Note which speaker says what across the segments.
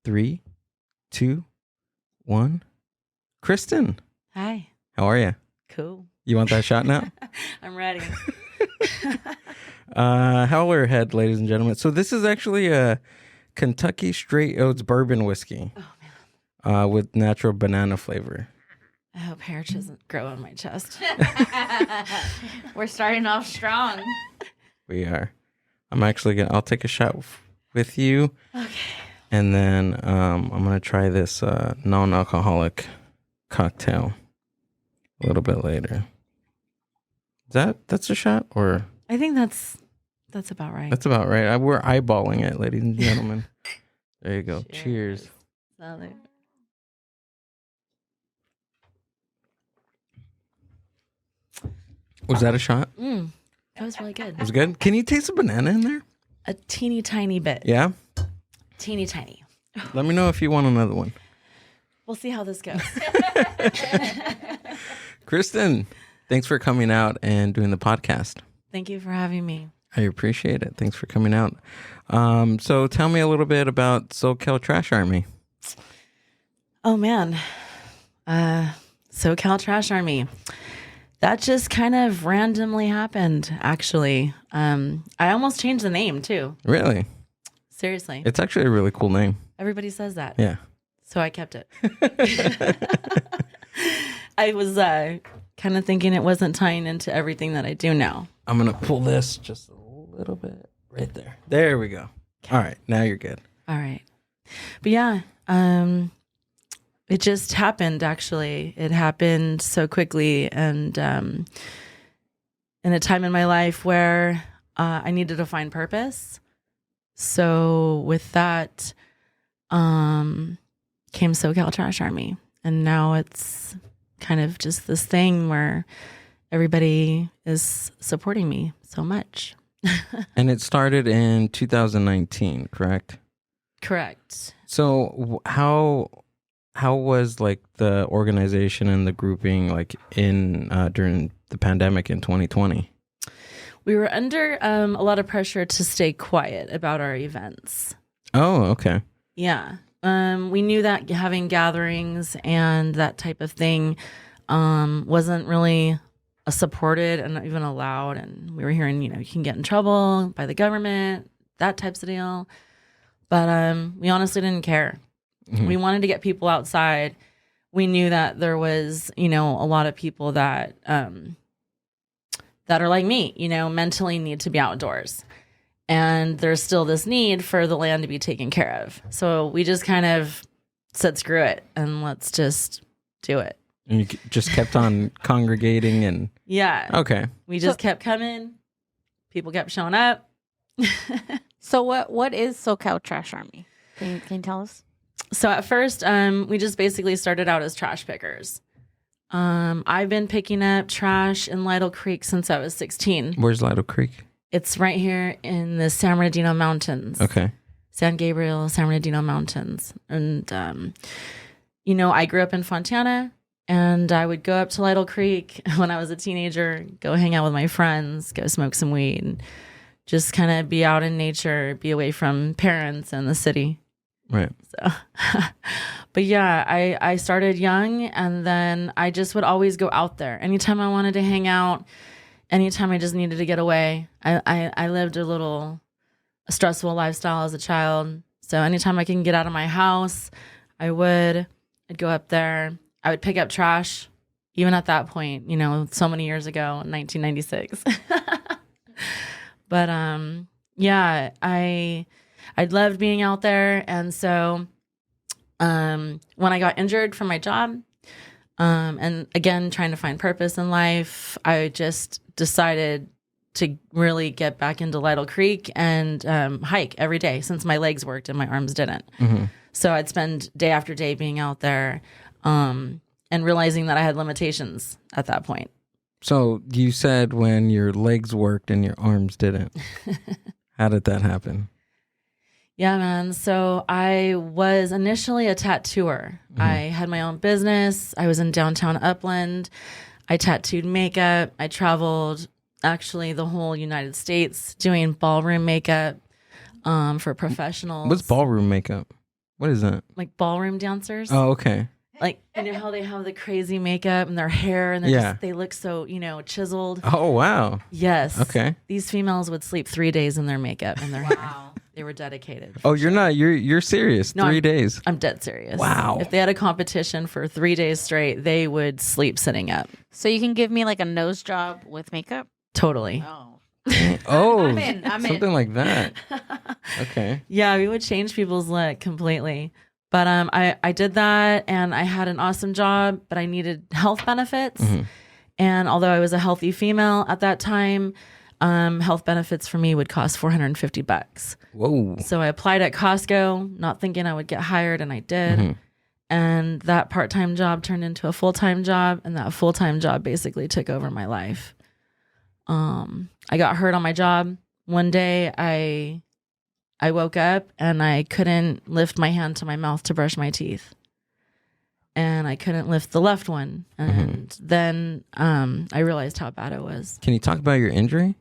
Speaker 1: 3, 2, 1. Kristen,
Speaker 2: Hi.
Speaker 1: how are you?
Speaker 2: Cool.
Speaker 1: You want that shot now?
Speaker 2: I'm ready.
Speaker 1: Howler Head, ladies and gentlemen. So this is actually a Kentucky Straight Oats bourbon whiskey with natural banana flavor.
Speaker 2: I hope hair doesn't grow on my chest.
Speaker 3: We're starting off strong.
Speaker 1: We are. I'll take a shot with you.
Speaker 2: Okay.
Speaker 1: And then I'm going to try this non-alcoholic cocktail a little bit later. That's a shot, or?
Speaker 2: I think that's about right.
Speaker 1: That's about right. We're eyeballing it, ladies and gentlemen. There you go. Cheers.
Speaker 2: Salud.
Speaker 1: Was that a shot?
Speaker 2: That was really good.
Speaker 1: It was good. Can you taste the banana in there?
Speaker 2: A teeny tiny bit.
Speaker 1: Yeah?
Speaker 2: Teeny tiny.
Speaker 1: Let me know if you want another one.
Speaker 2: We'll see how this goes.
Speaker 1: Kristen, thanks for coming out and doing the podcast.
Speaker 2: Thank you for having me.
Speaker 1: I appreciate it. Thanks for coming out. So tell me a little bit about Socal Trash Army.
Speaker 2: Oh, man. Socal Trash Army. That just kind of randomly happened, actually. I almost changed the name, too.
Speaker 1: Really?
Speaker 2: Seriously.
Speaker 1: It's actually a really cool name.
Speaker 2: Everybody says that.
Speaker 1: Yeah.
Speaker 2: So I kept it. I was kind of thinking it wasn't tying into everything that I do now.
Speaker 1: I'm going to pull this just a little bit right there. There we go. All right. Now you're good.
Speaker 2: All right. But yeah, it just happened, actually. It happened so quickly, and in a time in my life where I needed to find purpose. So with that came Socal Trash Army. And now it's kind of just this thing where everybody is supporting me so much.
Speaker 1: And it started in 2019, correct?
Speaker 2: Correct.
Speaker 1: So how was like the organization and the grouping like in during the pandemic in 2020?
Speaker 2: We were under a lot of pressure to stay quiet about our events.
Speaker 1: Oh, okay.
Speaker 2: Yeah. We knew that having gatherings and that type of thing wasn't really supported and not even allowed. And we were hearing, you can get in trouble by the government, that types of deal. But we honestly didn't care. Mm-hmm. We wanted to get people outside. We knew that there was, a lot of people that that are like me, mentally need to be outdoors. And there's still this need for the land to be taken care of. So we just kind of said, screw it, and let's just do it.
Speaker 1: And you just kept on congregating and...
Speaker 2: Yeah.
Speaker 1: Okay.
Speaker 2: We just kept coming. People kept showing up.
Speaker 3: So what is Socal Trash Army? Can you tell us?
Speaker 2: So at first, we just basically started out as trash pickers. I've been picking up trash in Lytle Creek since I was 16.
Speaker 1: Where's Lytle Creek?
Speaker 2: It's right here in the San Bernardino Mountains.
Speaker 1: Okay.
Speaker 2: San Gabriel, San Bernardino Mountains. And, I grew up in Fontana, and I would go up to Lytle Creek when I was a teenager, go hang out with my friends, go smoke some weed, and just kind of be out in nature, be away from parents and the city.
Speaker 1: Right.
Speaker 2: So, but yeah, I started young, and then I just would always go out there. Anytime I wanted to hang out, anytime I just needed to get away. I lived a stressful lifestyle as a child. So anytime I can get out of my house, I'd go up there. I would pick up trash, even at that point, so many years ago, in 1996. But yeah, I loved being out there. And so when I got injured from my job, and again, trying to find purpose in life, I just decided to really get back into Lytle Creek and hike every day, since my legs worked and my arms didn't. Mm-hmm. So I'd spend day after day being out there and realizing that I had limitations at that point.
Speaker 1: So you said when your legs worked and your arms didn't. How did that happen?
Speaker 2: Yeah, man. So I was initially a tattooer. Mm-hmm. I had my own business. I was in downtown Upland. I tattooed makeup. I traveled actually the whole United States doing ballroom makeup for professionals.
Speaker 1: What's ballroom makeup? What is that?
Speaker 2: like ballroom dancers.
Speaker 1: Oh, okay.
Speaker 2: Like, you know how they have the crazy makeup and their hair and they look so, chiseled.
Speaker 1: Oh, wow.
Speaker 2: Yes.
Speaker 1: Okay.
Speaker 2: These females would sleep 3 days in their makeup and their hair. They were dedicated.
Speaker 1: Oh, you're serious.
Speaker 2: No,
Speaker 1: 3 days.
Speaker 2: I'm dead serious.
Speaker 1: Wow.
Speaker 2: If they had a competition for 3 days straight, they would sleep sitting up.
Speaker 3: So you can give me like a nose job with makeup?
Speaker 2: Totally.
Speaker 3: Oh.
Speaker 1: Oh,
Speaker 3: I'm in.
Speaker 1: something like that. Okay.
Speaker 2: Yeah, we would change people's look completely. But I did that, and I had an awesome job, but I needed health benefits.
Speaker 1: Mm-hmm.
Speaker 2: And although I was a healthy female at that time, health benefits for me would cost $450.
Speaker 1: Whoa.
Speaker 2: So I applied at Costco, not thinking I would get hired, and I did.
Speaker 1: Mm-hmm.
Speaker 2: And that part-time job turned into a full-time job, and that full-time job basically took over my life. I got hurt on my job. One day I woke up and I couldn't lift my hand to my mouth to brush my teeth. And I couldn't lift the left one. And then I realized how bad it was.
Speaker 1: Can you talk about your injury?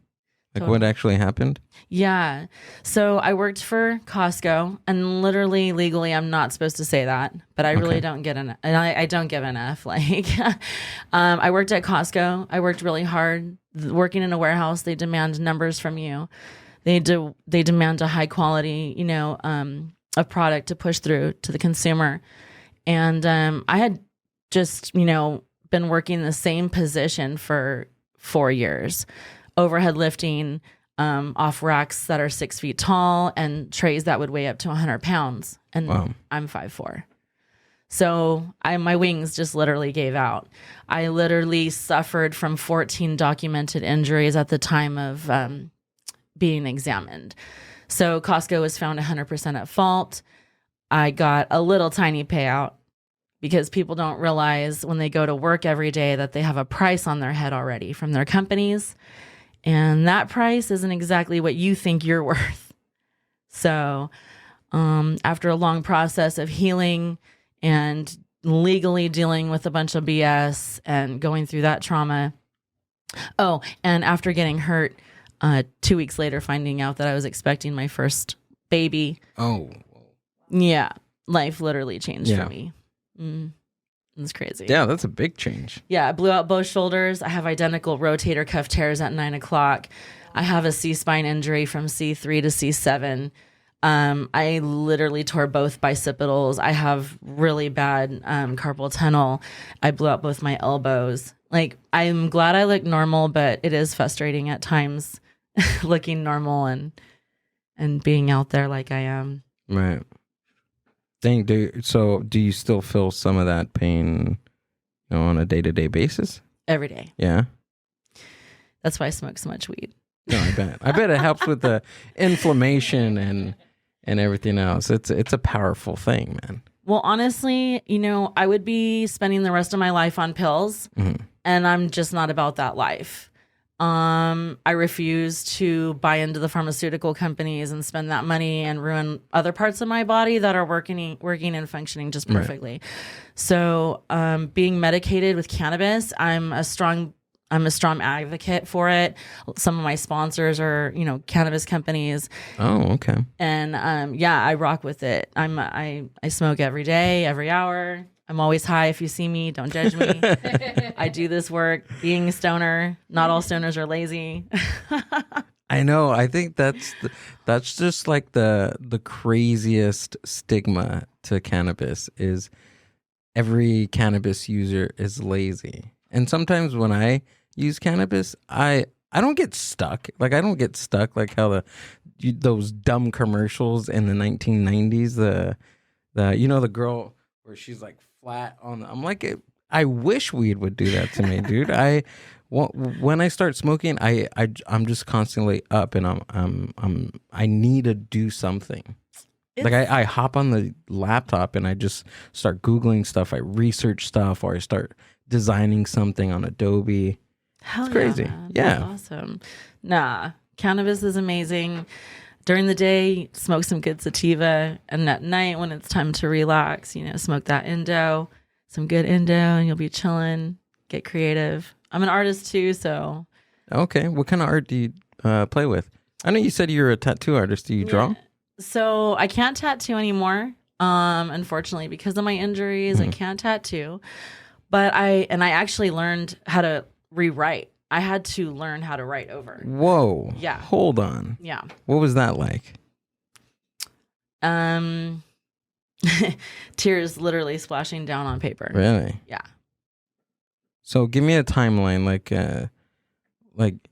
Speaker 1: Like
Speaker 2: Totally.
Speaker 1: what actually happened?
Speaker 2: Yeah. So I worked for Costco, and literally legally I'm not supposed to say that, but I really don't get an and I don't give an F. Like I worked at Costco. I worked really hard. Working in a warehouse, they demand numbers from you. They demand a high quality, of product to push through to the consumer. And I had just, been working the same position for 4 years, overhead lifting off racks that are 6 feet tall and trays that would weigh up to 100 pounds. And
Speaker 1: Wow.
Speaker 2: I'm 5'4". So my wings just literally gave out. I literally suffered from 14 documented injuries at the time of being examined. So Costco was found 100% at fault. I got a little tiny payout because people don't realize when they go to work every day that they have a price on their head already from their companies. And that price isn't exactly what you think you're worth. So after a long process of healing and legally dealing with a bunch of BS and going through that trauma. Oh, and after getting hurt, 2 weeks later, finding out that I was expecting my first baby.
Speaker 1: Oh.
Speaker 2: Yeah. Life literally changed
Speaker 1: Yeah.
Speaker 2: for me. It's crazy.
Speaker 1: Yeah, that's a big change.
Speaker 2: Yeah, I blew out both shoulders. I have identical rotator cuff tears at 9 o'clock. I have a C-spine injury from C3 to C7. I literally tore both bicipitals. I have really bad carpal tunnel. I blew out both my elbows. Like, I'm glad I look normal, but it is frustrating at times looking normal and being out there like I am.
Speaker 1: Right. Dang, do you still feel some of that pain, on a day-to-day basis?
Speaker 2: Every day.
Speaker 1: Yeah.
Speaker 2: That's why I smoke so much weed.
Speaker 1: No, I bet. I bet it helps with the inflammation and everything else. It's a powerful thing, man.
Speaker 2: Well, honestly, I would be spending the rest of my life on pills, and I'm just not about that life. I refuse to buy into the pharmaceutical companies and spend that money and ruin other parts of my body that are working and functioning just perfectly. Right. So, being medicated with cannabis, I'm a strong advocate for it. Some of my sponsors are, cannabis companies.
Speaker 1: Oh, okay.
Speaker 2: And I rock with it. I smoke every day, every hour. I'm always high. If you see me, don't judge me. I do this work being a stoner. Not all stoners are lazy.
Speaker 1: I know. I think that's just like the craziest stigma to cannabis is every cannabis user is lazy. And sometimes when I use cannabis, I don't get stuck. Like I don't get stuck like how those dumb commercials in the 1990s. The girl where she's like flat on. I'm like, I wish weed would do that to me, dude. When I start smoking, I'm just constantly up, and I need to do something. Like I hop on the laptop and I just start Googling stuff. I research stuff, or I start designing something on Adobe.
Speaker 2: Hell
Speaker 1: it's crazy.
Speaker 2: Yeah. That's awesome. Nah, cannabis is amazing. During the day, smoke some good sativa, and at night when it's time to relax, smoke that some good Indo, and you'll be chilling. Get creative. I'm an artist too, so.
Speaker 1: Okay, what kind of art do you play with? I know you said you're a tattoo artist. Do you draw?
Speaker 2: So I can't tattoo anymore. Unfortunately, because of my injuries, I can't tattoo. But I actually learned how to rewrite. I had to learn how to write over.
Speaker 1: Whoa.
Speaker 2: Yeah.
Speaker 1: Hold on.
Speaker 2: Yeah.
Speaker 1: What was that like?
Speaker 2: Tears literally splashing down on paper.
Speaker 1: Really?
Speaker 2: Yeah.
Speaker 1: So give me a timeline, like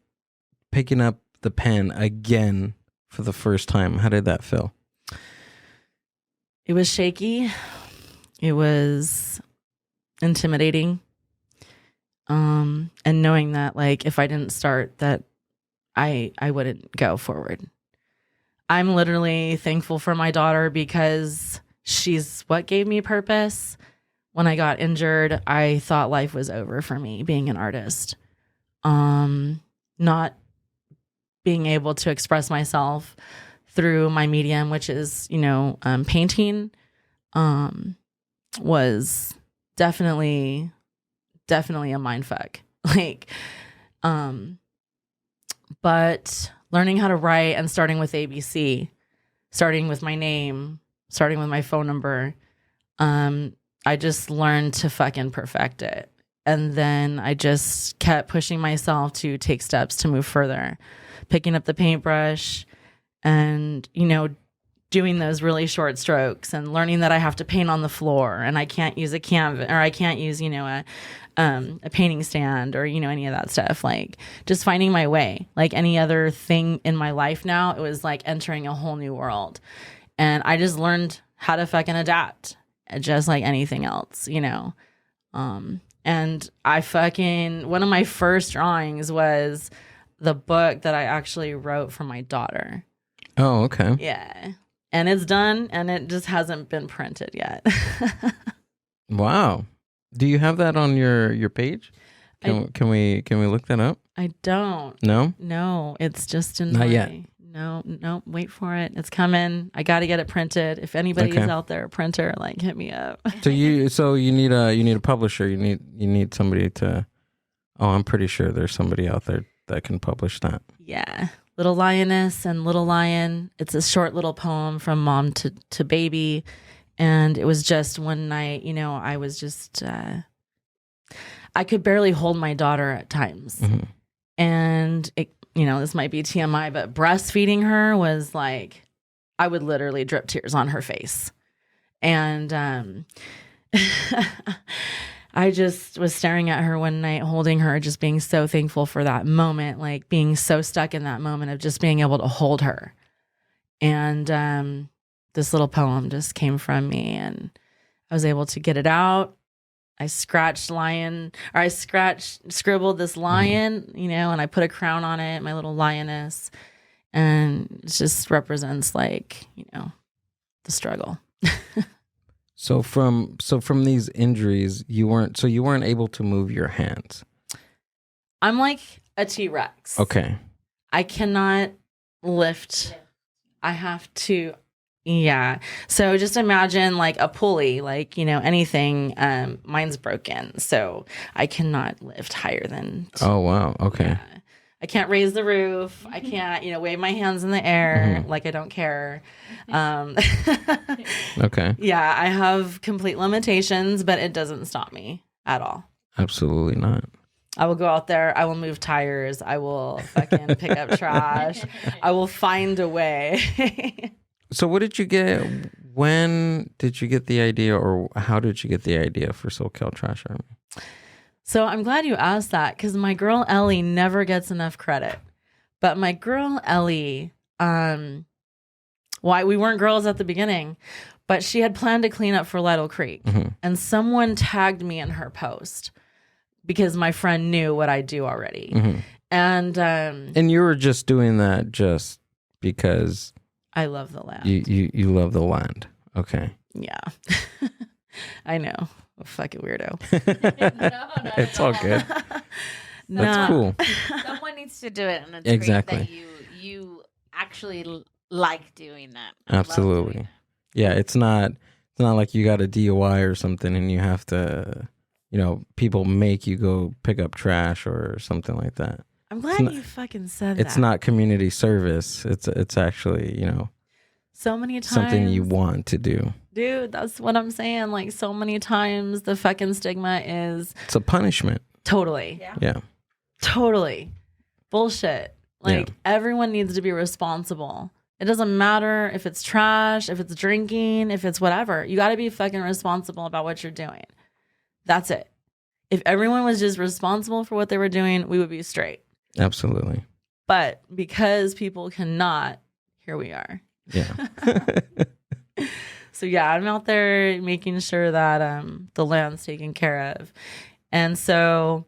Speaker 1: picking up the pen again for the first time. How did that feel?
Speaker 2: It was shaky. It was intimidating. And knowing that, like, if I didn't start, that I wouldn't go forward. I'm literally thankful for my daughter because she's what gave me purpose. When I got injured, I thought life was over for me being an artist. Not being able to express myself through my medium, which is, painting, was definitely a mind fuck. But learning how to write and starting with ABC, starting with my name, starting with my phone number, I just learned to fucking perfect it. And then I just kept pushing myself to take steps to move further, picking up the paintbrush and, doing those really short strokes and learning that I have to paint on the floor and I can't use a canvas or I can't use, a painting stand or, any of that stuff. Like just finding my way. Like any other thing in my life now, it was like entering a whole new world. And I just learned how to fucking adapt just like anything else, and one of my first drawings was the book that I actually wrote for my daughter.
Speaker 1: Oh, okay.
Speaker 2: Yeah. And it's done and it just hasn't been printed yet.
Speaker 1: Wow. Do you have that on your page? Can we look that up?
Speaker 2: I don't.
Speaker 1: No,
Speaker 2: it's just in
Speaker 1: not yet.
Speaker 2: No, wait for it. It's coming. I got to get it printed. If anybody's out there, a printer, like hit me up.
Speaker 1: So you need a publisher. You need somebody to. Oh, I'm pretty sure there's somebody out there that can publish that.
Speaker 2: Yeah, Little Lioness and Little Lion. It's a short little poem from mom to baby, and it was just one night. I was just. I could barely hold my daughter at times, and it. This might be TMI, but breastfeeding her was like, I would literally drip tears on her face. And I just was staring at her one night, holding her, just being so thankful for that moment, like being so stuck in that moment of just being able to hold her. And this little poem just came from me and I was able to get it out. I scribbled this lion, and I put a crown on it, my little lioness. And it just represents like, the struggle.
Speaker 1: So from these injuries, you weren't able to move your hands.
Speaker 2: I'm like a T-Rex.
Speaker 1: Okay.
Speaker 2: I cannot lift. I have to. Yeah. So just imagine like a pulley, like, anything, mine's broken. So I cannot lift higher than.
Speaker 1: Oh, wow. Okay.
Speaker 2: Yeah. I can't raise the roof. I can't, wave my hands in the air like I don't care.
Speaker 1: Okay.
Speaker 2: Yeah. I have complete limitations, but it doesn't stop me at all.
Speaker 1: Absolutely not.
Speaker 2: I will go out there. I will move tires. I will fucking pick up trash. I will find a way.
Speaker 1: So what did you get? When did you get the idea or how did you get the idea for Socal Trash Army?
Speaker 2: So I'm glad you asked that because my girl Ellie never gets enough credit. But my girl Ellie, we weren't girls at the beginning, but she had planned to clean up for Lytle Creek. And someone tagged me in her post because my friend knew what I do already. And
Speaker 1: you were just doing that just because...
Speaker 2: I love the land.
Speaker 1: You love the land. Okay.
Speaker 2: Yeah. I know. Fucking weirdo.
Speaker 3: No,
Speaker 1: it's all good.
Speaker 2: No.
Speaker 1: That's cool.
Speaker 3: Someone needs to do it, and it's
Speaker 1: Exactly.
Speaker 3: great that you actually like doing that.
Speaker 1: Absolutely.
Speaker 3: Doing
Speaker 1: Yeah, it's not like you got a DUI or something and you have to, people make you go pick up trash or something like that.
Speaker 2: I'm glad you fucking said that.
Speaker 1: It's not community service. It's actually,
Speaker 2: so many times
Speaker 1: something you want to do.
Speaker 2: Dude, that's what I'm saying. Like so many times the fucking stigma is
Speaker 1: It's a punishment.
Speaker 2: totally.
Speaker 1: Yeah.
Speaker 2: Totally. Bullshit. Like everyone needs to be responsible. It doesn't matter if it's trash, if it's drinking, if it's whatever. You got to be fucking responsible about what you're doing. That's it. If everyone was just responsible for what they were doing, we would be straight.
Speaker 1: Absolutely.
Speaker 2: But because people cannot, here we are.
Speaker 1: Yeah.
Speaker 2: So yeah, I'm out there making sure that the land's taken care of. And so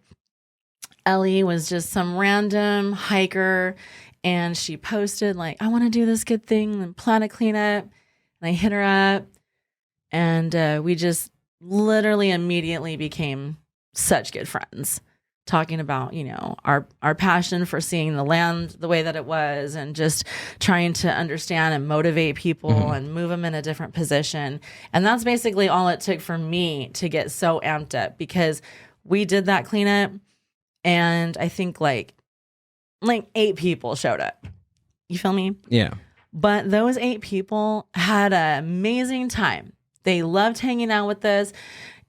Speaker 2: Ellie was just some random hiker, and she posted like, I want to do this good thing and plan a cleanup. And I hit her up, and we just literally immediately became such good friends, talking about, you know, our passion for seeing the land the way that it was, and just trying to understand and motivate people and move them in a different position. And that's basically all it took for me to get so amped up, because we did that cleanup, and I think like 8 people showed up. You feel me?
Speaker 1: Yeah.
Speaker 2: But those 8 people had an amazing time. They loved hanging out with us.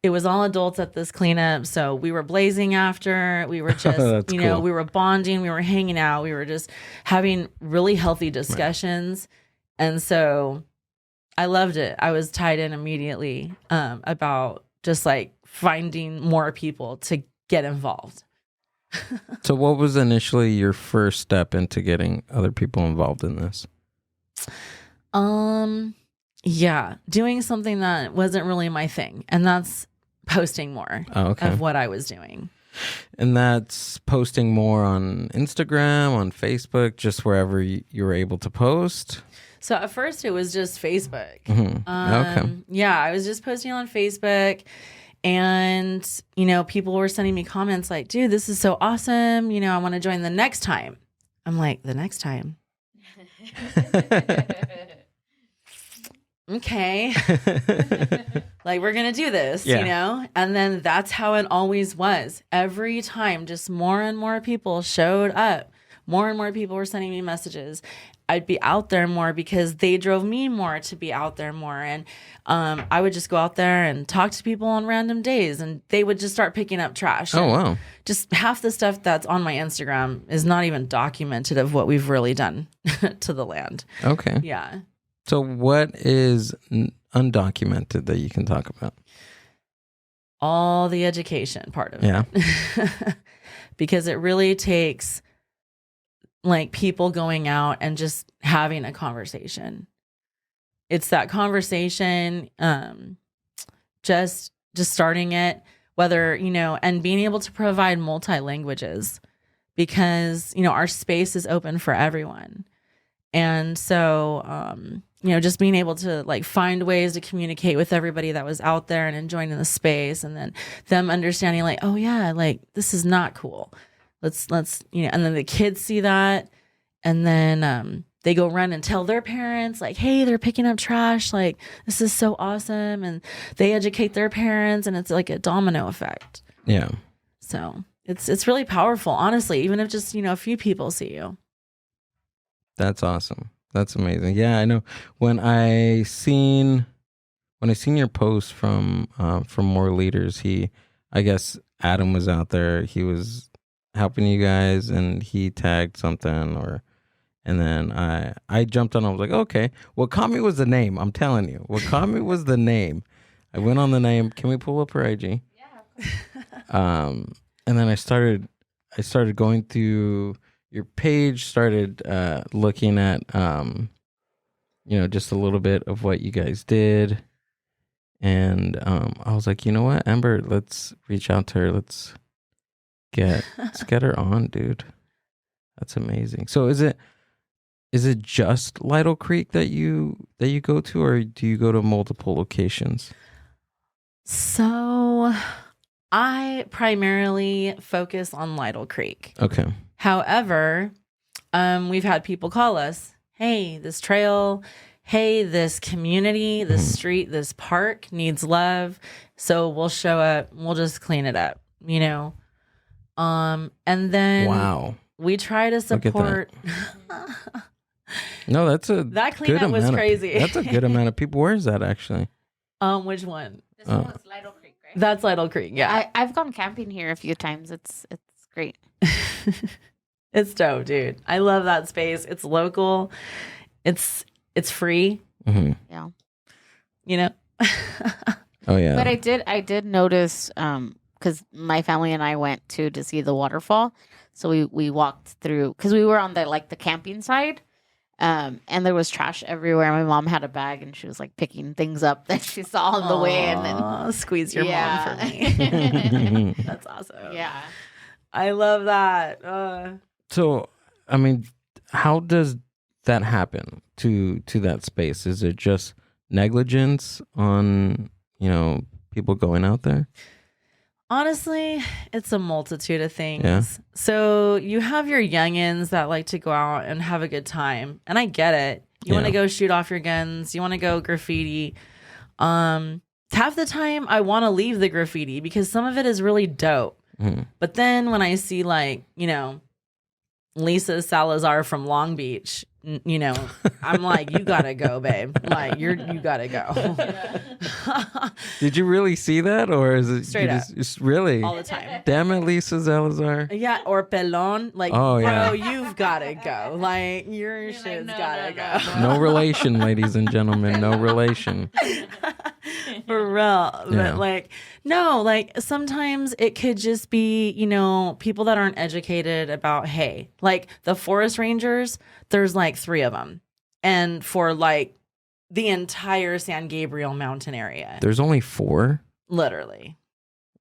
Speaker 2: It was all adults at this cleanup. So we were blazing after. We were just, you know,
Speaker 1: cool.
Speaker 2: we were bonding. We were hanging out. We were just having really healthy discussions. Right. And so I loved it. I was tied in immediately about just like finding more people to get involved.
Speaker 1: So what was initially your first step into getting other people involved in this?
Speaker 2: Yeah, doing something that wasn't really my thing, and that's posting more of what I was doing.
Speaker 1: And that's posting more on Instagram, on Facebook, just wherever you were able to post?
Speaker 2: So at first it was just Facebook.
Speaker 1: Okay.
Speaker 2: Yeah, I was just posting on Facebook. And, you know, people were sending me comments like, dude, this is so awesome. You know, I want to join the next time. I'm like, the next time? Okay. Like, we're going to do this, you know? And then that's how it always was. Every time, just more and more people showed up. More and more people were sending me messages. I'd be out there more because they drove me more to be out there more. And I would just go out there and talk to people on random days, and they would just start picking up trash.
Speaker 1: Oh, wow.
Speaker 2: Just half the stuff that's on my Instagram is not even documented of what we've really done to the land.
Speaker 1: Okay.
Speaker 2: Yeah.
Speaker 1: So what is undocumented that you can talk about?
Speaker 2: All the education part of
Speaker 1: it.
Speaker 2: Because it really takes like people going out and just having a conversation. It's that conversation, just starting it, whether, you know, and being able to provide multi-languages, because, you know, our space is open for everyone. And so, you know, just being able to like find ways to communicate with everybody that was out there and enjoying the space, and then them understanding like, oh yeah, like this is not cool. Let's, you know, and then the kids see that, and then they go run and tell their parents like, hey, they're picking up trash. Like, this is so awesome. And they educate their parents, and it's like a domino effect.
Speaker 1: Yeah.
Speaker 2: So it's really powerful, honestly, even if just, you know, a few people see you.
Speaker 1: That's awesome. That's amazing. Yeah, I know. When I seen your post from More Leaders, I guess Adam was out there. He was helping you guys, and he tagged something, and then I jumped on. I was like, okay. What caught me was the name. I'm telling you, what caught me was the name. I went on the name. Can we pull up her IG? Yeah. And then I started going through your page. Started looking at you know, just a little bit of what you guys did, and I was like, you know what, Amber, let's reach out to her. Let's get her on, dude. That's amazing. So is it just Lytle Creek that you go to, or do you go to multiple locations?
Speaker 2: So I primarily focus on Lytle Creek.
Speaker 1: Okay.
Speaker 2: However, we've had people call us, hey, this trail, hey, this community, this street, this park needs love. So we'll show up, we'll just clean it up, you know? And then
Speaker 1: wow,
Speaker 2: we try to support.
Speaker 1: No, that
Speaker 2: cleanup was crazy.
Speaker 1: That's a good amount of people. Where is that actually?
Speaker 2: Which one?
Speaker 3: This one was Lytle Creek, right?
Speaker 2: That's Lytle Creek. Yeah.
Speaker 3: I've gone camping here a few times. It's great.
Speaker 2: It's dope, dude. I love that space. It's local. It's free.
Speaker 1: Mm-hmm.
Speaker 3: Yeah.
Speaker 2: You know.
Speaker 1: Oh yeah.
Speaker 3: But I did notice because my family and I went to see the waterfall. So we walked through because we were on the camping side. And there was trash everywhere. My mom had a bag and she was like picking things up that she saw on the way. And then
Speaker 2: squeeze your
Speaker 3: Yeah.
Speaker 2: mom for me. That's awesome.
Speaker 3: yeah.
Speaker 2: I love that.
Speaker 1: So, I mean, how does that happen to that space? Is it just negligence on, people going out there?
Speaker 2: Honestly, it's a multitude of things.
Speaker 1: Yeah.
Speaker 2: So you have your youngins that like to go out and have a good time. And I get it. You want to go shoot off your guns. You want to go graffiti. Half the time I want to leave the graffiti because some of it is really dope.
Speaker 1: Mm.
Speaker 2: But then when I see Lisa Salazar from Long Beach, I'm like, you gotta go, babe. Like you gotta go.
Speaker 1: Did you really see that, or is it
Speaker 2: Straight up.
Speaker 1: just really
Speaker 2: All the time.
Speaker 1: Damn it, Lisa Salazar.
Speaker 2: Yeah, or Pelon. Like,
Speaker 1: Oh, yeah.
Speaker 2: bro, you've gotta go. Like, your shit's gotta go.
Speaker 1: No relation, ladies and gentlemen. No relation.
Speaker 2: For real.
Speaker 1: Yeah.
Speaker 2: But no, sometimes it could just be, people that aren't educated about, hey, like the forest rangers, there's 3 of them. And for the entire San Gabriel mountain area.
Speaker 1: There's only 4?
Speaker 2: Literally.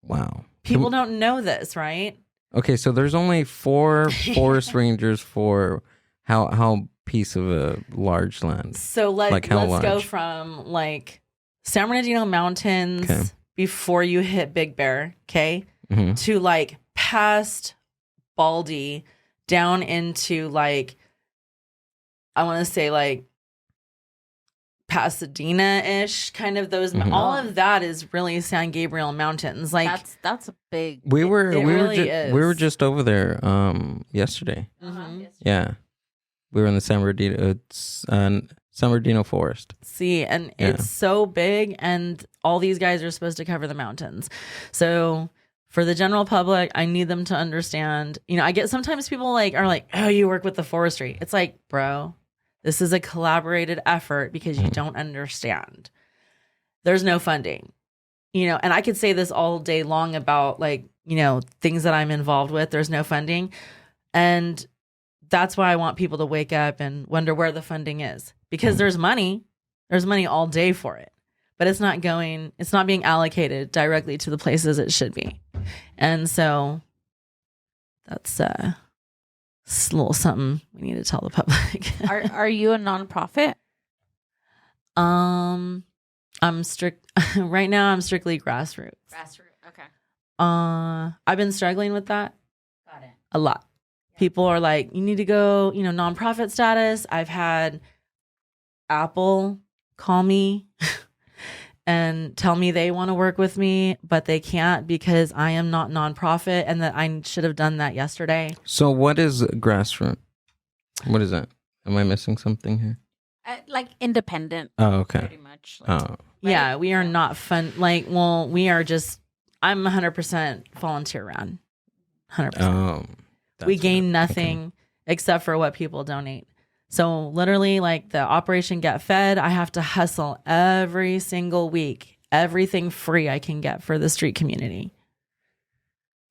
Speaker 1: Wow.
Speaker 2: People don't know this, right?
Speaker 1: Okay, so there's only 4 forest rangers for how piece of a large land?
Speaker 2: So
Speaker 1: how
Speaker 2: let's go
Speaker 1: large?
Speaker 2: from San Bernardino Mountains
Speaker 1: Okay.
Speaker 2: before you hit Big Bear, okay,
Speaker 1: Mhm.
Speaker 2: to past Baldy down into I want to say Pasadena-ish, kind of those.
Speaker 1: Mhm.
Speaker 2: All of that is really San Gabriel Mountains.
Speaker 3: That's a big.
Speaker 1: We were
Speaker 2: it really
Speaker 1: we were
Speaker 2: is.
Speaker 1: just over there yesterday.
Speaker 2: Mhm.
Speaker 1: Yeah. We were in the San Bernardino Forest.
Speaker 2: See, and
Speaker 1: Yeah.
Speaker 2: it's so big, and all these guys are supposed to cover the mountains. So for the general public, I need them to understand. I get sometimes people are like, oh, you work with the forestry. It's like, bro, this is a collaborated effort because you don't understand. There's no funding, and I could say this all day long about things that I'm involved with. There's no funding. And that's why I want people to wake up and wonder where the funding is, because there's money all day for it, but it's not being allocated directly to the places it should be. And so that's a little something we need to tell the public.
Speaker 3: Are you a nonprofit?
Speaker 2: I'm right now I'm strictly grassroots.
Speaker 3: Okay.
Speaker 2: I've been struggling with that
Speaker 3: Got it.
Speaker 2: a lot. People are like, you need to go, nonprofit status. I've had Apple call me and tell me they want to work with me, but they can't because I am not nonprofit, and that I should have done that yesterday.
Speaker 1: So what is grassroots? What is that? Am I missing something here?
Speaker 3: Independent.
Speaker 1: Oh, okay.
Speaker 3: Pretty much.
Speaker 1: Oh,
Speaker 3: Right?
Speaker 2: Yeah, we are not fun. We are just, I'm 100% volunteer run. 100%. We gain nothing except for what people donate. So literally, the Operation Get Fed, I have to hustle every single week, everything free I can get for the street community.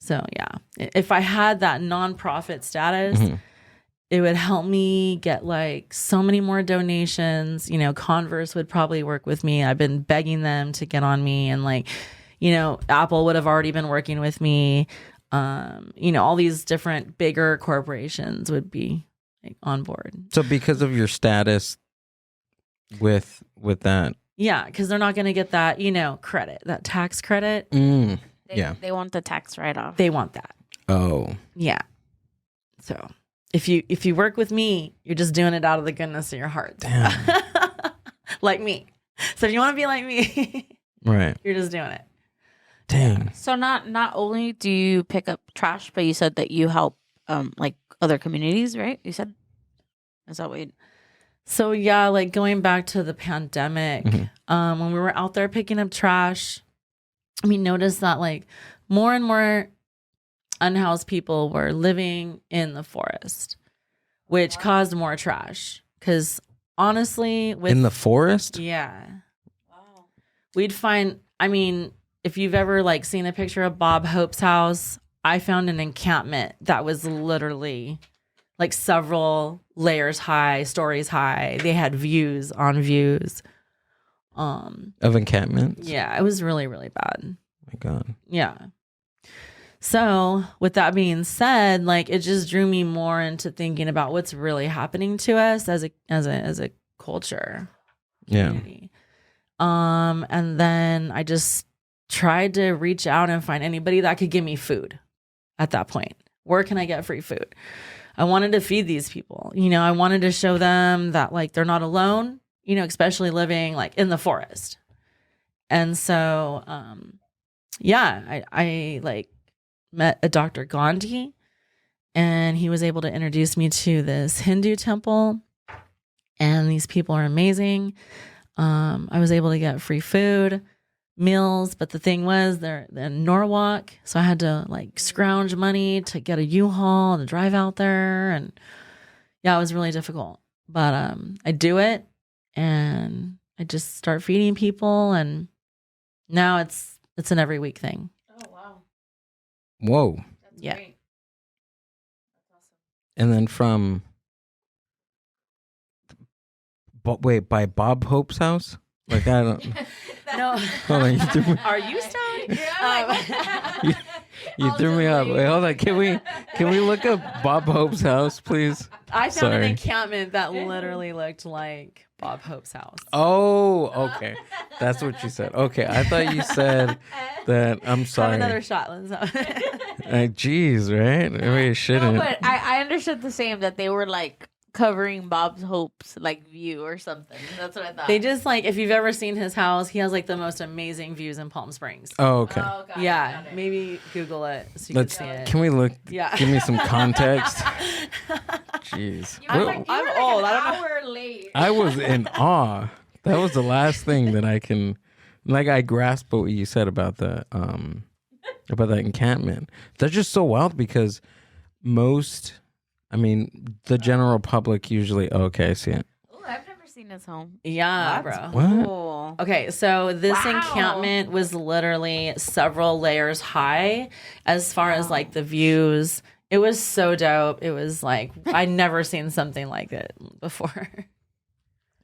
Speaker 2: So yeah, if I had that nonprofit status, it would help me get so many more donations. Converse would probably work with me. I've been begging them to get on me, and Apple would have already been working with me. All these different bigger corporations would be on board.
Speaker 1: So because of your status with that,
Speaker 2: Yeah, because they're not going to get that, credit, that tax credit.
Speaker 3: They want the tax write-off.
Speaker 2: They want that.
Speaker 1: Oh,
Speaker 2: Yeah. So if you work with me, you're just doing it out of the goodness of your heart.
Speaker 1: damn.
Speaker 2: Like me. So if you want to be like me,
Speaker 1: Right.
Speaker 2: you're just doing it.
Speaker 1: Dang.
Speaker 3: So not only do you pick up trash, but you said that you help other communities, right? You said, is that what you...
Speaker 2: So yeah, going back to the pandemic, When we were out there picking up trash, we noticed that like more and more unhoused people were living in the forest, which caused more trash. Because honestly,
Speaker 1: in the forest?
Speaker 2: Yeah. Wow. We'd find, I mean, if you've ever like seen a picture of Bob Hope's house, I found an encampment that was literally like several layers high, stories high. They had views on views.
Speaker 1: Of encampments?
Speaker 2: Yeah, it was really, really bad.
Speaker 1: My God.
Speaker 2: Yeah. So with that being said, like it just drew me more into thinking about what's really happening to us as a culture. Community. Yeah. And then I just tried to reach out and find anybody that could give me food at that point. Where can I get free food? I wanted to feed these people. You know, I wanted to show them that like they're not alone, you know, especially living like in the forest. And so I like met a Dr. Gandhi, and he was able to introduce me to this Hindu temple, and these people are amazing. I was able to get free food, meals, but the thing was they're in Norwalk, so I had to like scrounge money to get a U-Haul to drive out there, and yeah, it was really difficult. But I do it, and I just start feeding people, and now it's an every week thing.
Speaker 3: Oh wow.
Speaker 1: Whoa.
Speaker 3: That's
Speaker 2: Yeah.
Speaker 3: great. That's awesome.
Speaker 1: And then from, wait, by Bob Hope's house? Like, I don't,
Speaker 2: No.
Speaker 1: hold on, you threw me,
Speaker 2: Are you stoned?
Speaker 1: you threw me off. Wait, hold on, can we look up Bob Hope's house, please?
Speaker 2: I found
Speaker 1: Sorry.
Speaker 2: an encampment that literally looked like Bob Hope's house.
Speaker 1: Oh, okay. That's what you said. Okay, I thought you said that. I'm sorry.
Speaker 2: Have another shot. Let's
Speaker 1: Jeez, right? Maybe you shouldn't.
Speaker 3: No, but I understood the same, that they were like covering Bob Hope's like view or something. That's what I thought.
Speaker 2: They just like, if you've ever seen his house, he has like the most amazing views in Palm Springs.
Speaker 1: Oh, okay.
Speaker 3: Oh, got
Speaker 2: Yeah,
Speaker 3: it.
Speaker 2: maybe Google it so you
Speaker 1: Let's.
Speaker 2: can see it.
Speaker 1: Can we look?
Speaker 2: Yeah.
Speaker 1: Give me some context. Jeez.
Speaker 3: You were
Speaker 1: What-
Speaker 3: like,
Speaker 2: I'm
Speaker 3: you were
Speaker 2: old.
Speaker 3: like
Speaker 2: I
Speaker 3: an
Speaker 2: don't
Speaker 3: hour late.
Speaker 1: I was in awe. That was the last thing that I can, like, I grasped what you said about the about that encampment. That's just so wild because the general public usually. Oh, okay, I see it.
Speaker 3: Oh, I've never seen his home.
Speaker 2: Yeah,
Speaker 3: That's
Speaker 2: bro.
Speaker 1: What?
Speaker 3: cool.
Speaker 2: Okay, so this
Speaker 3: Wow.
Speaker 2: encampment was literally several layers high as far as like the views. It was so dope. It was like, I'd never seen something like it before.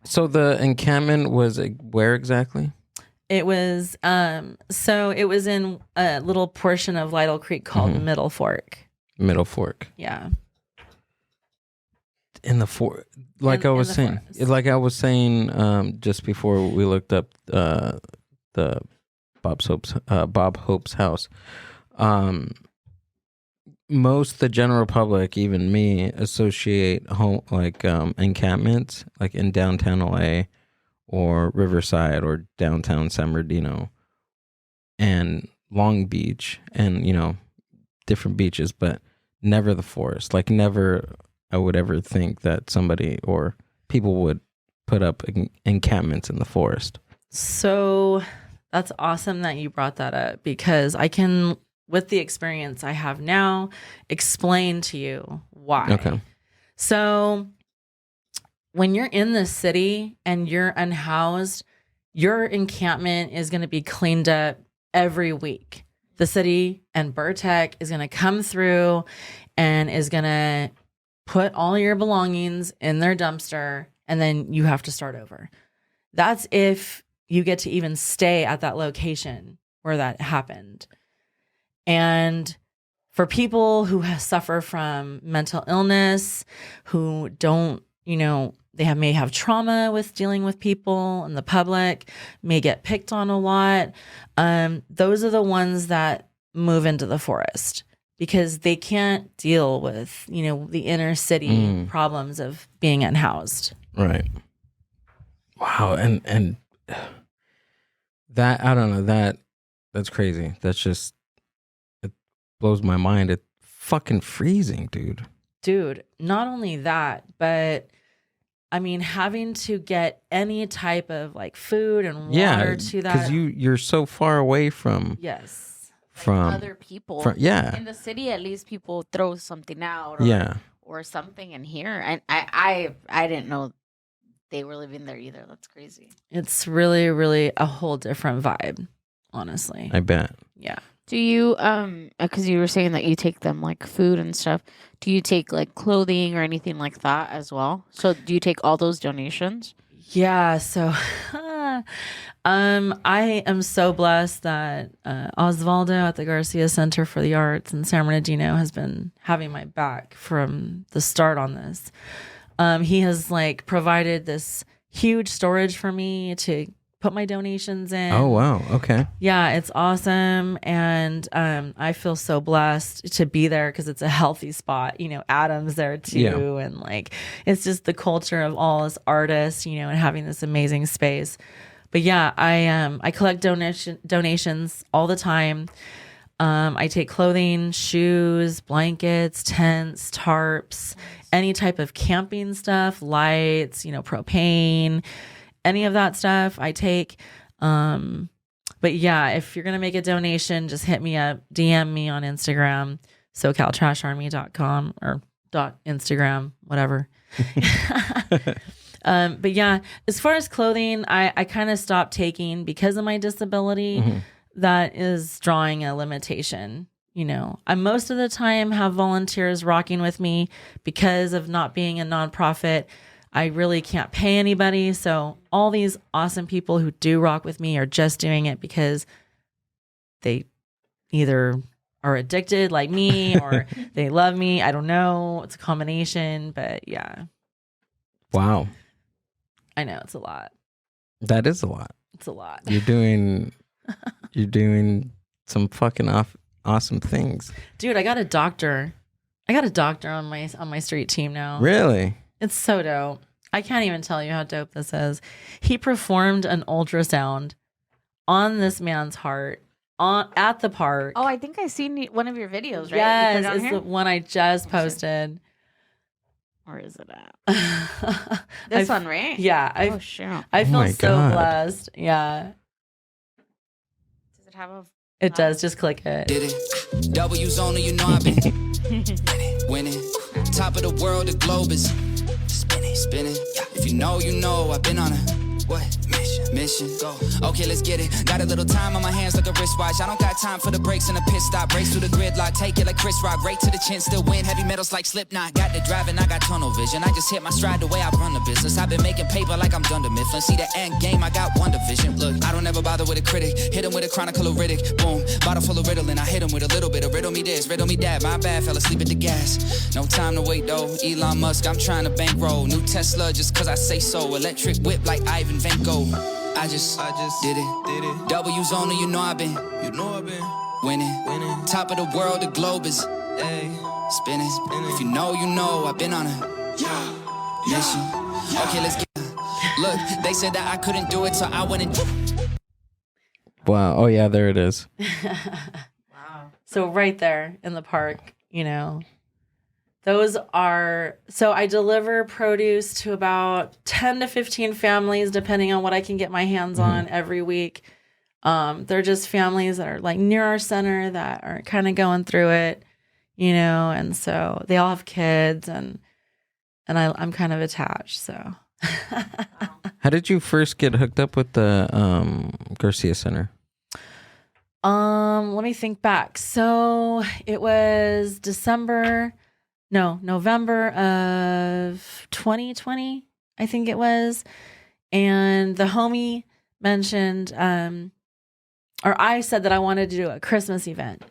Speaker 1: So the encampment was where exactly?
Speaker 2: It was, so it was in a little portion of Lytle Creek called Middle Fork.
Speaker 1: Middle Fork.
Speaker 2: Yeah.
Speaker 1: In the like
Speaker 2: In
Speaker 1: I was
Speaker 2: the
Speaker 1: saying,
Speaker 2: forest.
Speaker 1: like I was saying, just before we looked up the Bob Hope's house. Most the general public, even me, associate home like encampments like in downtown LA or Riverside or downtown San Bernardino and Long Beach and different beaches, but never the forest. Like never I would ever think that somebody or people would put up encampments in the forest.
Speaker 2: So that's awesome that you brought that up, because I can, with the experience I have now, explain to you why.
Speaker 1: Okay.
Speaker 2: So when you're in the city and you're unhoused, your encampment is going to be cleaned up every week. The city and Burtech is going to come through and is going to put all your belongings in their dumpster, and then you have to start over. That's if you get to even stay at that location where that happened. And for people who suffer from mental illness, who don't, may have trauma with dealing with people and the public, may get picked on a lot. Those are the ones that move into the forest because they can't deal with, the inner city problems of being unhoused.
Speaker 1: Right. Wow. And that, I don't know, that's crazy. That's just, it blows my mind. It's fucking freezing, dude.
Speaker 2: Dude, not only that, but I mean, having to get any type of like food and
Speaker 1: Yeah,
Speaker 2: water to that.
Speaker 1: because you're so far away from
Speaker 2: Yes.
Speaker 3: Other people.
Speaker 1: yeah.
Speaker 3: In the city, at least people throw something out. Or something in here, and I didn't know they were living there either. That's crazy.
Speaker 2: It's really, really a whole different vibe, honestly.
Speaker 1: I bet.
Speaker 2: Yeah.
Speaker 3: Do you because you were saying that you take them like food and stuff, do you take like clothing or anything like that as well? So do you take all those donations?
Speaker 2: Yeah, so I am so blessed that Osvaldo at the Garcia Center for the Arts in San Bernardino has been having my back from the start on this. He has like provided this huge storage for me to put my donations in.
Speaker 1: Oh wow, okay.
Speaker 2: Yeah, it's awesome, and I feel so blessed to be there because it's a healthy spot. You know, Adam's there too, and like it's just the culture of all us artists, you know, and having this amazing space. But yeah, I collect donations all the time. I take clothing, shoes, blankets, tents, tarps, any type of camping stuff, lights, you know, propane. Any of that stuff I take. But yeah, if you're going to make a donation, just hit me up, DM me on Instagram, socaltrasharmy.com or .instagram, whatever. But yeah, as far as clothing, I kind of stopped taking because of my disability.
Speaker 1: Mm-hmm.
Speaker 2: That is drawing a limitation. You know, I most of the time have volunteers rocking with me because of not being a nonprofit. I really can't pay anybody. So all these awesome people who do rock with me are just doing it because they either are addicted like me or they love me. I don't know. It's a combination, but yeah.
Speaker 1: Wow.
Speaker 2: I know it's a lot.
Speaker 1: That is a lot.
Speaker 2: It's a lot.
Speaker 1: You're doing some fucking awesome things.
Speaker 2: Dude, I got a doctor. On my street team now.
Speaker 1: Really?
Speaker 2: It's so dope. I can't even tell you how dope this is. He performed an ultrasound on this man's heart at the park.
Speaker 3: Oh, I think I seen one of your videos, right?
Speaker 2: Yes,
Speaker 3: You put it on
Speaker 2: it's
Speaker 3: here?
Speaker 2: the one I just posted.
Speaker 3: Where is it at? This one, right?
Speaker 2: Yeah.
Speaker 3: Oh, sure.
Speaker 2: I
Speaker 1: Oh
Speaker 2: feel
Speaker 1: my
Speaker 2: so
Speaker 1: God.
Speaker 2: blessed. Yeah.
Speaker 3: Does it have a...
Speaker 2: It does. Just click it.
Speaker 4: Did it? W's only, you know I've been winning. Top of the world, the globe is spinning. If you know, I've been on a mission. Go. Okay, let's get it. Got a little time on my hands like a wristwatch. I don't got time for the brakes and the pit stop. Race through the gridlock, take it like Chris Rock. Right to the chin, still win. Heavy metals like Slipknot. Got the driving, I got tunnel vision. I just hit my stride the way I run the business. I've been making paper like I'm Dunder Mifflin. See the end game, I got one division. Look, I don't ever bother with a critic. Hit him with a chronicle of Riddick. Boom, bottle full of Ritalin. I hit him with a little bit of riddle me this, riddle me that. My bad, fell asleep at the gas. No time to wait though. Elon Musk, I'm trying to bankroll. New Tesla just cause I say so. Electric whip like Ivan Van Gogh. I just did it. W's only, you know I've been winning. Top of the world, the globe is spinning. If you know, I've been on a mission. Okay, let's get look, they said that I couldn't do it, so I went and
Speaker 1: Wow. Oh yeah, there it is.
Speaker 3: Wow.
Speaker 2: So right there in the park, you know, those are, so I deliver produce to about 10 to 15 families, depending on what I can get my hands on every week. They're just families that are like near our center that are kind of going through it, you know, and so they all have kids and I'm kind of attached. So
Speaker 1: How did you first get hooked up with the Garcia Center?
Speaker 2: let me think back. So it was November of 2020, I think it was. And the homie mentioned, or I said that I wanted to do a Christmas event.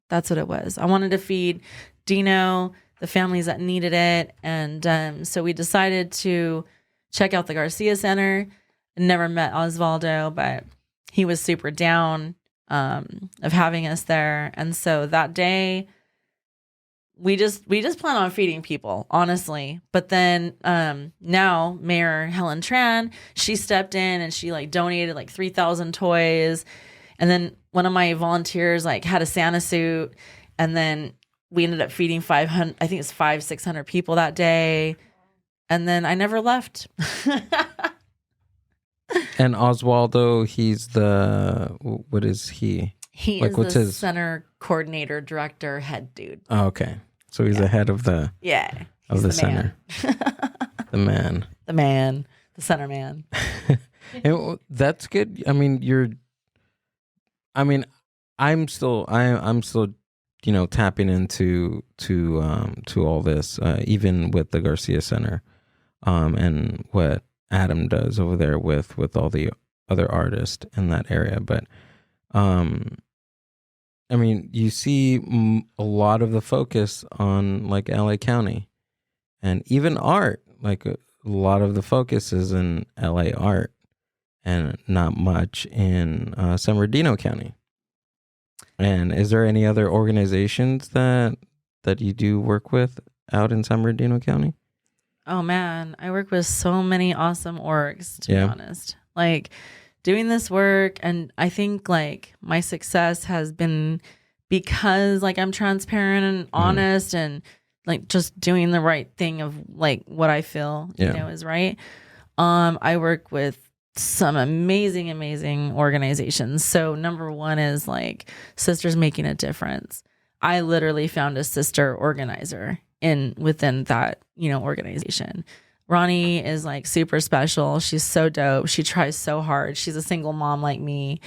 Speaker 2: That's what it was. I wanted to feed Dino, the families that needed it. And so we decided to check out the Garcia Center. Never met Osvaldo, but he was super down of having us there. And so that day, we just plan on feeding people, honestly. But then now Mayor Helen Tran, she stepped in and she like donated like 3,000 toys. And then one of my volunteers like had a Santa suit, and then we ended up feeding 500, I think it's 600 people that day. And then I never left.
Speaker 1: And Oswaldo, he's what is he?
Speaker 2: He
Speaker 1: Like,
Speaker 2: is
Speaker 1: what's
Speaker 2: the
Speaker 1: his-
Speaker 2: center coordinator, director, head dude.
Speaker 1: Oh, okay. So he's the head of the
Speaker 2: Yeah.
Speaker 1: of
Speaker 2: he's
Speaker 1: the center. The man.
Speaker 2: The man. The center man.
Speaker 1: And that's good. I mean, I'm still, tapping into to all this, even with the Garcia Center, and what Adam does over there with all the other artists in that area. But, I mean, you see a lot of the focus on like LA County, and even art. Like a lot of the focus is in LA art, and not much in San Bernardino County. And is there any other organizations that you do work with out in San Bernardino County?
Speaker 2: Oh man, I work with so many awesome orgs, to be
Speaker 1: Yeah.
Speaker 2: honest. Like doing this work, and I think like my success has been because like I'm transparent and honest and like just doing the right thing of like what I feel is right. I work with some amazing organizations. So number one is like Sisters Making a Difference. I literally found a sister organizer within that, organization. Ronnie is like super special. She's so dope. She tries so hard. She's a single mom like me.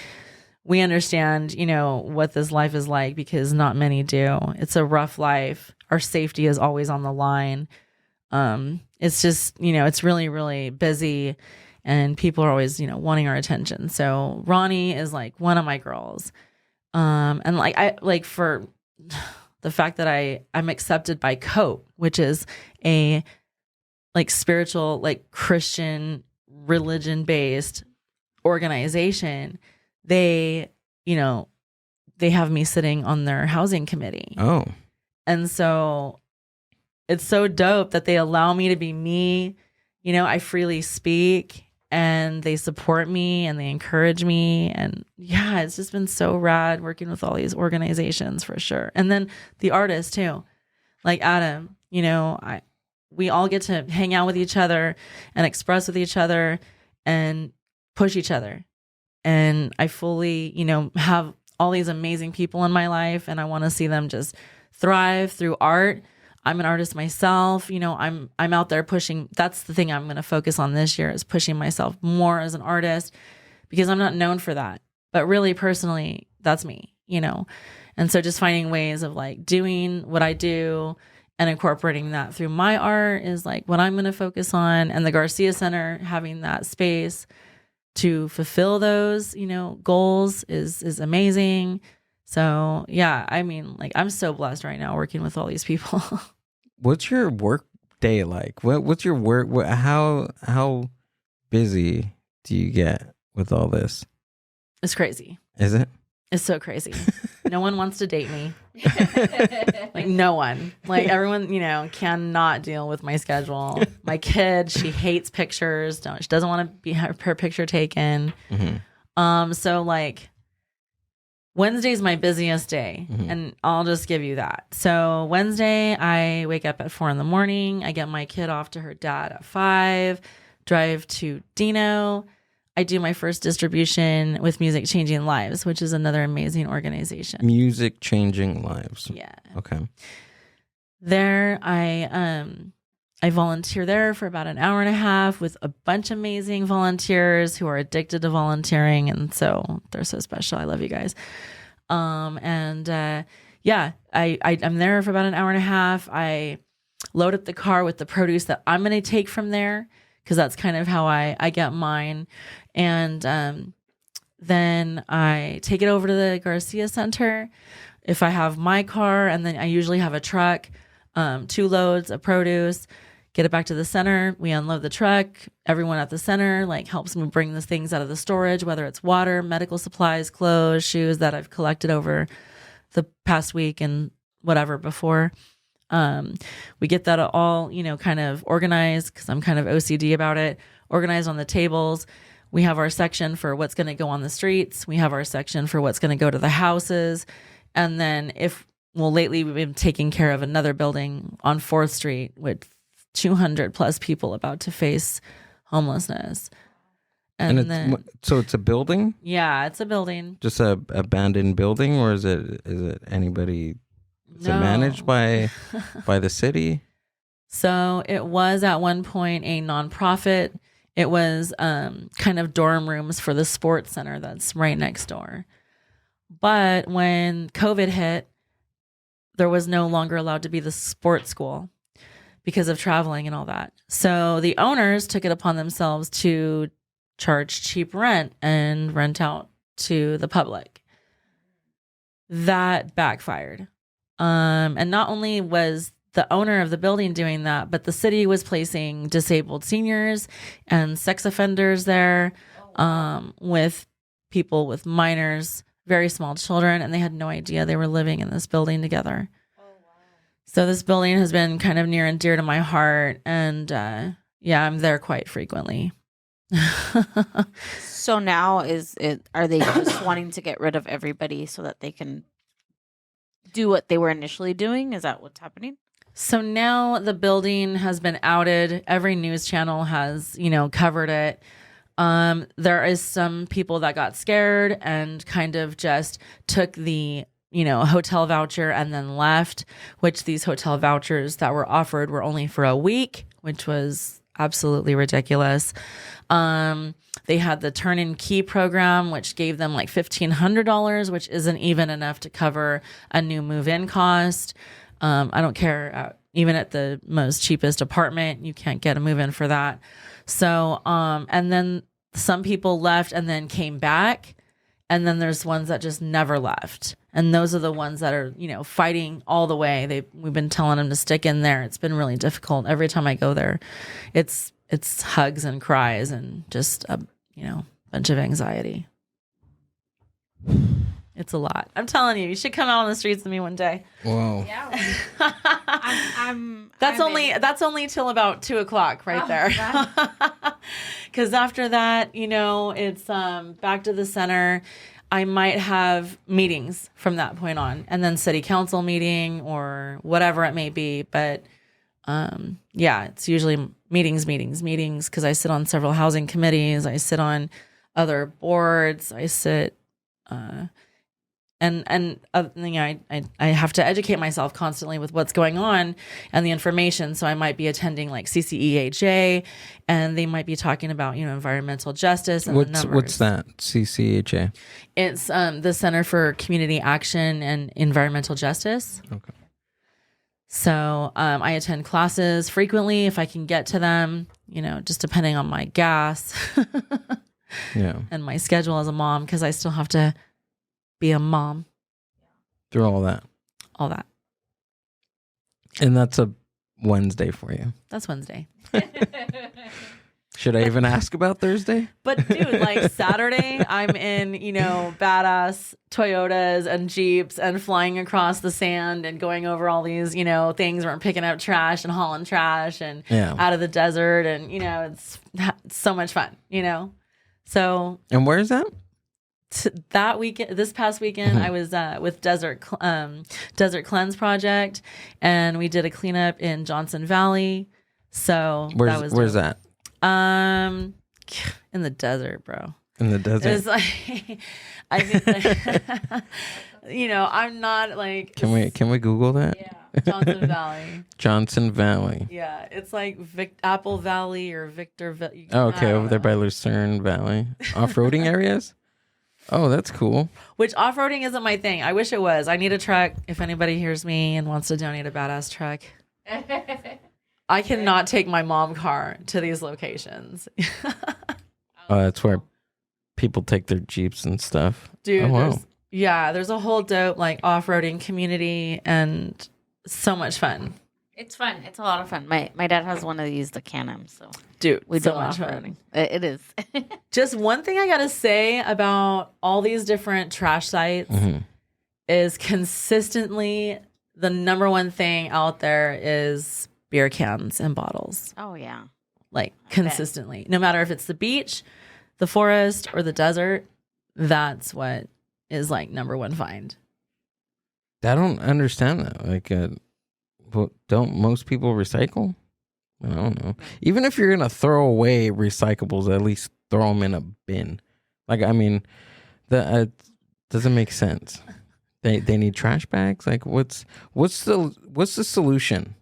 Speaker 2: We understand, what this life is like because not many do. It's a rough life. Our safety is always on the line. It's just, it's really, really busy. And people are always, wanting our attention. So Ronnie is like one of my girls. And like I like for the fact that I'm accepted by COPE, which is a like spiritual, like Christian religion based organization. They have me sitting on their housing committee.
Speaker 1: Oh,
Speaker 2: and so it's so dope that they allow me to be me. I freely speak. And they support me and they encourage me. And yeah, it's just been so rad working with all these organizations for sure. And then the artists too, like Adam, we all get to hang out with each other and express with each other and push each other. And I fully, have all these amazing people in my life and I want to see them just thrive through art. I'm an artist myself, I'm out there pushing. That's the thing I'm going to focus on this year is pushing myself more as an artist because I'm not known for that. But really personally, that's me, And so just finding ways of like doing what I do and incorporating that through my art is like what I'm going to focus on. And the Garcia Center having that space to fulfill those, goals is amazing. So yeah, I mean, like I'm so blessed right now working with all these people.
Speaker 1: what's your work day like? What's your work? How busy do you get with all this?
Speaker 2: It's crazy.
Speaker 1: Is it?
Speaker 2: It's so crazy. No one wants to date me. Like no one. Like everyone, cannot deal with my schedule. My kid, she hates pictures. She doesn't want to be her picture taken.
Speaker 1: Mm-hmm.
Speaker 2: So like Wednesday's my busiest day, and I'll just give you that. So Wednesday, I wake up at 4 a.m. I get my kid off to her dad at 5, drive to Dino. I do my first distribution with Music Changing Lives, which is another amazing organization.
Speaker 1: Music Changing Lives.
Speaker 2: Yeah.
Speaker 1: Okay.
Speaker 2: There, I volunteer there for about an hour and a half with a bunch of amazing volunteers who are addicted to volunteering. And so they're so special. I love you guys. I'm there for about an hour and a half. I load up the car with the produce that I'm going to take from there because that's kind of how I get mine. And then I take it over to the Garcia Center if I have my car. And then I usually have a truck, 2 loads of produce. Get it back to the center. We unload the truck. Everyone at the center like helps me bring the things out of the storage, whether it's water, medical supplies, clothes, shoes that I've collected over the past week and whatever before. We get that all, kind of organized because I'm kind of OCD about it, organized on the tables. We have our section for what's going to go on the streets. We have our section for what's going to go to the houses. And then lately we've been taking care of another building on 4th Street with 200 plus people about to face homelessness. And then,
Speaker 1: so it's a building?
Speaker 2: yeah, it's a building.
Speaker 1: Just a abandoned building, or is it anybody? Is it
Speaker 2: No.
Speaker 1: managed by the city?
Speaker 2: So it was at one point a nonprofit. It was kind of dorm rooms for the sports center that's right next door. But when COVID hit, there was no longer allowed to be the sports school because of traveling and all that. So the owners took it upon themselves to charge cheap rent and rent out to the public. That backfired. And not only was the owner of the building doing that, but the city was placing disabled seniors and sex offenders there, with people with minors, very small children, and they had no idea they were living in this building together. So this building has been kind of near and dear to my heart, and yeah, I'm there quite frequently.
Speaker 3: So now are they just wanting to get rid of everybody so that they can do what they were initially doing? Is that what's happening?
Speaker 2: So now the building has been outed. Every news channel has, covered it. There is some people that got scared and kind of just took the, hotel voucher and then left, which these hotel vouchers that were offered were only for a week, which was absolutely ridiculous. They had the turn in key program, which gave them like $1,500, which isn't even enough to cover a new move in cost. I don't care. Even at the most cheapest apartment, you can't get a move in for that. So, and then some people left and then came back. And then there's ones that just never left. And those are the ones that are, fighting all the way. We've been telling them to stick in there. It's been really difficult. Every time I go there, it's hugs and cries and just a, bunch of anxiety. It's a lot. I'm telling you should come out on the streets with me one day.
Speaker 1: Whoa.
Speaker 3: Yeah.
Speaker 2: That's only till about 2:00 right there. Because after that, it's back to the center. I might have meetings from that point on, and then city council meeting or whatever it may be. But yeah, it's usually meetings. Because I sit on several housing committees. I sit on other boards. I sit. And I have to educate myself constantly with what's going on and the information. So I might be attending like CCEHA, and they might be talking about environmental justice and the numbers.
Speaker 1: What's that? CCEHA?
Speaker 2: It's the Center for Community Action and Environmental Justice.
Speaker 1: Okay.
Speaker 2: So I attend classes frequently if I can get to them. Just depending on my gas,
Speaker 1: Yeah.
Speaker 2: and my schedule as a mom, because I still have to be a mom.
Speaker 1: Through all that. And that's a Wednesday for you.
Speaker 2: That's Wednesday.
Speaker 1: Should I even ask about Thursday?
Speaker 2: But dude, like Saturday, I'm in, badass Toyotas and Jeeps and flying across the sand and going over all these, things where I'm picking up trash and hauling trash and out of the desert. And, it's so much fun, So.
Speaker 1: And where is that?
Speaker 2: That weekend, this past weekend, I was with Desert Cleanse Project, and we did a cleanup in Johnson Valley. So
Speaker 1: where's that?
Speaker 2: In the desert, bro.
Speaker 1: In the desert.
Speaker 2: It's like, I mean, I'm not like.
Speaker 1: Can we Google that?
Speaker 2: Yeah, Johnson Valley.
Speaker 1: Johnson Valley.
Speaker 2: Yeah, it's like Apple Valley or Victor.
Speaker 1: Oh, okay, over there by Lucerne Valley. Off-roading areas. Oh, that's cool.
Speaker 2: Which off-roading isn't my thing. I wish it was. I need a truck. If anybody hears me and wants to donate a badass truck. I cannot take my mom car to these locations.
Speaker 1: That's where people take their Jeeps and stuff.
Speaker 2: Dude,
Speaker 1: oh, wow.
Speaker 2: there's a whole dope like off-roading community and so much fun.
Speaker 3: It's fun. It's a lot of fun. My dad has one of these, the Can-Am, so
Speaker 2: dude,
Speaker 3: we
Speaker 2: so
Speaker 3: do
Speaker 2: much
Speaker 3: off-roading.
Speaker 2: fun.
Speaker 3: It is.
Speaker 2: Just one thing I gotta say about all these different trash sites is consistently the number one thing out there is beer cans and bottles.
Speaker 3: Oh yeah,
Speaker 2: like consistently, no matter if it's the beach, the forest, or the desert. That's what is like number one find.
Speaker 1: I don't understand that. Like, don't most people recycle? I don't know. Even if you're gonna throw away recyclables, at least throw them in a bin. Like, I mean, that doesn't make sense. They need trash bags. Like, what's the solution?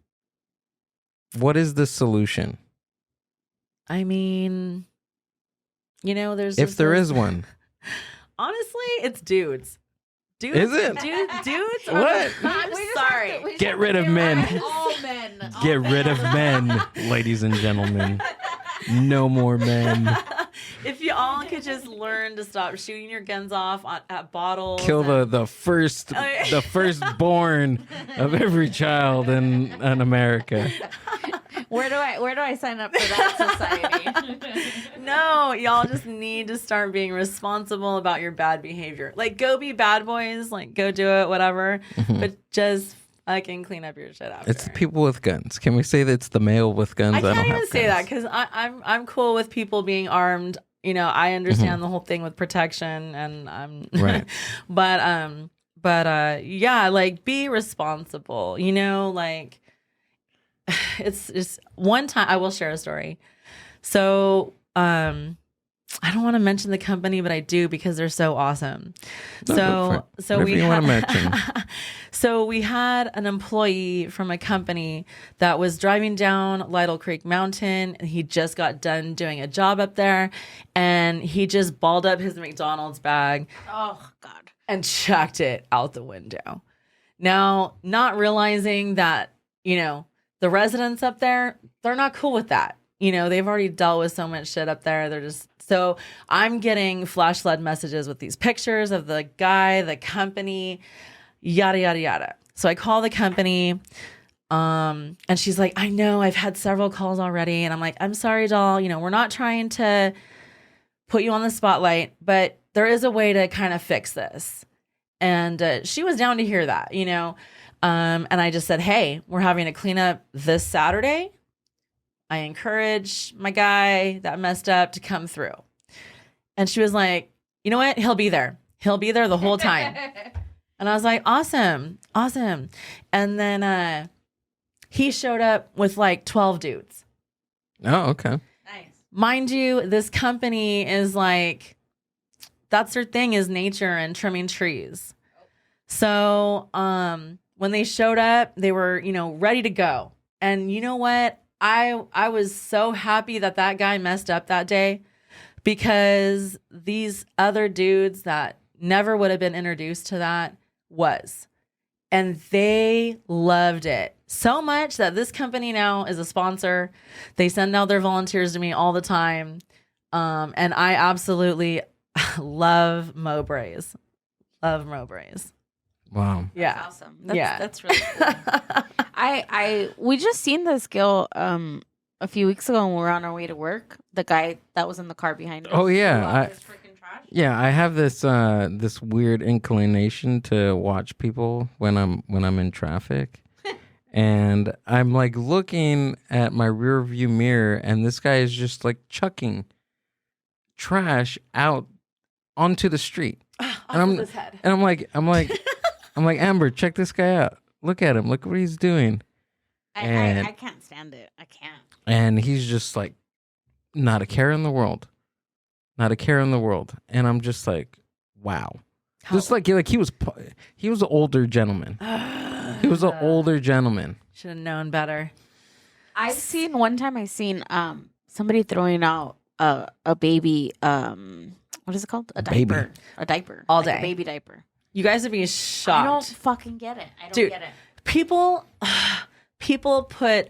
Speaker 1: What is the solution?
Speaker 2: I mean, there's
Speaker 1: If there is one,
Speaker 2: honestly, it's dudes. Dudes,
Speaker 1: is it?
Speaker 2: Dudes?
Speaker 1: What?
Speaker 2: I'm sorry.
Speaker 1: Get rid of men.
Speaker 3: All men.
Speaker 1: Get rid of men, ladies and gentlemen. No more men.
Speaker 2: If you all could just learn to stop shooting your guns off at bottles.
Speaker 1: Kill the firstborn of every child in America.
Speaker 3: Where do I sign up for that society?
Speaker 2: No, y'all just need to start being responsible about your bad behavior. Like, go be bad boys. Like, go do it, whatever. But just fucking clean up your shit after.
Speaker 1: It's the people with guns. Can we say that it's the male with guns?
Speaker 2: I can't
Speaker 1: don't
Speaker 2: even
Speaker 1: have
Speaker 2: say that
Speaker 1: guns.
Speaker 2: because I'm cool with people being armed. I understand the whole thing with protection, and I'm
Speaker 1: Right.
Speaker 2: but yeah, like, be responsible. Like, it's just one time. I will share a story. So I don't want to mention the company, but I do because they're so awesome.
Speaker 1: No,
Speaker 2: So
Speaker 1: whatever you want to mention.
Speaker 2: So we had an employee from a company that was driving down Lytle Creek Mountain. And he just got done doing a job up there, and he just balled up his McDonald's bag
Speaker 3: Oh God.
Speaker 2: and chucked it out the window. Now, not realizing that, the residents up there, they're not cool with that. They've already dealt with so much shit up there. They're just, so I'm getting flash flood messages with these pictures of the guy, the company, yada, yada, yada. So I call the company, and she's like, I know, I've had several calls already. And I'm like, I'm sorry, doll. We're not trying to put you on the spotlight, but there is a way to kind of fix this. And she was down to hear that, and I just said, hey, we're having a cleanup this Saturday. I encourage my guy that messed up to come through. And she was like, you know what? He'll be there. He'll be there the whole time. And I was like, awesome. And then he showed up with like 12 dudes.
Speaker 1: Oh, okay.
Speaker 3: Nice.
Speaker 2: Mind you, this company is like, that's their thing, is nature and trimming trees. So when they showed up, they were, ready to go. And you know what? I was so happy that guy messed up that day, because these other dudes that never would have been introduced to that and they loved it so much that this company now is a sponsor. They send out their volunteers to me all the time. And I absolutely love Mowbrays.
Speaker 1: Wow.
Speaker 2: Yeah.
Speaker 3: That's awesome.
Speaker 2: Yeah.
Speaker 3: That's really cool. We just seen this girl a few weeks ago when we were on our way to work. The guy that was in the car behind us.
Speaker 1: Oh, yeah,
Speaker 3: threw out his freaking trash.
Speaker 1: Yeah, I have this weird inclination to watch people when I'm in traffic. And I'm like looking at my rear view mirror, and this guy is just like chucking trash out onto the street.
Speaker 2: Off his head.
Speaker 1: And I'm like, Amber, check this guy out. Look at him. Look what he's doing.
Speaker 3: I can't stand it. I can't.
Speaker 1: And he's just like, not a care in the world. Not a care in the world. And I'm just like, wow. Just like he was an older gentleman. He was an older gentleman.
Speaker 2: Should have known better.
Speaker 3: One time I seen somebody throwing out a baby, what is it called? A
Speaker 1: Baby.
Speaker 3: diaper. A diaper.
Speaker 2: All
Speaker 3: Like
Speaker 2: day.
Speaker 3: a baby diaper.
Speaker 2: You guys would be
Speaker 3: I
Speaker 2: shocked.
Speaker 3: don't fucking get it. I don't
Speaker 2: Dude,
Speaker 3: get it.
Speaker 2: People put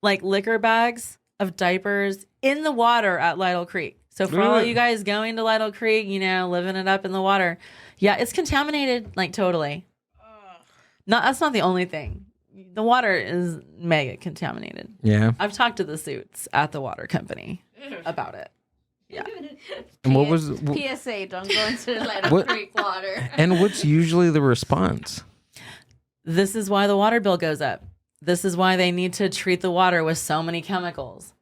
Speaker 2: like liquor bags of diapers in the water at Lytle Creek. So for all you guys going to Lytle Creek, living it up in the water, yeah, it's contaminated, like totally. That's not the only thing. The water is mega contaminated.
Speaker 1: Yeah.
Speaker 2: I've talked to the suits at the water company about it. Yeah.
Speaker 1: And what was
Speaker 3: PSA, don't go into Lytle
Speaker 1: What-
Speaker 3: Creek water.
Speaker 1: and what's usually the response?
Speaker 2: This is why the water bill goes up. This is why they need to treat the water with so many chemicals,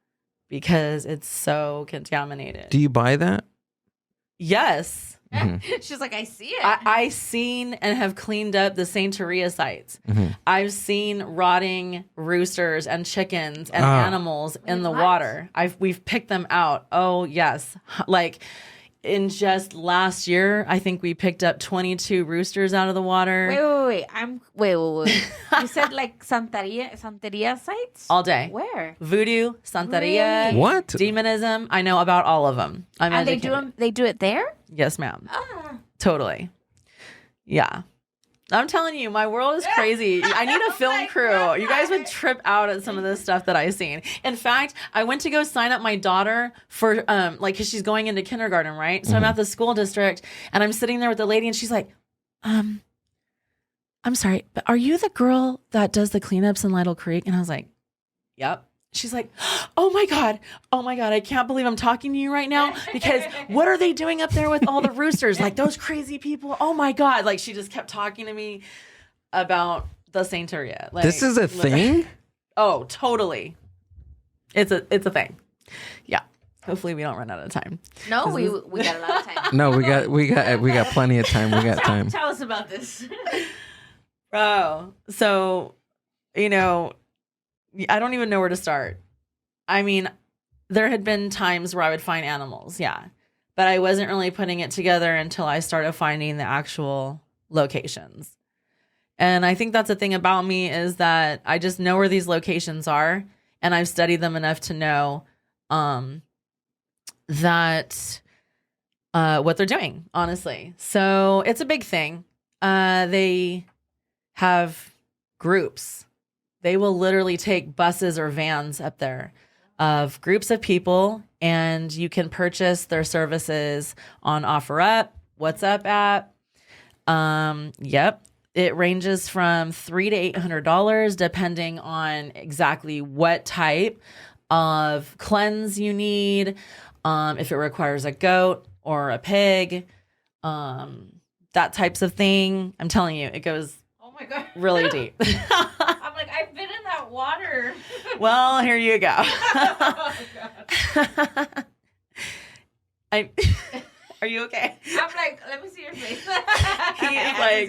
Speaker 2: because it's so contaminated.
Speaker 1: Do you buy that?
Speaker 2: Yes.
Speaker 3: She's like, I see it.
Speaker 2: I seen and have cleaned up the Santeria sites. I've seen rotting roosters and chickens and animals in the water. We've picked them out. Oh yes, like in just last year, I think we picked up 22 roosters out of the water.
Speaker 3: Wait. You said like Santeria sites?
Speaker 2: All day.
Speaker 3: Where?
Speaker 2: Voodoo, Santeria,
Speaker 3: Really?
Speaker 1: What?
Speaker 2: demonism. I know about all of them. I'm
Speaker 3: And
Speaker 2: educated.
Speaker 3: they do it there?
Speaker 2: Yes, ma'am. Totally. Yeah. I'm telling you, my world is crazy. I need a film crew. You guys would trip out at some of the stuff that I've seen. In fact, I went to go sign up my daughter for, because she's going into kindergarten, right? So I'm at the school district and I'm sitting there with the lady and she's like, I'm sorry, but are you the girl that does the cleanups in Lytle Creek? And I was like, yep. She's like, oh my God, I can't believe I'm talking to you right now because what are they doing up there with all the roosters? Like those crazy people. Oh my God. Like she just kept talking to me about the Santeria. Like,
Speaker 1: This is a thing?
Speaker 2: Oh, totally. It's a thing. Yeah. Hopefully we don't run out of time.
Speaker 3: No, we got a lot of time.
Speaker 1: No, we got plenty of time. We got time.
Speaker 3: Tell us about this.
Speaker 2: Bro. So, I don't even know where to start. I mean, there had been times where I would find animals, yeah. But I wasn't really putting it together until I started finding the actual locations. And I think that's the thing about me is that I just know where these locations are and I've studied them enough to know that what they're doing, honestly. So it's a big thing. They have groups. They will literally take buses or vans up there of groups of people, and you can purchase their services on OfferUp, WhatsApp app. Yep. It ranges from $300 to $800 depending on exactly what type of cleanse you need, if it requires a goat or a pig, that types of thing. I'm telling you, it goes
Speaker 3: my God.
Speaker 2: Really deep.
Speaker 3: I'm like, I've been in that water.
Speaker 2: Well, here you go.
Speaker 3: Oh, God.
Speaker 2: Are you okay?
Speaker 3: I'm like, let me see your face.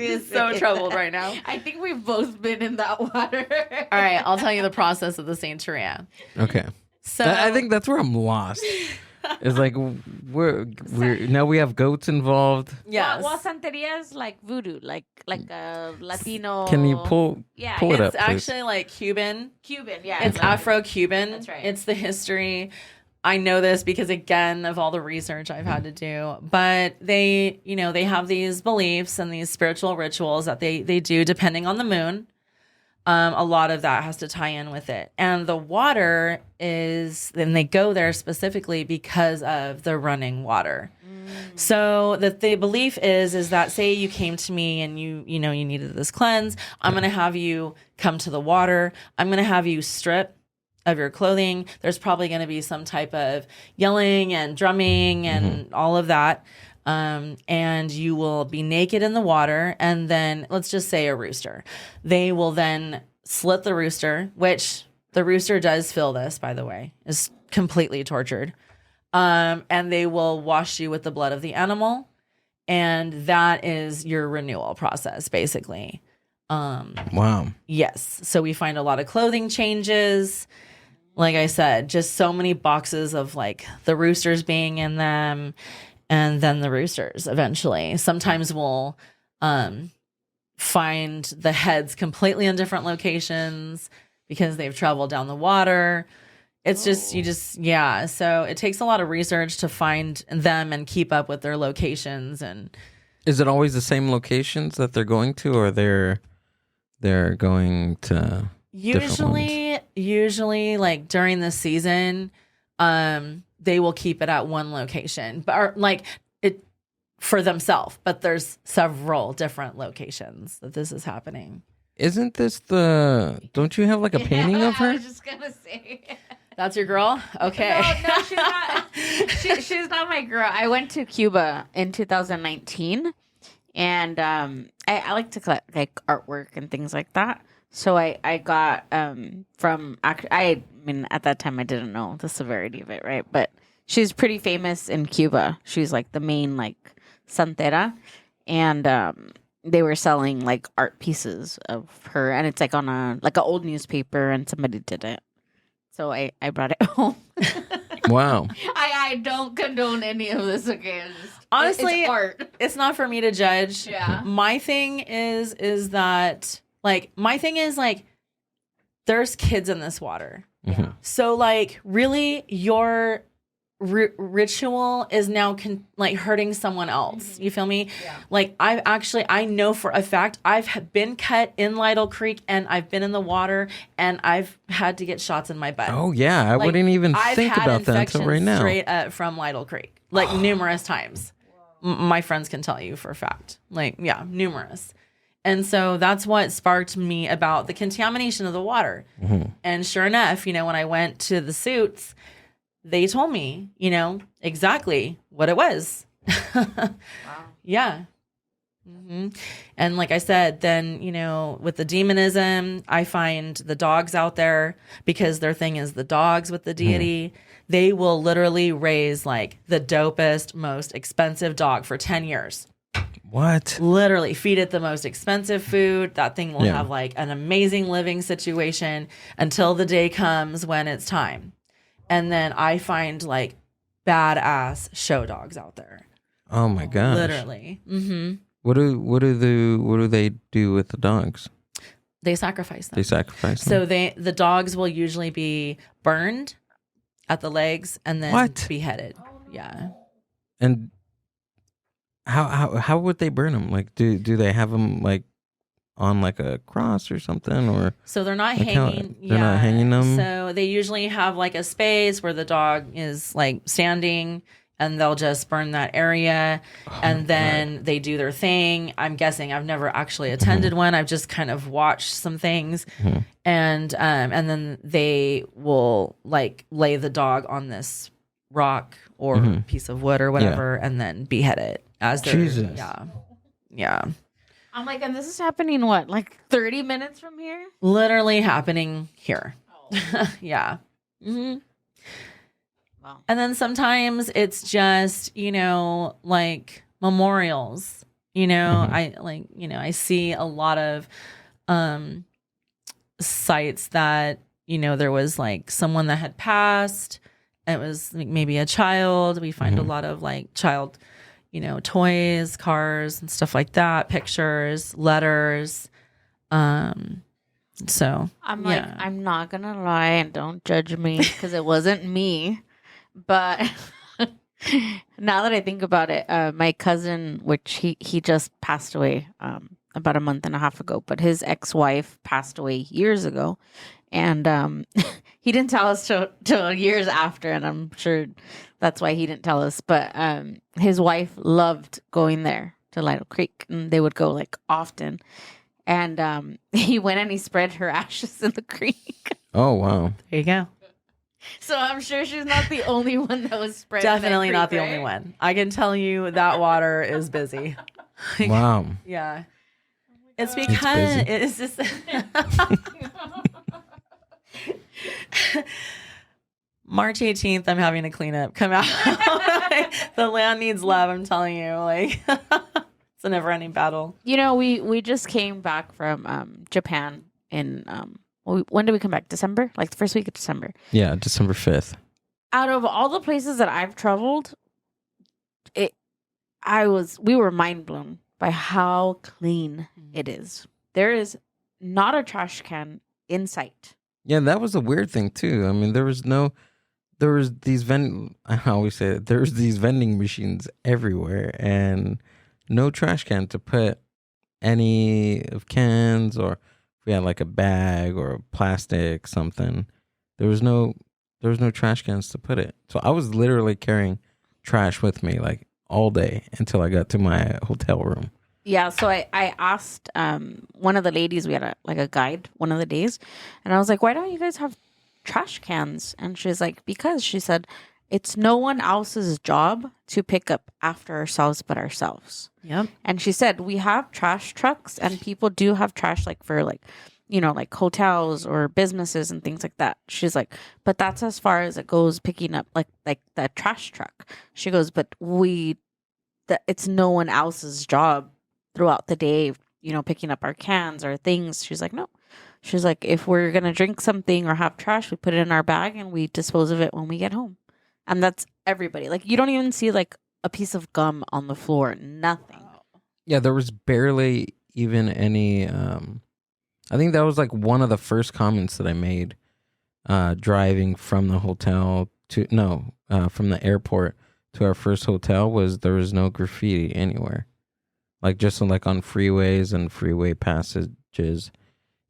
Speaker 2: He's so troubled right now.
Speaker 3: I think we've both been in that water.
Speaker 2: All right, I'll tell you the process of the Santeria.
Speaker 1: Okay.
Speaker 2: So
Speaker 1: I think that's where I'm lost. It's like we're now we have goats involved.
Speaker 2: Yes.
Speaker 3: Well, Santeria is like voodoo, like a Latino.
Speaker 1: Can you pull it up,
Speaker 2: it's actually like Cuban.
Speaker 3: Yeah.
Speaker 2: It's Afro-Cuban.
Speaker 3: That's right.
Speaker 2: It's the history. I know this because, again, of all the research I've had to do. But they have these beliefs and these spiritual rituals that they do depending on the moon. A lot of that has to tie in with it. And the water then they go there specifically because of the running water. So the belief is that, say you came to me and you needed this cleanse, I'm going to have you come to the water. I'm going to have you strip of your clothing. There's probably going to be some type of yelling and drumming and all of that. And you will be naked in the water. And then let's just say a rooster. They will then slit the rooster, which the rooster does feel this, by the way, is completely tortured. And they will wash you with the blood of the animal. And that is your renewal process, basically.
Speaker 1: Wow.
Speaker 2: Yes. So we find a lot of clothing changes. Like I said, just so many boxes of like the roosters being in them. And then the roosters eventually. Sometimes we'll find the heads completely in different locations because they've traveled down the water. It's just, So it takes a lot of research to find them and keep up with their locations. And
Speaker 1: is it always the same locations that they're going to, or they're going to
Speaker 2: usually like during the season, they will keep it at one location, but like it for themselves. But there's several different locations that this is happening.
Speaker 1: Isn't this don't you have like a painting of her?
Speaker 3: I was just gonna say.
Speaker 2: That's your girl? Okay.
Speaker 3: No, she's not. She's not my girl. I went to Cuba in 2019, and I like to collect like artwork and things like that. So I got I mean, at that time I didn't know the severity of it, right? But she's pretty famous in Cuba. She's like the main like santera, and they were selling like art pieces of her, and it's like on a like an old newspaper, and somebody did it. So I brought it home.
Speaker 1: Wow.
Speaker 3: I don't condone any of this. Okay,
Speaker 2: Honestly,
Speaker 3: it's art.
Speaker 2: It's not for me to judge.
Speaker 3: Yeah.
Speaker 2: My thing is that like there's kids in this water.
Speaker 1: Mhm.
Speaker 2: So like really your ritual is now like hurting someone else. You feel me?
Speaker 3: Yeah.
Speaker 2: Like I know for a fact I've been cut in Lytle Creek and I've been in the water and I've had to get shots in my butt.
Speaker 1: Oh yeah, I
Speaker 2: Like,
Speaker 1: wouldn't even
Speaker 2: I've
Speaker 1: think
Speaker 2: had
Speaker 1: about that until right
Speaker 2: infections
Speaker 1: now.
Speaker 2: straight from Lytle Creek, like numerous times. My friends can tell you for a fact. Like, yeah, numerous. And so that's what sparked me about the contamination of the water.
Speaker 1: Mhm.
Speaker 2: And sure enough, when I went to the suits, they told me, exactly what it was.
Speaker 3: Wow.
Speaker 2: Yeah. hmm And like I said, then, with the demonism, I find the dogs out there because their thing is the dogs with the deity. They will literally raise like the dopest, most expensive dog for 10 years.
Speaker 1: What?
Speaker 2: Literally feed it the most expensive food. That thing will
Speaker 1: Yeah.
Speaker 2: have like an amazing living situation until the day comes when it's time. And then I find like badass show dogs out there.
Speaker 1: Oh my gosh.
Speaker 2: Literally.
Speaker 1: What do they do with the dogs?
Speaker 2: They sacrifice them.
Speaker 1: They sacrifice them.
Speaker 2: So the dogs will usually be burned at the legs and then
Speaker 1: What?
Speaker 2: beheaded. Yeah.
Speaker 1: And how would they burn them? Like do they have them like on like a cross or something, or
Speaker 2: So they're not
Speaker 1: Like how-
Speaker 2: hanging.
Speaker 1: they're not hanging them?
Speaker 2: So they usually have like a space where the dog is like standing, and they'll just burn that area, and then they do their thing. I'm guessing. I've never actually attended one. I've just kind of watched some things, and then they will like lay the dog on this rock or piece of wood or whatever, and then behead it as their
Speaker 1: Jesus.
Speaker 2: yeah.
Speaker 3: I'm like, and this is happening what, like 30 minutes from here?
Speaker 2: Literally happening here. Yeah. hmm
Speaker 3: Wow.
Speaker 2: And then sometimes it's just, like memorials. I see a lot of sites that, there was like someone that had passed. It was like maybe a child. We find a lot of like child, toys, cars and stuff like that, pictures, letters. So
Speaker 3: I'm like,
Speaker 2: yeah.
Speaker 3: I'm not going to lie, and don't judge me because it wasn't me. But now that I think about it, my cousin, which he just passed away about a month and a half ago, but his ex-wife passed away years ago. And he didn't tell us till years after, and I'm sure that's why he didn't tell us. But his wife loved going there to Lytle Creek, and they would go like often. And he went and he spread her ashes in the creek.
Speaker 1: Oh wow.
Speaker 2: There you go.
Speaker 3: So I'm sure she's not the only one that was spread.
Speaker 2: Definitely not the only one. I can tell you that water is busy.
Speaker 1: Wow.
Speaker 2: Yeah. It's because it's just March 18th, I'm having a cleanup come out. The land needs love, I'm telling you. Like it's a never ending battle.
Speaker 3: We just came back from Japan in when did we come back? December? Like the first week of December.
Speaker 1: Yeah, December 5th.
Speaker 3: Out of all the places that I've traveled, we were mind blown by how clean it is. There is not a trash can in sight.
Speaker 1: Yeah, that was a weird thing too. I mean, there was these I always say it, there was these vending machines everywhere and no trash can to put any of cans, or if we had like a bag or a plastic something, there was no trash cans to put it. So I was literally carrying trash with me like all day until I got to my hotel room.
Speaker 3: Yeah, so I asked one of the ladies, we had a guide one of the days, and I was like, why don't you guys have trash cans? And she's like, because she said, it's no one else's job to pick up after ourselves but ourselves.
Speaker 2: Yep.
Speaker 3: And she said, we have trash trucks and people do have trash like for like, like hotels or businesses and things like that. She's like, but that's as far as it goes picking up like the trash truck. She goes, but we that it's no one else's job throughout the day, you know, picking up our cans or things. She's like, no. She's like, if we're going to drink something or have trash, we put it in our bag and we dispose of it when we get home. And that's everybody. Like, you don't even see like a piece of gum on the floor. Nothing.
Speaker 1: Yeah, there was barely even any. I think that was like one of the first comments that I made driving from the hotel from the airport to our first hotel was there was no graffiti anywhere. Like just like on freeways and freeway passages,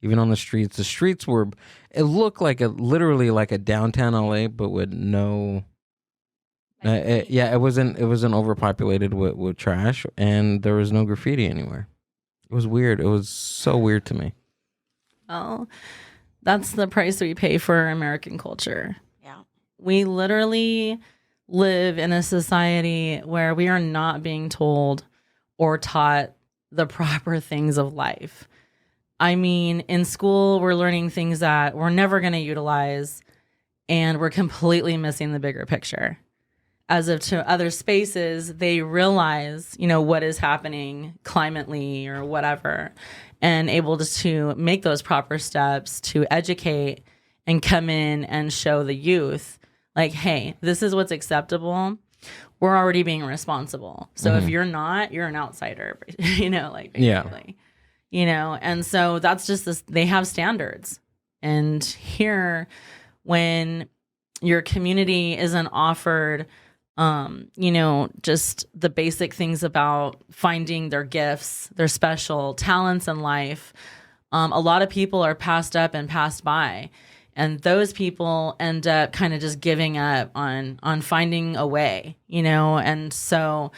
Speaker 1: even on the streets. The streets were, it looked like literally like a downtown LA, but with no. It wasn't overpopulated with trash, and there was no graffiti anywhere. It was weird. It was so weird to me.
Speaker 2: Well, that's the price we pay for American culture.
Speaker 3: Yeah.
Speaker 2: We literally live in a society where we are not being told or taught the proper things of life. I mean, in school, we're learning things that we're never going to utilize, and we're completely missing the bigger picture. As if to other spaces, they realize, you know, what is happening climately or whatever, and able to make those proper steps to educate and come in and show the youth, like, hey, this is what's acceptable. We're already being responsible. So if you're not, you're an outsider, you know, like, basically. You know, and so that's just this, they have standards. And here, when your community isn't offered, you know, just the basic things about finding their gifts, their special talents in life, a lot of people are passed up and passed by. And those people end up kind of just giving up on finding a way, you know? And so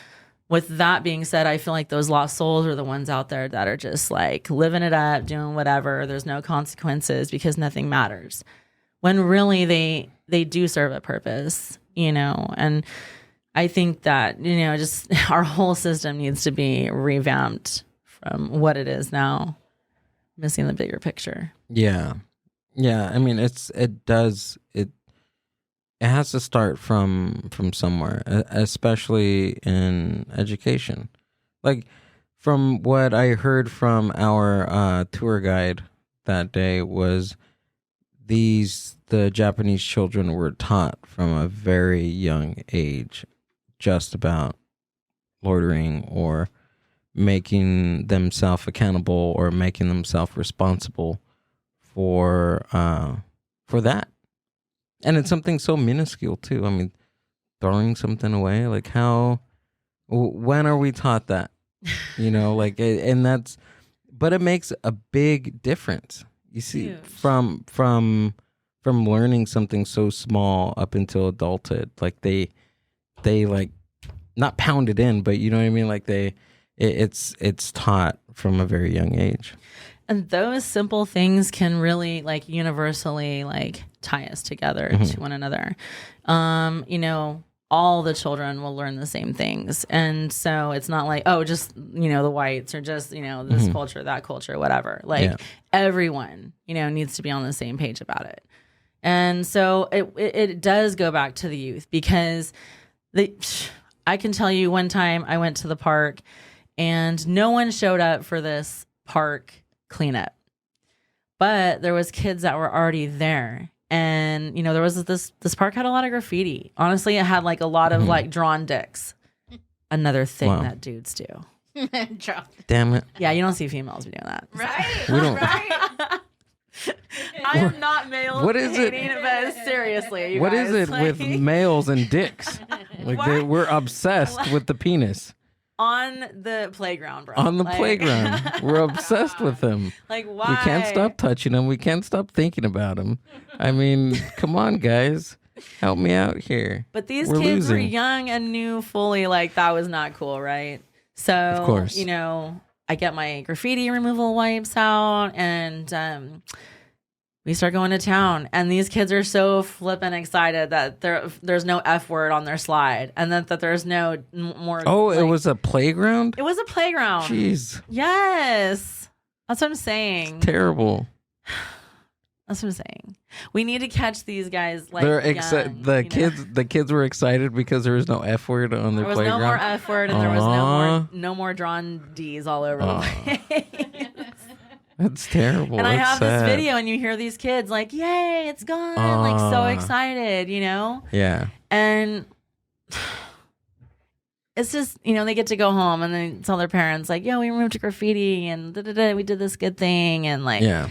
Speaker 2: with that being said, I feel like those lost souls are the ones out there that are just like living it up, doing whatever. There's no consequences because nothing matters. When really they do serve a purpose, you know? And I think that, you know, just our whole system needs to be revamped from what it is now, missing the bigger picture.
Speaker 1: Yeah. Yeah, I mean it has to start from somewhere, especially in education. Like from what I heard from our tour guide that day was the Japanese children were taught from a very young age just about loitering or making themselves accountable or making themselves responsible for that. And it's something so minuscule too. I mean, throwing something away, like when are we taught that? You know, like, and that's, but it makes a big difference. You see,
Speaker 2: Huge.
Speaker 1: from learning something so small up until adulthood, like they like not pound it in, but you know what I mean? Like it's taught from a very young age.
Speaker 2: And those simple things can really like universally like tie us together to one another. You know, all the children will learn the same things. And so it's not like, oh, just, you know, the whites or just, you know, this culture, that culture, whatever. Like everyone, you know, needs to be on the same page about it. And so it does go back to the youth because I can tell you one time I went to the park and no one showed up for this park cleanup, but there was kids that were already there. And, you know, there was this park had a lot of graffiti. Honestly, it had like a lot of like drawn dicks. Another thing that dudes do.
Speaker 1: Damn it.
Speaker 2: Yeah, you don't see females doing that.
Speaker 3: Right.
Speaker 1: We don't.
Speaker 3: Right.
Speaker 2: I am not male.
Speaker 1: What is it?
Speaker 2: But seriously, you
Speaker 1: What
Speaker 2: guys,
Speaker 1: is it
Speaker 2: like,
Speaker 1: with males and dicks? Like we're obsessed with the penis.
Speaker 2: on the playground, bro?
Speaker 1: On the
Speaker 2: Like-
Speaker 1: playground. We're obsessed with them.
Speaker 2: Like, why?
Speaker 1: We can't stop touching them. We can't stop thinking about them. I mean, come on, guys. Help me out here.
Speaker 2: But these
Speaker 1: We're
Speaker 2: kids were
Speaker 1: losing.
Speaker 2: young and knew fully like that was not cool, right? So,
Speaker 1: Of course.
Speaker 2: you know, I get my graffiti removal wipes out and we start going to town. And these kids are so flippin' excited that there's no F word on their slide and that there's no more.
Speaker 1: Oh, it
Speaker 2: like-
Speaker 1: was a playground?
Speaker 2: It was a playground.
Speaker 1: Jeez.
Speaker 2: Yes. That's what I'm saying.
Speaker 1: Terrible.
Speaker 2: That's what I'm saying. We need to catch these guys like
Speaker 1: They're
Speaker 2: young,
Speaker 1: the kids were excited because there was no F word on their
Speaker 2: There was
Speaker 1: playground.
Speaker 2: no more F word, and there was no more drawn D's all over the place.
Speaker 1: That's terrible.
Speaker 2: And I
Speaker 1: That's
Speaker 2: have
Speaker 1: sad.
Speaker 2: this video, and you hear these kids like, "Yay, it's gone!" Like so excited,
Speaker 1: Yeah.
Speaker 2: And it's just, they get to go home and then tell their parents like, "Yo, we removed graffiti and we did this good thing," and like,
Speaker 1: Yeah.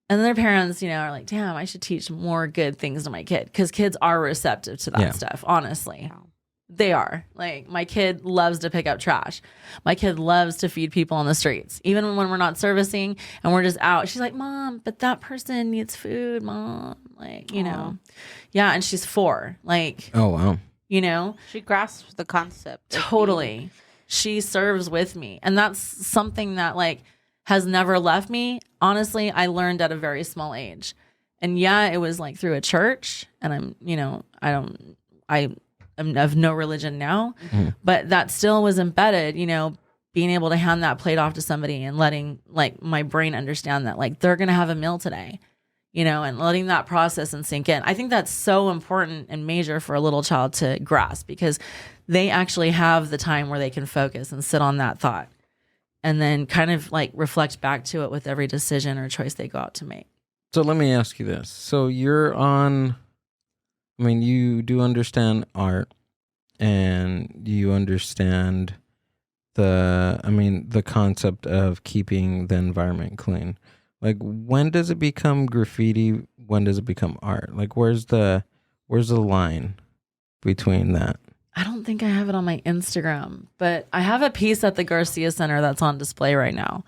Speaker 2: and their parents, are like, "Damn, I should teach more good things to my kid," because kids are receptive to that stuff. Honestly, they are. Like, my kid loves to pick up trash. My kid loves to feed people on the streets, even when we're not servicing and we're just out. She's like, "Mom, but that person needs food, Mom." Like, yeah, and she's 4. Like,
Speaker 1: Oh wow.
Speaker 3: She grasps the concept.
Speaker 2: Totally. She serves with me. And that's something that like has never left me. Honestly, I learned at a very small age. And yeah, it was like through a church, and I'm of no religion now, but that still was embedded, being able to hand that plate off to somebody and letting like my brain understand that like they're going to have a meal today. And letting that process and sink in. I think that's so important and major for a little child to grasp, because they actually have the time where they can focus and sit on that thought and then kind of like reflect back to it with every decision or choice they go out to make.
Speaker 1: So let me ask you this. So you do understand art, and you understand the concept of keeping the environment clean. Like, when does it become graffiti? When does it become art? Like, where's the line between that?
Speaker 2: I don't think I have it on my Instagram, but I have a piece at the Garcia Center that's on display right now.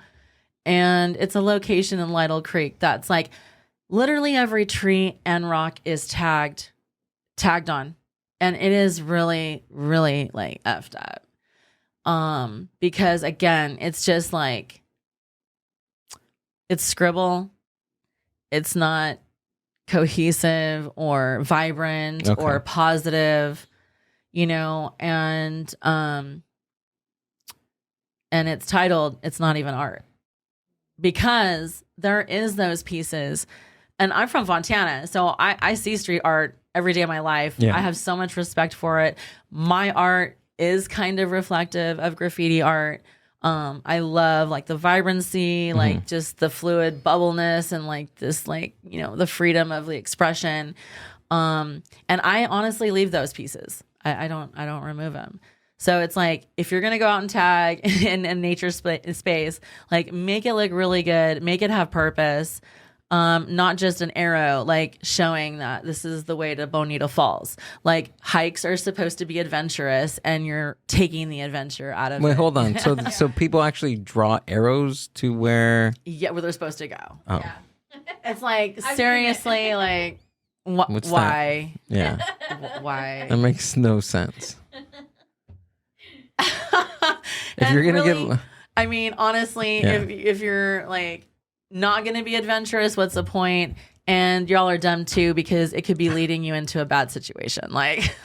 Speaker 2: And it's a location in Lytle Creek that's like literally every tree and rock is tagged on. And it is really, really like effed up. Because again, it's just like, it's scribble. It's not cohesive or vibrant or positive, and it's titled, "It's Not Even Art," because there is those pieces. And I'm from Fontana, so I see street art every day of my life.
Speaker 1: Yeah.
Speaker 2: I have so much respect for it. My art is kind of reflective of graffiti art. I love like the vibrancy, like just the fluid bubbleness, and like this, like, the freedom of the expression. And I honestly leave those pieces. I don't remove them. So it's like, if you're going to go out and tag in nature space, like make it look really good, make it have purpose. Not just an arrow, like showing that this is the way to Bonita Falls. Like, hikes are supposed to be adventurous, and you're taking the adventure out of it.
Speaker 1: Wait, hold on. So people actually draw arrows to where?
Speaker 2: Yeah, where they're supposed to go.
Speaker 1: Oh.
Speaker 2: Yeah. It's like, seriously, like,
Speaker 1: What's
Speaker 2: why?
Speaker 1: That? Yeah.
Speaker 2: Why?
Speaker 1: That makes no sense. If you're going to get...
Speaker 2: I mean, honestly, if you're like not going to be adventurous, what's the point? And y'all are dumb too, because it could be leading you into a bad situation. Like,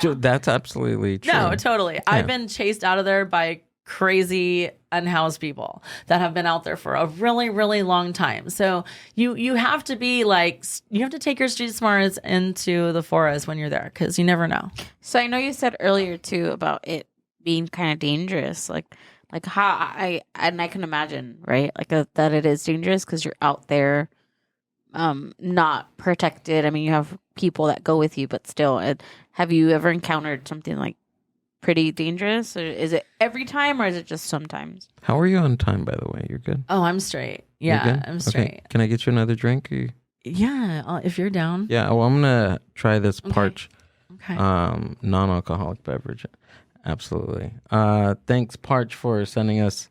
Speaker 1: That's absolutely true.
Speaker 2: No, totally. Yeah. I've been chased out of there by crazy unhoused people that have been out there for a really, really long time. So you have to be like, you have to take your street smarts into the forest when you're there, because you never know.
Speaker 3: So I know you said earlier too about it being kind of dangerous, like how I can imagine, right? Like that it is dangerous because you're out there, not protected. I mean, you have people that go with you, but still, have you ever encountered something like pretty dangerous? Or is it every time, or is it just sometimes?
Speaker 1: How are you on time, by the way? You're good?
Speaker 2: Oh, I'm straight. Yeah, I'm straight.
Speaker 1: Okay. Can I get you another drink?
Speaker 2: Yeah, if you're down.
Speaker 1: Yeah, well, I'm going to try this Parch
Speaker 2: Okay.
Speaker 1: non-alcoholic beverage. Absolutely. Thanks, Parch, for sending us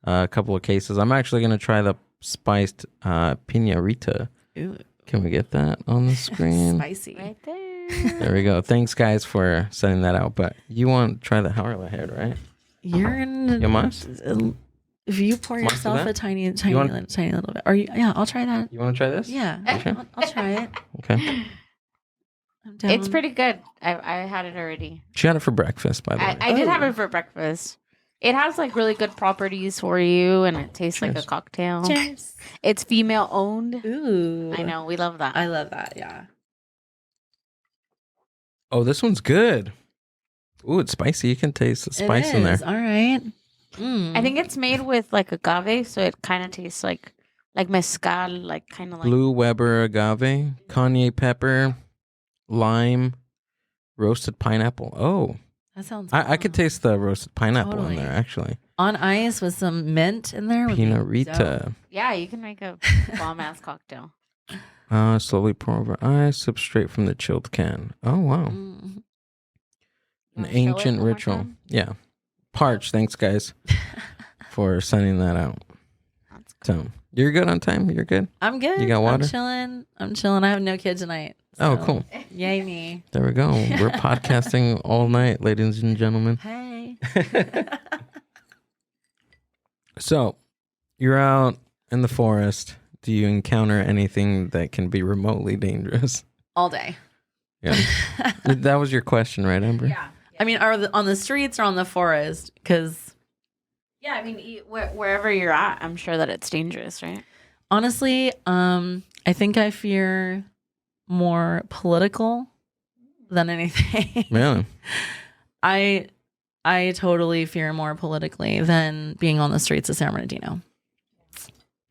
Speaker 1: a couple of cases. I'm actually going to try the spiced Piñarita.
Speaker 2: Ooh.
Speaker 1: Can we get that on the screen?
Speaker 2: Spicy.
Speaker 3: Right there.
Speaker 1: There we go. Thanks, guys, for sending that out. But you want to try the Howler head, right?
Speaker 2: You're gonna.
Speaker 1: You must?
Speaker 2: If you pour
Speaker 1: Must
Speaker 2: yourself
Speaker 1: of that?
Speaker 2: a tiny
Speaker 1: You want-
Speaker 2: little bit, or yeah, I'll try that.
Speaker 1: You want to try this?
Speaker 2: Yeah,
Speaker 1: Okay.
Speaker 2: I'll try it.
Speaker 1: Okay.
Speaker 2: I'm down.
Speaker 3: It's pretty good. I had it already.
Speaker 1: She had it for breakfast, by the way.
Speaker 3: I did have it for breakfast. It has like really good properties for you, and it tastes like a
Speaker 1: Cheers.
Speaker 3: cocktail.
Speaker 2: Cheers.
Speaker 3: It's female owned.
Speaker 2: Ooh.
Speaker 3: I know, we love that.
Speaker 2: I love that. Yeah.
Speaker 1: Oh, this one's good. Ooh, it's spicy. You can taste the spice in there.
Speaker 2: All right. Mm.
Speaker 3: I think it's made with like agave, so it kind of tastes like mezcal, like kind of like
Speaker 1: Blue Weber agave, cognac pepper, lime, roasted pineapple. Oh,
Speaker 2: That sounds.
Speaker 1: I could taste the roasted pineapple
Speaker 2: Totally.
Speaker 1: in there, actually.
Speaker 2: On ice with some mint in there. would be
Speaker 1: Pinot
Speaker 2: dope.
Speaker 1: Rita.
Speaker 3: yeah, you can make a bomb ass cocktail.
Speaker 1: Slowly pour over ice, sip straight from the chilled can. Oh, wow.
Speaker 2: Mm.
Speaker 1: An
Speaker 3: You wanna show it
Speaker 1: ancient
Speaker 3: one more
Speaker 1: ritual.
Speaker 3: time?
Speaker 1: Yeah. Parch, thanks, guys, for sending that out.
Speaker 3: That's good.
Speaker 1: So, you're good on time? You're good?
Speaker 2: I'm good.
Speaker 1: You got water?
Speaker 2: I'm chilling. I have no kid tonight.
Speaker 1: Oh,
Speaker 2: so
Speaker 1: cool.
Speaker 2: Yay me.
Speaker 1: There we go. We're podcasting all night, ladies and gentlemen.
Speaker 2: Hey.
Speaker 1: So, you're out in the forest. Do you encounter anything that can be remotely dangerous?
Speaker 2: All day.
Speaker 1: Yeah. That was your question, right, Amber?
Speaker 3: Yeah.
Speaker 2: I mean, on the streets or on the forest? Because
Speaker 3: Yeah, I mean, wherever you're at, I'm sure that it's dangerous, right?
Speaker 2: honestly, I think I fear more political than anything.
Speaker 1: Really?
Speaker 2: I totally fear more politically than being on the streets of San Bernardino.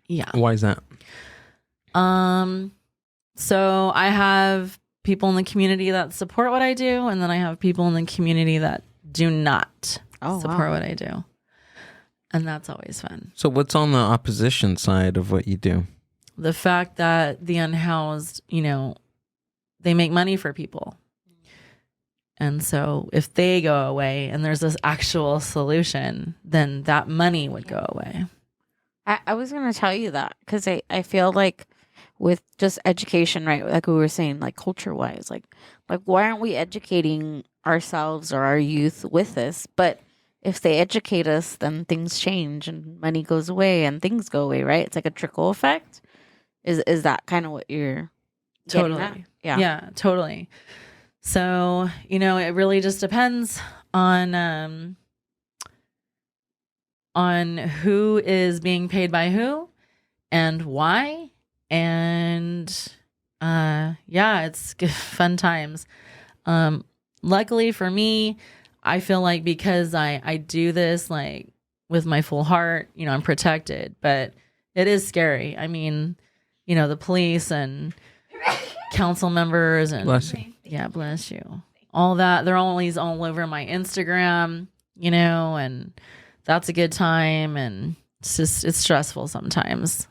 Speaker 2: Yeah.
Speaker 1: Why is that?
Speaker 2: So I have people in the community that support what I do, and then I have people in the community that do not support what I do. And that's always fun.
Speaker 1: So, what's on the opposition side of what you do?
Speaker 2: The fact that the unhoused, they make money for people. And so if they go away and there's this actual solution, then that money would go away.
Speaker 3: I was going to tell you that because I feel like with just education, right? Like we were saying, like culture wise, like why aren't we educating ourselves or our youth with this? But if they educate us, then things change and money goes away and things go away, right? It's like a trickle effect. Is that kind of what you're getting at?
Speaker 2: Totally.
Speaker 3: Yeah.
Speaker 2: Yeah, totally. So, it really just depends on who is being paid by who and why. And it's fun times. Luckily for me, I feel like because I do this like with my full heart, I'm protected, but it is scary. I mean, the police and council members and
Speaker 1: Bless you.
Speaker 2: yeah, bless you. All that. They're always all over my Instagram, and that's a good time. And it's stressful sometimes.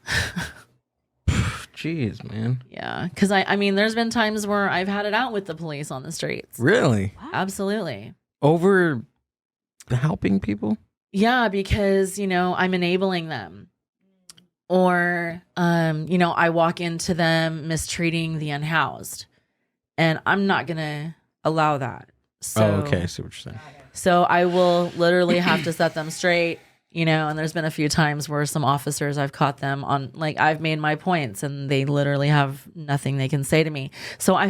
Speaker 1: Jeez, man.
Speaker 2: Yeah. Cause I mean, there's been times where I've had it out with the police on the streets.
Speaker 1: Really?
Speaker 2: Absolutely.
Speaker 1: Over helping people?
Speaker 2: Yeah. Because, I'm enabling them. Or, I walk into them mistreating the unhoused, and I'm not going to allow that. So,
Speaker 1: okay, I see what you're saying.
Speaker 2: So I will literally have to set them straight, and there's been a few times where some officers, I've caught them on, like, I've made my points and they literally have nothing they can say to me. So I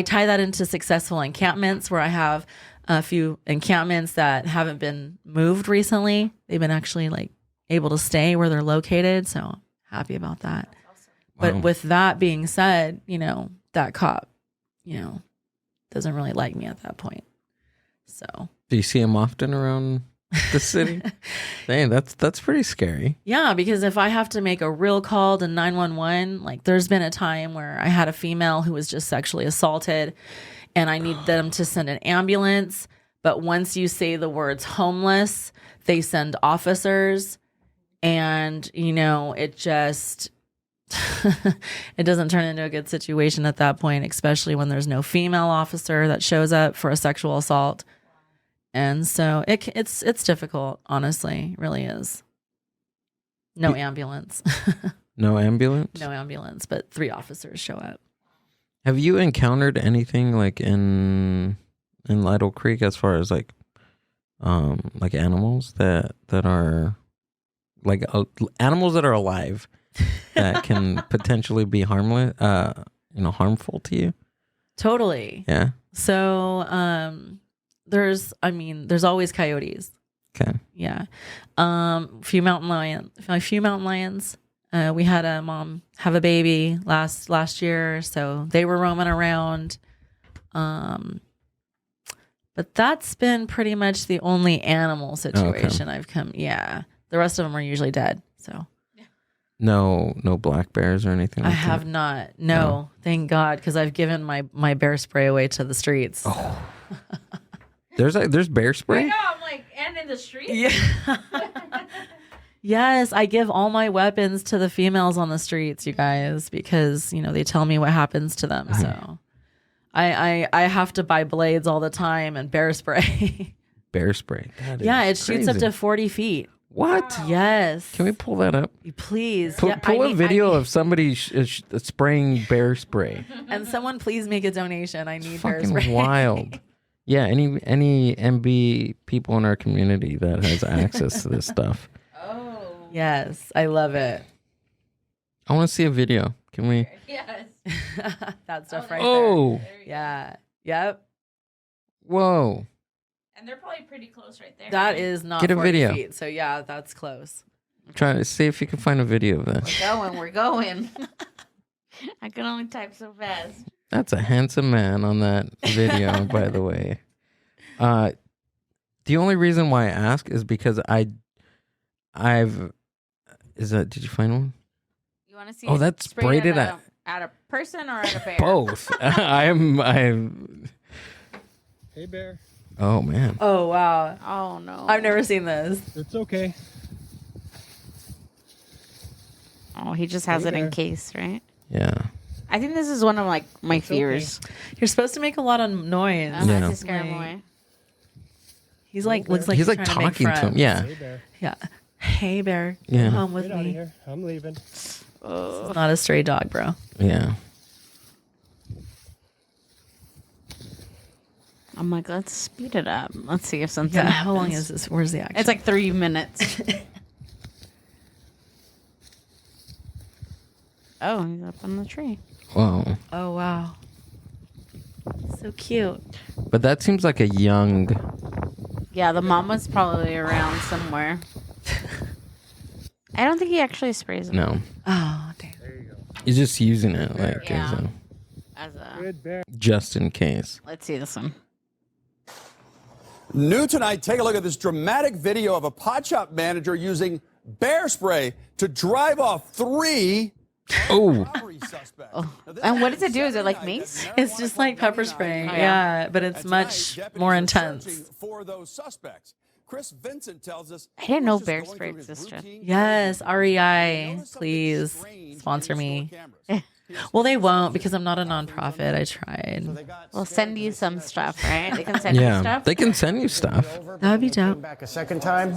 Speaker 2: tie that into successful encampments where I have a few encampments that haven't been moved recently. They've been actually like able to stay where they're located. So happy about that. But
Speaker 1: Wow.
Speaker 2: with that being said, that cop, doesn't really like me at that point. So
Speaker 1: Do you see him often around the city? Dang, that's pretty scary.
Speaker 2: yeah, because if I have to make a real call to 911, like there's been a time where I had a female who was just sexually assaulted and I need them to send an ambulance. But once you say the words homeless, they send officers. And, it just, it doesn't turn into a good situation at that point, especially when there's no female officer that shows up for a sexual assault. And so it's difficult, honestly, it really is. No ambulance.
Speaker 1: No ambulance?
Speaker 2: No ambulance, but 3 officers show up.
Speaker 1: Have you encountered anything like in Lytle Creek as far as like animals that are like animals that are alive that can potentially be harmless, harmful to you?
Speaker 2: Totally.
Speaker 1: Yeah.
Speaker 2: So there's always coyotes.
Speaker 1: Okay.
Speaker 2: Yeah. A few mountain lions. We had a mom have a baby last year, so they were roaming around. But that's been pretty much the only animal situation I've come. Yeah. The rest of them are usually dead. So
Speaker 1: No black bears or anything
Speaker 2: I
Speaker 1: like
Speaker 2: have
Speaker 1: that?
Speaker 2: not. No, thank God, because I've given my bear spray away to the streets.
Speaker 1: Oh. There's bear spray?
Speaker 3: I'm like, and in the street?
Speaker 2: Yeah. Yes, I give all my weapons to the females on the streets, you guys, because they tell me what happens to them. So I have to buy blades all the time and bear spray.
Speaker 1: Bear spray.
Speaker 2: Yeah, it shoots up to 40 feet.
Speaker 1: What?
Speaker 2: Wow. Yes.
Speaker 1: Can we pull that up?
Speaker 2: Please.
Speaker 1: Pull a video of somebody spraying bear spray.
Speaker 2: And someone please make a donation. I need bear
Speaker 1: Fucking
Speaker 2: spray.
Speaker 1: wild. Yeah, any MB people in our community that has access to this stuff.
Speaker 2: Yes, I love it.
Speaker 1: I want to see a video. Can we?
Speaker 3: Yes.
Speaker 2: That stuff right
Speaker 1: Oh.
Speaker 2: there. Yeah. Yep.
Speaker 1: Whoa.
Speaker 3: And they're probably pretty close right there.
Speaker 2: That is not
Speaker 1: Get a
Speaker 2: 40
Speaker 1: video.
Speaker 2: feet. So yeah, that's close.
Speaker 1: Try to see if you can find a video of that.
Speaker 3: We're going. I can only type so fast.
Speaker 1: That's a handsome man on that video, by the way. The only reason why I ask is because did you find one?
Speaker 3: You want to see?
Speaker 1: Oh, that's
Speaker 3: sprayed
Speaker 1: braided
Speaker 3: at a person or at a bear?
Speaker 1: Both. I'm.
Speaker 5: Hey, bear.
Speaker 1: Oh man.
Speaker 2: Oh wow.
Speaker 3: Oh no.
Speaker 2: I've never seen this.
Speaker 5: It's okay.
Speaker 3: Oh, he just has
Speaker 5: Hey,
Speaker 3: it in
Speaker 5: bear.
Speaker 3: case, right?
Speaker 1: Yeah.
Speaker 3: I think this is one of my fears.
Speaker 2: You're supposed to make a lot of noise.
Speaker 3: I'm
Speaker 1: Yeah.
Speaker 3: not to scare him
Speaker 2: Like-
Speaker 3: away.
Speaker 2: He's like looks like
Speaker 1: He's like
Speaker 2: trying to make
Speaker 1: talking to him.
Speaker 2: friends.
Speaker 1: Yeah.
Speaker 5: Hey, bear.
Speaker 2: Yeah. Hey bear,
Speaker 1: Yeah.
Speaker 2: come home with
Speaker 5: Get out of
Speaker 2: me.
Speaker 5: here. I'm leaving.
Speaker 2: It's not a stray dog, bro.
Speaker 1: Yeah.
Speaker 3: I'm like, let's speed it up. Let's see if something.
Speaker 2: Yeah. How long
Speaker 3: happens.
Speaker 2: is this? Where's the action?
Speaker 3: It's like 3 minutes. Oh, he's up on the tree.
Speaker 1: Whoa.
Speaker 2: Oh wow. So cute.
Speaker 1: But that seems like a young.
Speaker 3: Yeah, the mom was probably around somewhere. I don't think he actually sprays them.
Speaker 1: No.
Speaker 2: Oh damn.
Speaker 5: There you go.
Speaker 1: He's just using it like
Speaker 3: Yeah.
Speaker 1: as
Speaker 3: As a,
Speaker 5: Good bear.
Speaker 1: just in case.
Speaker 3: let's see this one.
Speaker 6: New tonight, take a look at this dramatic video of a pot shop manager using bear spray to drive off 3
Speaker 1: Oh.
Speaker 6: robbery suspects. Now, this
Speaker 3: And what does it
Speaker 6: happened
Speaker 3: do? Is it like
Speaker 6: Saturday night
Speaker 3: mace?
Speaker 6: at the
Speaker 2: It's just like pepper
Speaker 6: marijuana
Speaker 2: spray.
Speaker 6: night.
Speaker 2: Yeah, but it's
Speaker 6: And
Speaker 2: much
Speaker 6: tonight,
Speaker 2: more
Speaker 6: deputies are
Speaker 2: intense.
Speaker 6: searching for those suspects. Chris Vincent tells us
Speaker 3: I didn't know
Speaker 6: he was just
Speaker 3: bear
Speaker 6: going
Speaker 3: spray
Speaker 6: through his
Speaker 3: existed.
Speaker 6: routine
Speaker 2: Yes,
Speaker 6: cleaning.
Speaker 2: REI,
Speaker 6: He noticed something
Speaker 2: please
Speaker 6: strange
Speaker 2: sponsor
Speaker 6: in the
Speaker 2: me.
Speaker 6: store cameras.
Speaker 2: Well, they won't because I'm not a nonprofit. I tried.
Speaker 3: We'll send you some stuff, right? They can send you
Speaker 1: Yeah.
Speaker 3: stuff.
Speaker 1: They can send you stuff.
Speaker 2: That would be dope.
Speaker 7: Back a second time.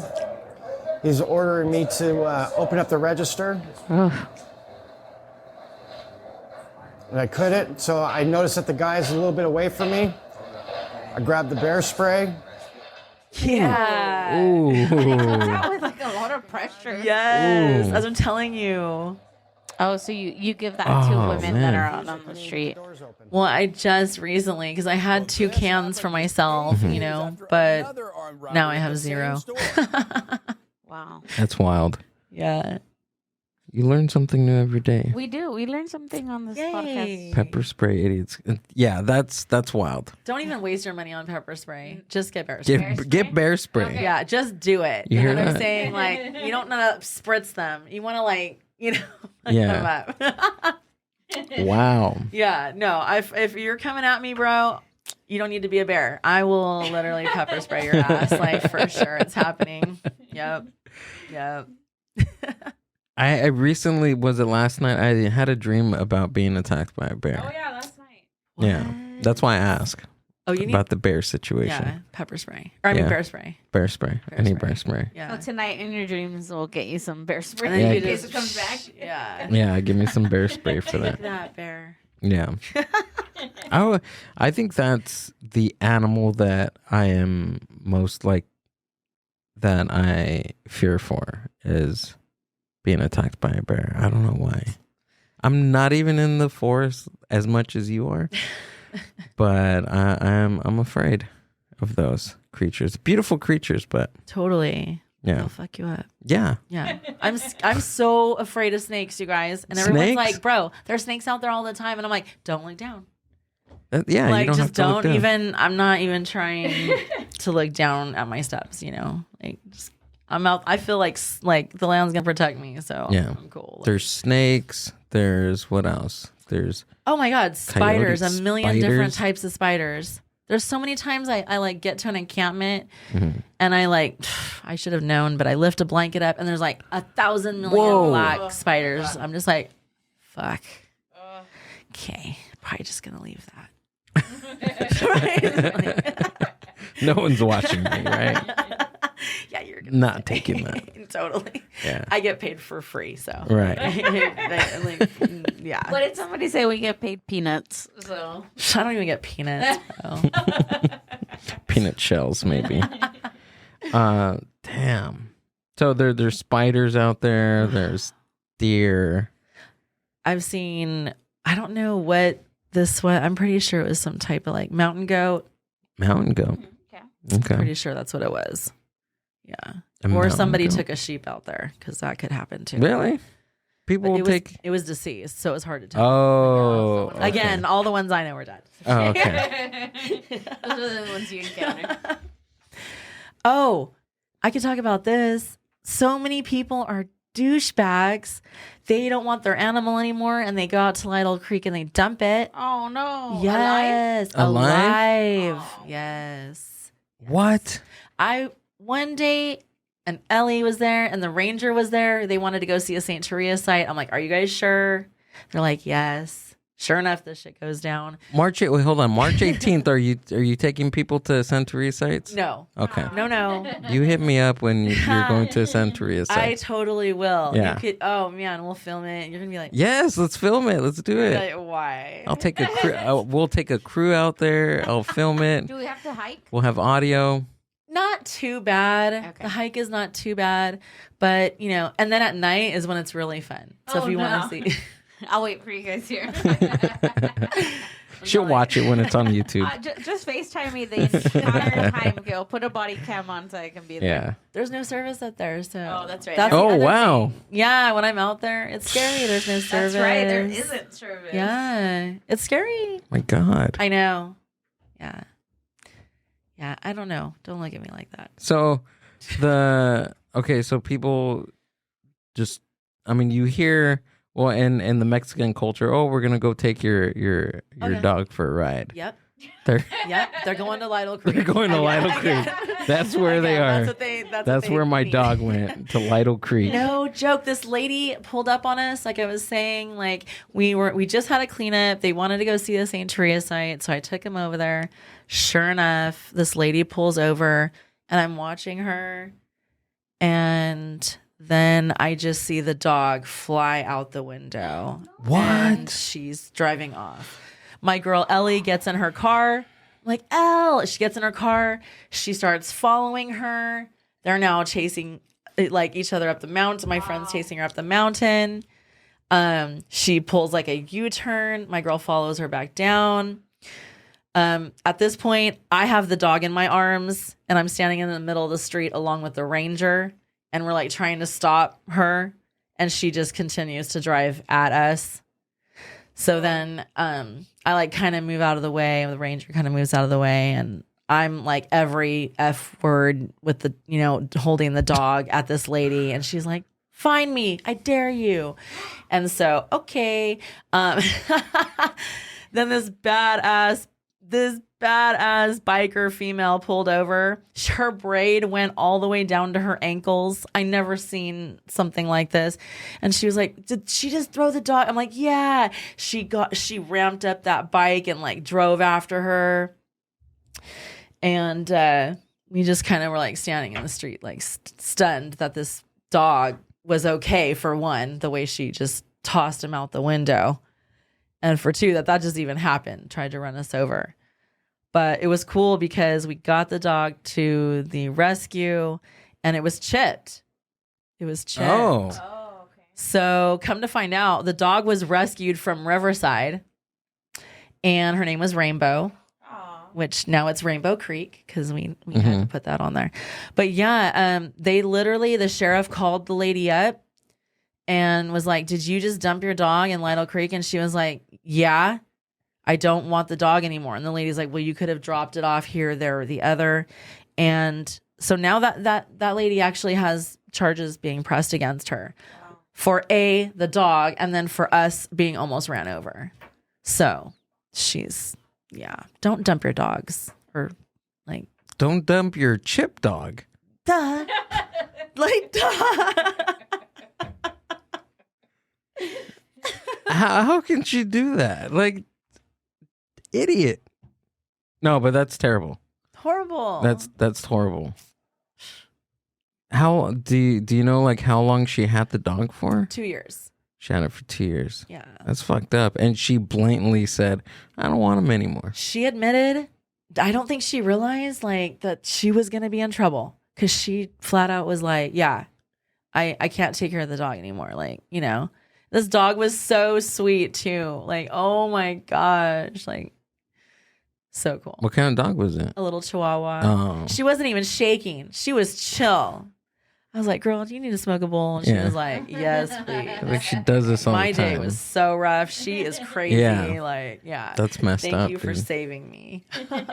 Speaker 7: He's ordering me to open up the register. And I couldn't, so I noticed that the guy's a little bit away from me. I grabbed the bear spray.
Speaker 2: Yeah.
Speaker 1: Ooh.
Speaker 3: That was like a lot of pressure.
Speaker 2: Yes.
Speaker 1: Ooh.
Speaker 2: As I'm telling you.
Speaker 3: Oh, so you give that to
Speaker 1: Oh,
Speaker 3: women that
Speaker 1: man.
Speaker 3: are out on the street.
Speaker 7: Doors open.
Speaker 2: Well, I just recently, because I had 2 cans for myself, but
Speaker 6: Another armed robbery
Speaker 2: now I
Speaker 6: at
Speaker 2: have
Speaker 6: the same
Speaker 2: 0.
Speaker 6: store.
Speaker 3: Wow.
Speaker 1: That's wild.
Speaker 2: Yeah.
Speaker 1: You learn something new every day.
Speaker 3: We do. We learned something on this
Speaker 2: Yay.
Speaker 3: podcast.
Speaker 1: Pepper spray idiots. Yeah, that's wild.
Speaker 2: Don't even waste your money on pepper spray. Just get bear spray.
Speaker 1: Get bear spray.
Speaker 2: Yeah, just do it.
Speaker 1: You hear
Speaker 2: know what I'm
Speaker 1: that?
Speaker 2: saying? Like, you don't want to spritz them. You want to, like,
Speaker 1: Yeah.
Speaker 2: them up.
Speaker 1: Wow.
Speaker 2: Yeah, no. If you're coming at me, bro, you don't need to be a bear. I will literally pepper spray your ass, like for sure. It's happening. Yep.
Speaker 1: I recently, was it last night? I had a dream about being attacked by a bear.
Speaker 3: Oh, yeah, last night.
Speaker 1: Yeah. That's why I ask
Speaker 2: Oh, you need
Speaker 1: about the bear situation.
Speaker 2: yeah pepper spray. Or I mean
Speaker 1: Yeah.
Speaker 2: bear spray.
Speaker 1: Bear spray.
Speaker 2: Bear
Speaker 1: Any
Speaker 2: spray.
Speaker 1: bear spray.
Speaker 2: Yeah.
Speaker 3: So tonight in your dreams, we'll get you some bear spray
Speaker 2: And then
Speaker 1: Yeah.
Speaker 3: in
Speaker 2: you
Speaker 3: case
Speaker 2: just
Speaker 3: it comes back.
Speaker 2: Yeah.
Speaker 1: Yeah, give me some bear spray for
Speaker 2: Take
Speaker 1: that.
Speaker 2: that bear.
Speaker 1: Yeah. I think that's the animal that I am most like, that I fear for, is being attacked by a bear. I don't know why. I'm not even in the forest as much as you are, but I'm afraid of those. creatures, beautiful creatures, but
Speaker 2: Totally.
Speaker 1: yeah,
Speaker 2: They'll fuck you up.
Speaker 1: yeah.
Speaker 2: Yeah. I'm so afraid of snakes, you guys. And everyone's
Speaker 1: Snakes?
Speaker 2: like, bro, there's snakes out there all the time. And I'm like, don't look down.
Speaker 1: Yeah,
Speaker 2: Like,
Speaker 1: you don't have
Speaker 2: just
Speaker 1: to look
Speaker 2: don't
Speaker 1: down.
Speaker 2: even, I'm not even trying to look down at my steps, you know? Like, just, I'm out. I feel like the land's going to protect me. So
Speaker 1: Yeah.
Speaker 2: I'm cool.
Speaker 1: There's snakes. There's what else? There's
Speaker 2: Oh my God, spiders,
Speaker 1: Coyotes,
Speaker 2: a million different
Speaker 1: spiders.
Speaker 2: types of spiders. There's so many times I like get to an encampment
Speaker 1: Mm-hmm.
Speaker 2: and I like, I should have known, but I lift a blanket up and there's like 1,000 million
Speaker 1: Whoa.
Speaker 2: black spiders. I'm just like, fuck. Okay, probably just gonna leave that.
Speaker 1: no one's watching me, right?
Speaker 2: Yeah, you're gonna
Speaker 1: Not taking that.
Speaker 2: totally.
Speaker 1: Yeah.
Speaker 2: I get paid for free, so
Speaker 1: Right.
Speaker 2: yeah.
Speaker 3: What did somebody say? We get paid peanuts. So
Speaker 2: I don't even get peanuts. Bro.
Speaker 1: Peanut shells, maybe. Damn. So there's spiders out there. There's deer.
Speaker 2: I've seen. I don't know what this was. I'm pretty sure it was some type of like mountain goat.
Speaker 1: Mountain goat. Okay.
Speaker 2: Pretty sure that's what it was. Yeah.
Speaker 1: A
Speaker 2: Or
Speaker 1: mountain
Speaker 2: somebody
Speaker 1: goat.
Speaker 2: took a sheep out there because that could happen too.
Speaker 1: Really? People
Speaker 2: But
Speaker 1: will
Speaker 2: it was,
Speaker 1: take.
Speaker 2: it was deceased, so it was hard to tell.
Speaker 1: Oh. okay.
Speaker 2: Again, all the ones I know are dead.
Speaker 1: Oh, okay.
Speaker 3: those are the ones you encounter.
Speaker 2: Oh, I could talk about this. So many people are douchebags. They don't want their animal anymore and they go out to Lytle Creek and they dump it.
Speaker 3: Oh no!
Speaker 2: Yes.
Speaker 1: Alive?
Speaker 2: Yes.
Speaker 1: What?
Speaker 2: One day, and Ellie was there and the ranger was there. They wanted to go see a St. Teresa site. I'm like, are you guys sure? They're like, yes. Sure enough, this shit goes down.
Speaker 1: Wait, hold on. March 18th. Are you taking people to Santeria sites?
Speaker 2: No.
Speaker 1: Okay.
Speaker 2: No.
Speaker 1: You hit me up when you're going to Santeria
Speaker 2: I
Speaker 1: sites.
Speaker 2: totally will.
Speaker 1: Yeah.
Speaker 2: You could, oh man, we'll film it. You're gonna be like,
Speaker 1: Yes, let's film it. Let's do it.
Speaker 2: like, why?
Speaker 1: I'll take a crew. We'll take a crew out there. I'll film it.
Speaker 3: Do we have to hike?
Speaker 1: We'll have audio.
Speaker 2: Not too bad.
Speaker 3: Okay.
Speaker 2: The hike is not too bad, but you know, and then at night is when it's really fun. So if you want to see,
Speaker 3: I'll wait for you guys here.
Speaker 1: She'll watch it when it's on YouTube.
Speaker 3: Just FaceTime me the entire time. Go put a body cam on so I can be there.
Speaker 1: Yeah.
Speaker 2: there's no service up there. So
Speaker 3: Oh, that's right.
Speaker 2: That's the
Speaker 1: Oh
Speaker 2: other
Speaker 1: wow.
Speaker 2: thing. Yeah, when I'm out there, it's scary. There's no service.
Speaker 3: That's right. There isn't service.
Speaker 2: Yeah, it's scary.
Speaker 1: My God.
Speaker 2: I know. Yeah. Yeah, I don't know. Don't look at me like that.
Speaker 1: So so people just, I mean, you hear, well, in the Mexican culture, oh, we're gonna go take your
Speaker 2: Okay.
Speaker 1: dog for a ride.
Speaker 2: Yep.
Speaker 1: They're
Speaker 2: They're going to Lytle Creek.
Speaker 1: they're going to Lytle Creek. That's where they are.
Speaker 2: That's what they. That's,
Speaker 1: That's
Speaker 2: what they
Speaker 1: where my
Speaker 2: need.
Speaker 1: dog went, to Lytle Creek.
Speaker 2: No joke. This lady pulled up on us. Like I was saying, like we just had a cleanup. They wanted to go see the St. Teresa site, so I took him over there. Sure enough, this lady pulls over, and I'm watching her, and then I just see the dog fly out the window.
Speaker 1: What?
Speaker 2: And she's driving off. My girl Ellie gets in her car. I'm like, Elle. She gets in her car. She starts following her. They're now chasing like each other up the mountain. My friend's chasing her up the mountain. She pulls like a U-turn. My girl follows her back down. At this point, I have the dog in my arms and I'm standing in the middle of the street along with the ranger, and we're like trying to stop her, and she just continues to drive at us. So then I like kind of move out of the way, and the ranger kind of moves out of the way, and I'm like every F word with the, you know, holding the dog at this lady, and she's like, find me, I dare you. And so, okay. Then this badass biker female pulled over. Her braid went all the way down to her ankles. I never seen something like this. And she was like, did she just throw the dog? I'm like, yeah. She ramped up that bike and like drove after her. And we just kind of were like standing in the street, like stunned that this dog was okay, for one, the way she just tossed him out the window. And for two, that just even happened, tried to run us over. But it was cool because we got the dog to the rescue and it was chipped. It was chipped.
Speaker 1: Oh.
Speaker 3: okay.
Speaker 2: So come to find out, the dog was rescued from Riverside and her name was Rainbow. which now it's Rainbow Creek because we had to put that on there. But yeah, they literally, the sheriff called the lady up and was like, did you just dump your dog in Lytle Creek? And she was like, yeah, I don't want the dog anymore. And the lady's like, well, you could have dropped it off here, there, or the other. And so now that lady actually has charges being pressed against her for the dog, and then for us being almost ran over. So don't dump your dogs, or like,
Speaker 1: don't dump your chip dog.
Speaker 2: duh. Like, duh.
Speaker 1: How can she do that? Like, idiot. No, but that's terrible.
Speaker 2: Horrible.
Speaker 1: That's horrible. How do you know like how long she had the dog for?
Speaker 2: 2 years.
Speaker 1: She had it for 2 years.
Speaker 2: Yeah.
Speaker 1: That's fucked up. And she blatantly said, I don't want him anymore.
Speaker 2: She admitted, I don't think she realized like that she was going to be in trouble, because she flat out was like, yeah, I can't take care of the dog anymore. Like, you know, this dog was so sweet too. Like, oh my gosh. Like, so cool.
Speaker 1: What kind of dog was it?
Speaker 2: A little chihuahua.
Speaker 1: Oh.
Speaker 2: She wasn't even shaking. She was chill. I was like, girl, do you need to smoke a bowl? And she was like, yes, please.
Speaker 1: I think she does this all
Speaker 2: My
Speaker 1: the time.
Speaker 2: day was so rough. She is crazy.
Speaker 1: Yeah.
Speaker 2: Like, yeah.
Speaker 1: That's messed up.
Speaker 2: Thank you for
Speaker 1: dude.
Speaker 2: saving me. It's like,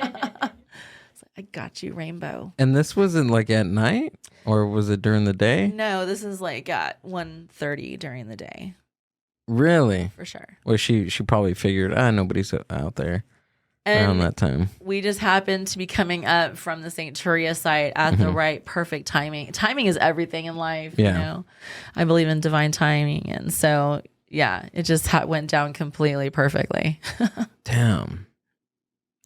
Speaker 2: I got you, Rainbow.
Speaker 1: And this wasn't like at night, or was it during the day?
Speaker 2: No, this is like at 1:30 during the day,
Speaker 1: Really?
Speaker 2: for sure.
Speaker 1: Well, she probably figured, nobody's out there around
Speaker 2: And
Speaker 1: that time.
Speaker 2: we just happened to be coming up from the St. Turia site at the right perfect timing. Timing is everything in life.
Speaker 1: Yeah.
Speaker 2: You know, I believe in divine timing. And so, yeah, it just went down completely perfectly.
Speaker 1: Damn.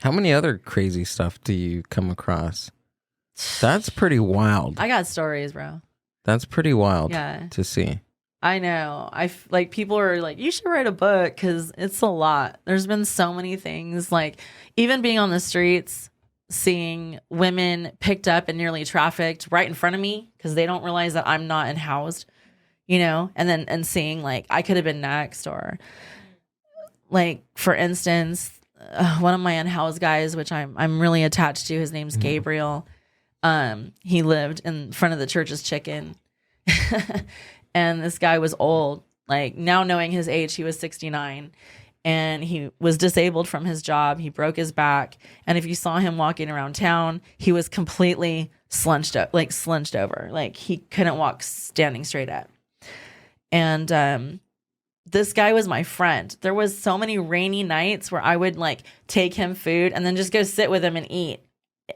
Speaker 1: How many other crazy stuff do you come across? That's pretty wild.
Speaker 2: I got stories, bro.
Speaker 1: That's pretty wild
Speaker 2: Yeah.
Speaker 1: to see.
Speaker 2: I know. Like people are like, you should write a book, because it's a lot. There's been so many things, like even being on the streets, seeing women picked up and nearly trafficked right in front of me because they don't realize that I'm not unhoused, you know, and seeing like I could have been next, or like, for instance, one of my unhoused guys, which I'm really attached to, his name's Gabriel. He lived in front of the church's chicken. And this guy was old, like now knowing his age, he was 69, and he was disabled from his job. He broke his back. And if you saw him walking around town, he was completely slunched over. Like he couldn't walk standing straight up. And this guy was my friend. There was so many rainy nights where I would like take him food and then just go sit with him and eat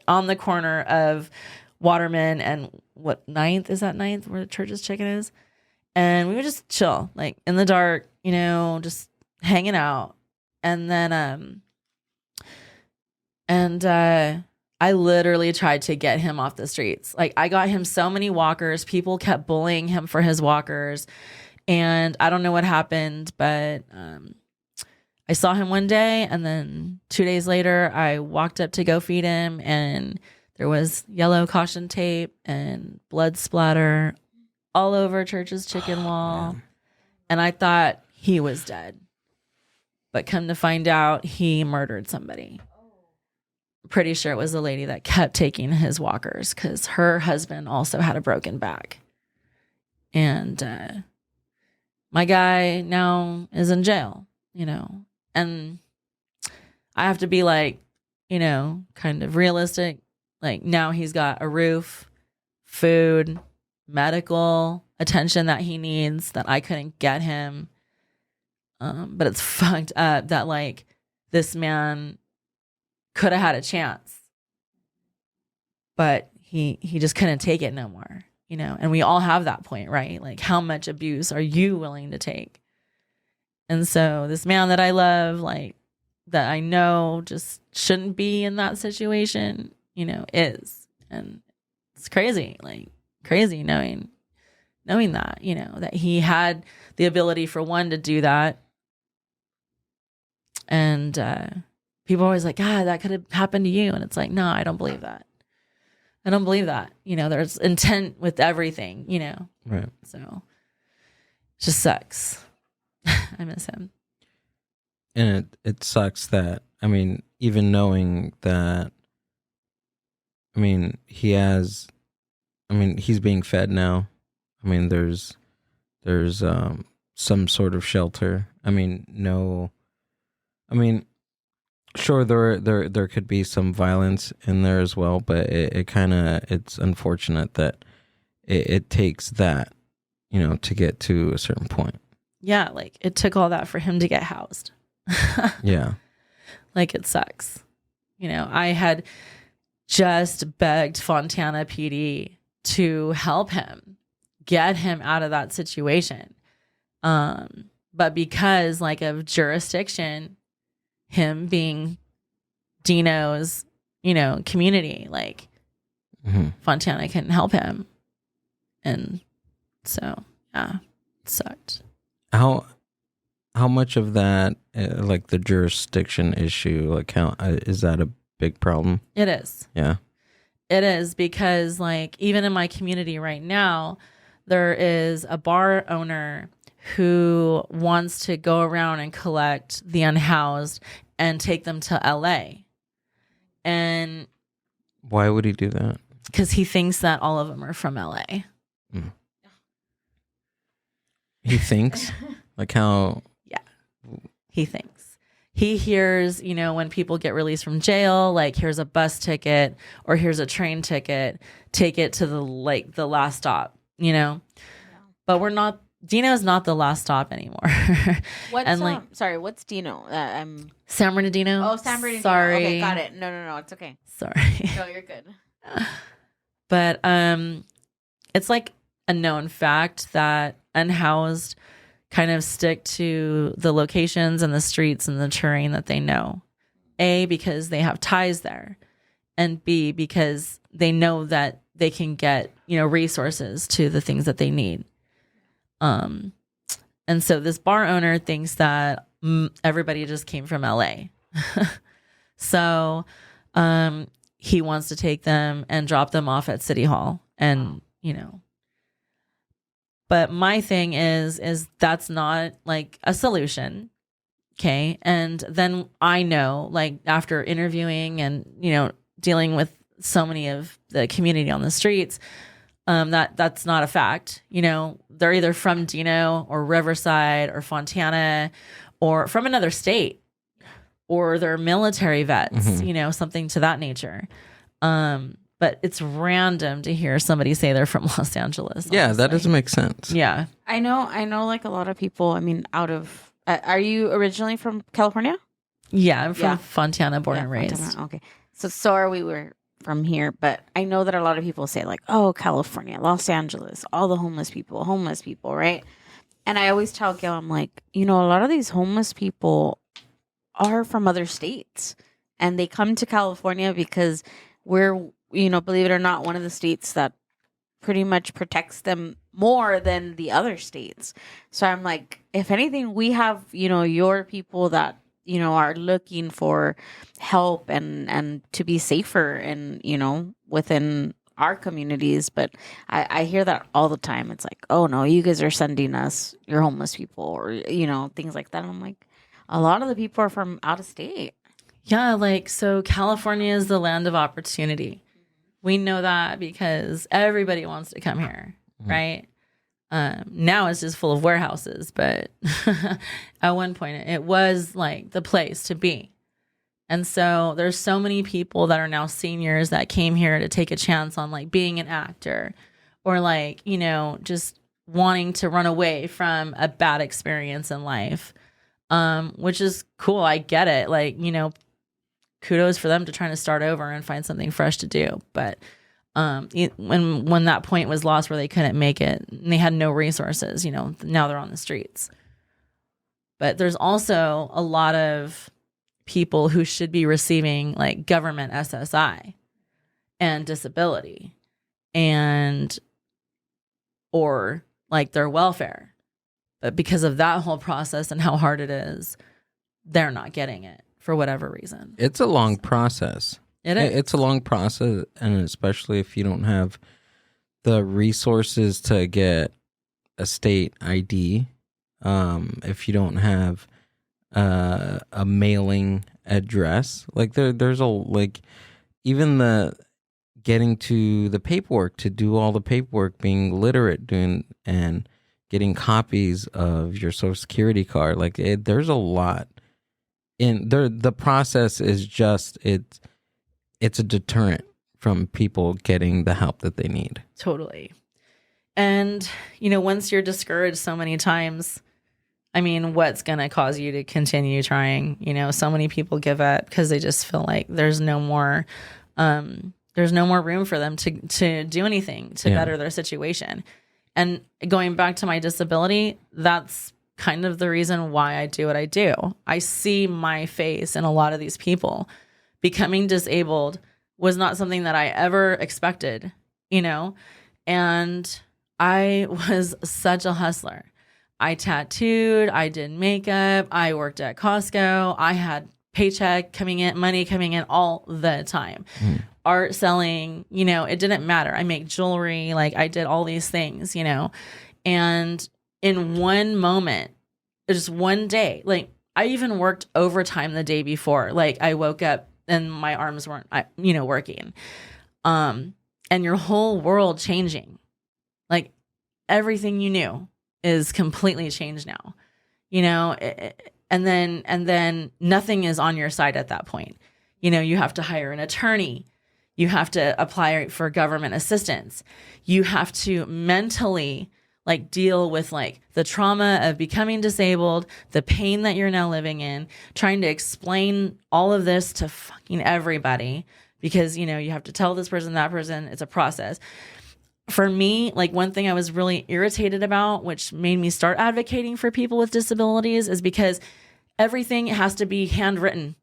Speaker 2: on the corner of Waterman and what, 9th? Is that 9th where the church's chicken is? And we would just chill, like in the dark, you know, just hanging out. And then, I literally tried to get him off the streets. Like I got him so many walkers. People kept bullying him for his walkers. And I don't know what happened, but I saw him one day, and then 2 days later, I walked up to go feed him, and there was yellow caution tape and blood splatter all over church's chicken wall.
Speaker 1: Man.
Speaker 2: And I thought he was dead. But come to find out, he murdered somebody. Pretty sure it was the lady that kept taking his walkers, because her husband also had a broken back. And my guy now is in jail, you know. And I have to be like, you know, kind of realistic. Like now he's got a roof, food, medical attention that he needs that I couldn't get him. But it's fucked up that like this man could have had a chance, but he just couldn't take it no more, you know. And we all have that point, right? Like how much abuse are you willing to take? And so this man that I love, like that I know just shouldn't be in that situation, you know, is. And it's crazy, like crazy knowing that, you know, that he had the ability for one to do that. And people are always like, God, that could have happened to you. And it's like, no, I don't believe that. I don't believe that. You know, there's intent with everything, you know.
Speaker 1: Right.
Speaker 2: So it just sucks. I miss him.
Speaker 1: it sucks that, I mean, even knowing that, I mean, he's being fed now. I mean, there's some sort of shelter. I mean, no, I mean, sure, there could be some violence in there as well, but it's unfortunate that it takes that, to get to a certain point.
Speaker 2: Yeah, like it took all that for him to get housed.
Speaker 1: Yeah.
Speaker 2: Like it sucks. I had just begged Fontana PD to help him get him out of that situation. But because like of jurisdiction, him being Dino's, community, like Fontana couldn't help him. And so, yeah, it sucked.
Speaker 1: How much of that, like the jurisdiction issue, like how is that a big problem?
Speaker 2: It is.
Speaker 1: Yeah.
Speaker 2: It is, because like even in my community right now, there is a bar owner who wants to go around and collect the unhoused and take them to LA. And
Speaker 1: why would he do that?
Speaker 2: because he thinks that all of them are from LA.
Speaker 1: Mm. He thinks? Like how?
Speaker 2: Yeah. He thinks. He hears, when people get released from jail, like here's a bus ticket or here's a train ticket, take it to the last stop, But we're not, Dino's not the last stop anymore.
Speaker 3: What's
Speaker 2: and
Speaker 3: sorry, what's Dino?
Speaker 2: San Bernardino.
Speaker 3: Oh, San Bernardino.
Speaker 2: Sorry.
Speaker 3: Okay, got it. No, it's okay.
Speaker 2: Sorry.
Speaker 3: No, you're good.
Speaker 2: But it's like a known fact that unhoused kind of stick to the locations and the streets and the terrain that they know. A, because they have ties there, and B, because they know that they can get, resources to the things that they need. And so this bar owner thinks that everybody just came from LA. So he wants to take them and drop them off at City Hall, and, But my thing is that's not like a solution. Okay. And then I know, like after interviewing and, dealing with so many of the community on the streets, that's not a fact. They're either from Dino or Riverside or Fontana or from another state, or they're military vets, something to that nature. But it's random to hear somebody say they're from Los Angeles.
Speaker 1: Yeah,
Speaker 2: honestly.
Speaker 1: that doesn't make sense.
Speaker 2: Yeah.
Speaker 3: I know like a lot of people, out of, are you originally from California?
Speaker 2: Yeah, I'm from Fontana, born and raised.
Speaker 3: Fontana, okay. So are we, were from here, but I know that a lot of people say like, oh, California, Los Angeles, all the homeless people, right? And I always tell Gail, I'm like, a lot of these homeless people are from other states, and they come to California because we're, believe it or not, one of the states that pretty much protects them more than the other states. So I'm like, if anything, we have, your people that, are looking for help and to be safer and, within our communities. But I hear that all the time. It's like, oh no, you guys are sending us your homeless people, or, things like that. And I'm like, a lot of the people are from out of state.
Speaker 2: Yeah, so California is the land of opportunity. We know that because everybody wants to come here, right? Now it's just full of warehouses, but at one point it was like the place to be. And so there's so many people that are now seniors that came here to take a chance on like being an actor, or like, just wanting to run away from a bad experience in life, which is cool. I get it. Like, kudos for them to trying to start over and find something fresh to do. But when that point was lost where they couldn't make it and they had no resources, now they're on the streets. But there's also a lot of people who should be receiving like government SSI and disability or like their welfare. But because of that whole process and how hard it is, they're not getting it for whatever reason.
Speaker 1: It's a long process.
Speaker 2: It is.
Speaker 1: It's a long process, and especially if you don't have the resources to get a state ID, if you don't have a mailing address. Like there's a like even the getting to the paperwork to do all the paperwork, being literate, doing and getting copies of your social security card. Like there's a lot in there. The process is just it's a deterrent from people getting the help that they need.
Speaker 2: Totally. And, once you're discouraged so many times, I mean, what's going to cause you to continue trying? So many people give up because they just feel like there's no more room for them to do anything to better their situation. And going back to my disability, that's kind of the reason why I do what I do. I see my face in a lot of these people. Becoming disabled was not something that I ever expected, and I was such a hustler. I tattooed, I did makeup, I worked at Costco, I had paycheck coming in, money coming in all the time. Art selling, it didn't matter. I make jewelry, like I did all these things, and in one moment, just one day, like I even worked overtime the day before. Like I woke up and my arms weren't, working. And your whole world changing. Like everything you knew is completely changed now, and then nothing is on your side at that point. You have to hire an attorney. You have to apply for government assistance. You have to mentally deal with the trauma of becoming disabled, the pain that you're now living in, trying to explain all of this to fucking everybody because, you have to tell this person, that person. It's a process. For me, one thing I was really irritated about, which made me start advocating for people with disabilities, is because everything has to be handwritten.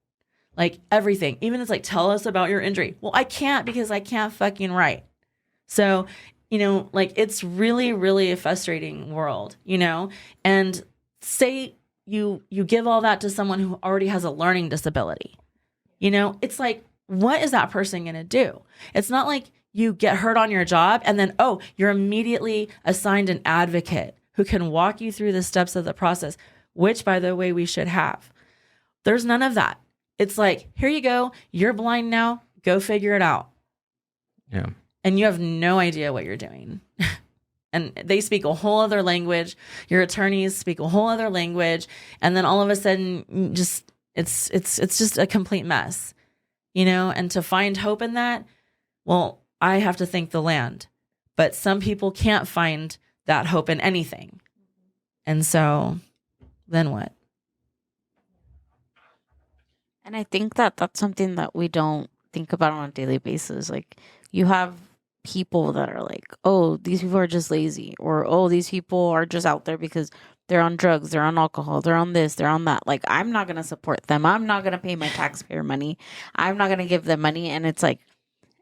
Speaker 2: Everything. Even it's tell us about your injury. Well, I can't because I can't fucking write. So, it's really, really a frustrating world, and say you give all that to someone who already has a learning disability, it's what is that person going to do? It's not like you get hurt on your job and then, you're immediately assigned an advocate who can walk you through the steps of the process, which, by the way, we should have. There's none of that. It's here you go. You're blind now. Go figure it out.
Speaker 1: Yeah.
Speaker 2: And you have no idea what you're doing. And they speak a whole other language. Your attorneys speak a whole other language. And then all of a sudden, it's just a complete mess, and to find hope in that, well, I have to thank the land. But some people can't find that hope in anything. And so then what?
Speaker 3: And I think that that's something that we don't think about on a daily basis. You have people that are oh, these people are just lazy, or oh, these people are just out there because they're on drugs, they're on alcohol, they're on this, they're on that. I'm not going to support them. I'm not going to pay my taxpayer money. I'm not going to give them money. And it's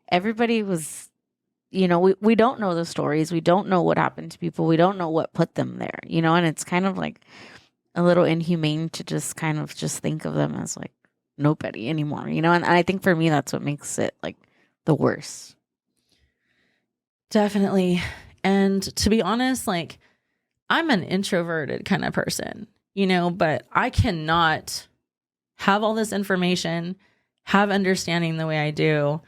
Speaker 3: everybody was, we don't know the stories. We don't know what happened to people. We don't know what put them there, and it's kind of a little inhumane to just kind of just think of them as nobody anymore, and I think for me, that's what makes it the worst.
Speaker 2: Definitely. And to be honest, I'm an introverted kind of person, but I cannot have all this information, have understanding the way I do,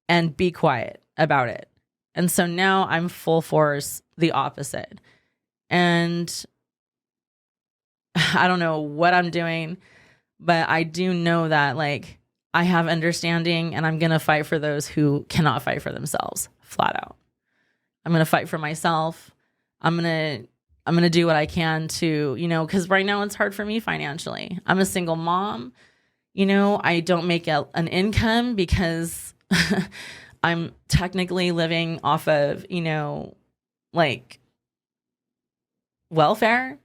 Speaker 2: and be quiet about it. And so now I'm full force the opposite. And I don't know what I'm doing, but I do know that I have understanding, and I'm going to fight for those who cannot fight for themselves, flat out. I'm going to fight for myself. I'm going to do what I can to, because right now it's hard for me financially. I'm a single mom. I don't make an income because I'm technically living off of, welfare,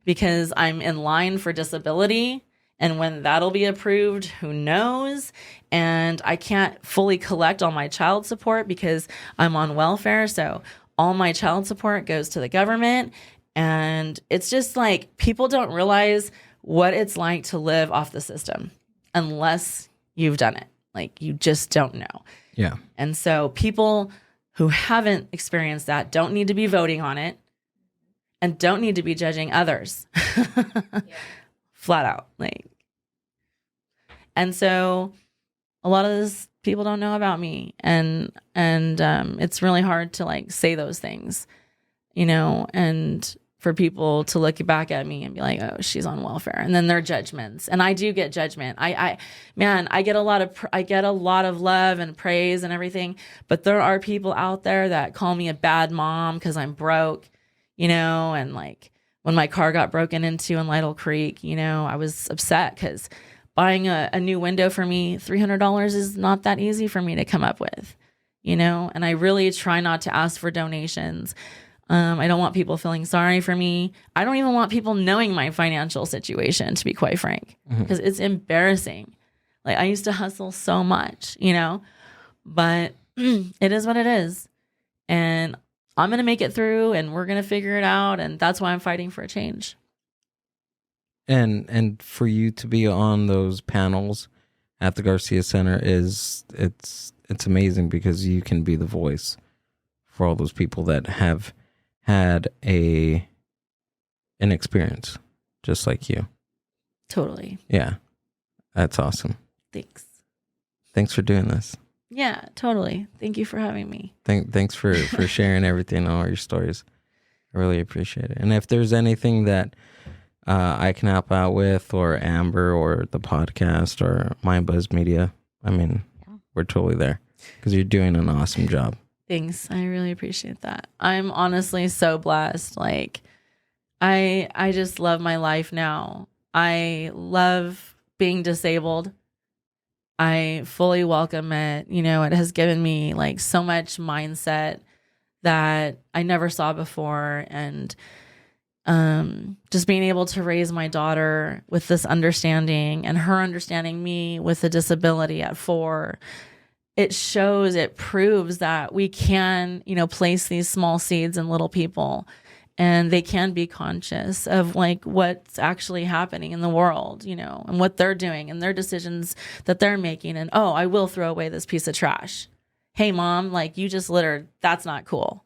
Speaker 2: because I'm in line for disability. And when that'll be approved, who knows? And I can't fully collect all my child support because I'm on welfare. So all my child support goes to the government. And it's just people don't realize what it's like to live off the system unless you've done it. You just don't know.
Speaker 1: Yeah.
Speaker 2: And so people who haven't experienced that don't need to be voting on it and don't need to be judging others. flat out. Like, and so a lot of this people don't know about me, and it's really hard to like say those things, you know, and for people to look back at me and be like, oh, she's on welfare, and then their judgments. And I do get judgment. I get a lot of love and praise and everything, but there are people out there that call me a bad mom because I'm broke, you know, and like when my car got broken into in Lytle Creek, you know, I was upset because buying a new window for me, $300 is not that easy for me to come up with, you know, and I really try not to ask for donations. I don't want people feeling sorry for me. I don't even want people knowing my financial situation, to be quite frank, because it's embarrassing. Like, I used to hustle so much, you know, but it is what it is. And I'm going to make it through, and we're going to figure it out. And that's why I'm fighting for a change.
Speaker 1: And for you to be on those panels at the Garcia Center it's amazing, because you can be the voice for all those people that have had an experience just like you.
Speaker 2: Totally.
Speaker 1: Yeah. That's awesome. Thanks for doing this.
Speaker 2: Yeah, totally. Thank you for having me.
Speaker 1: Thanks for sharing everything, all your stories. I really appreciate it. And if there's anything that I can help out with, or Amber, or the podcast, or Mind Buzz Media, I mean, we're totally there, because you're doing an awesome job.
Speaker 2: Thanks. I really appreciate that. I'm honestly so blessed. Like, I just love my life now. I love being disabled. I fully welcome it. You know, it has given me like so much mindset that I never saw before. And just being able to raise my daughter with this understanding, and her understanding me with a disability at 4, it proves that we can, you know, place these small seeds in little people, and they can be conscious of like what's actually happening in the world, you know, and what they're doing and their decisions that they're making. And, oh, I will throw away this piece of trash. Hey, mom, like, you just littered. That's not cool.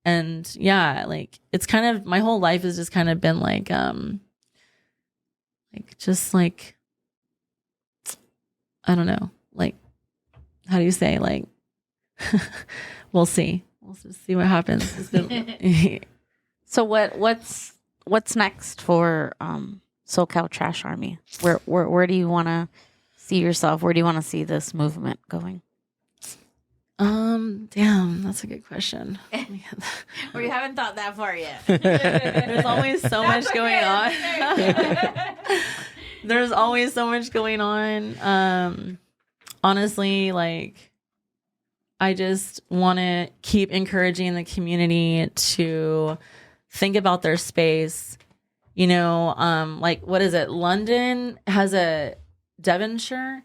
Speaker 2: And yeah, like, it's kind of, my whole life has just kind of been like just like, I don't know, like, how do you say, like, we'll see. We'll just see what happens. It's been
Speaker 3: So what's next for Socal Trash Army? Where do you want to see yourself? Where do you want to see this movement going?
Speaker 2: Damn, that's a good question.
Speaker 3: We haven't thought that far yet.
Speaker 2: There's always so much going on. There's always so much going on. Honestly, like, I just want to keep encouraging the community to think about their space. You know, like, what is it? London has a Devonshire.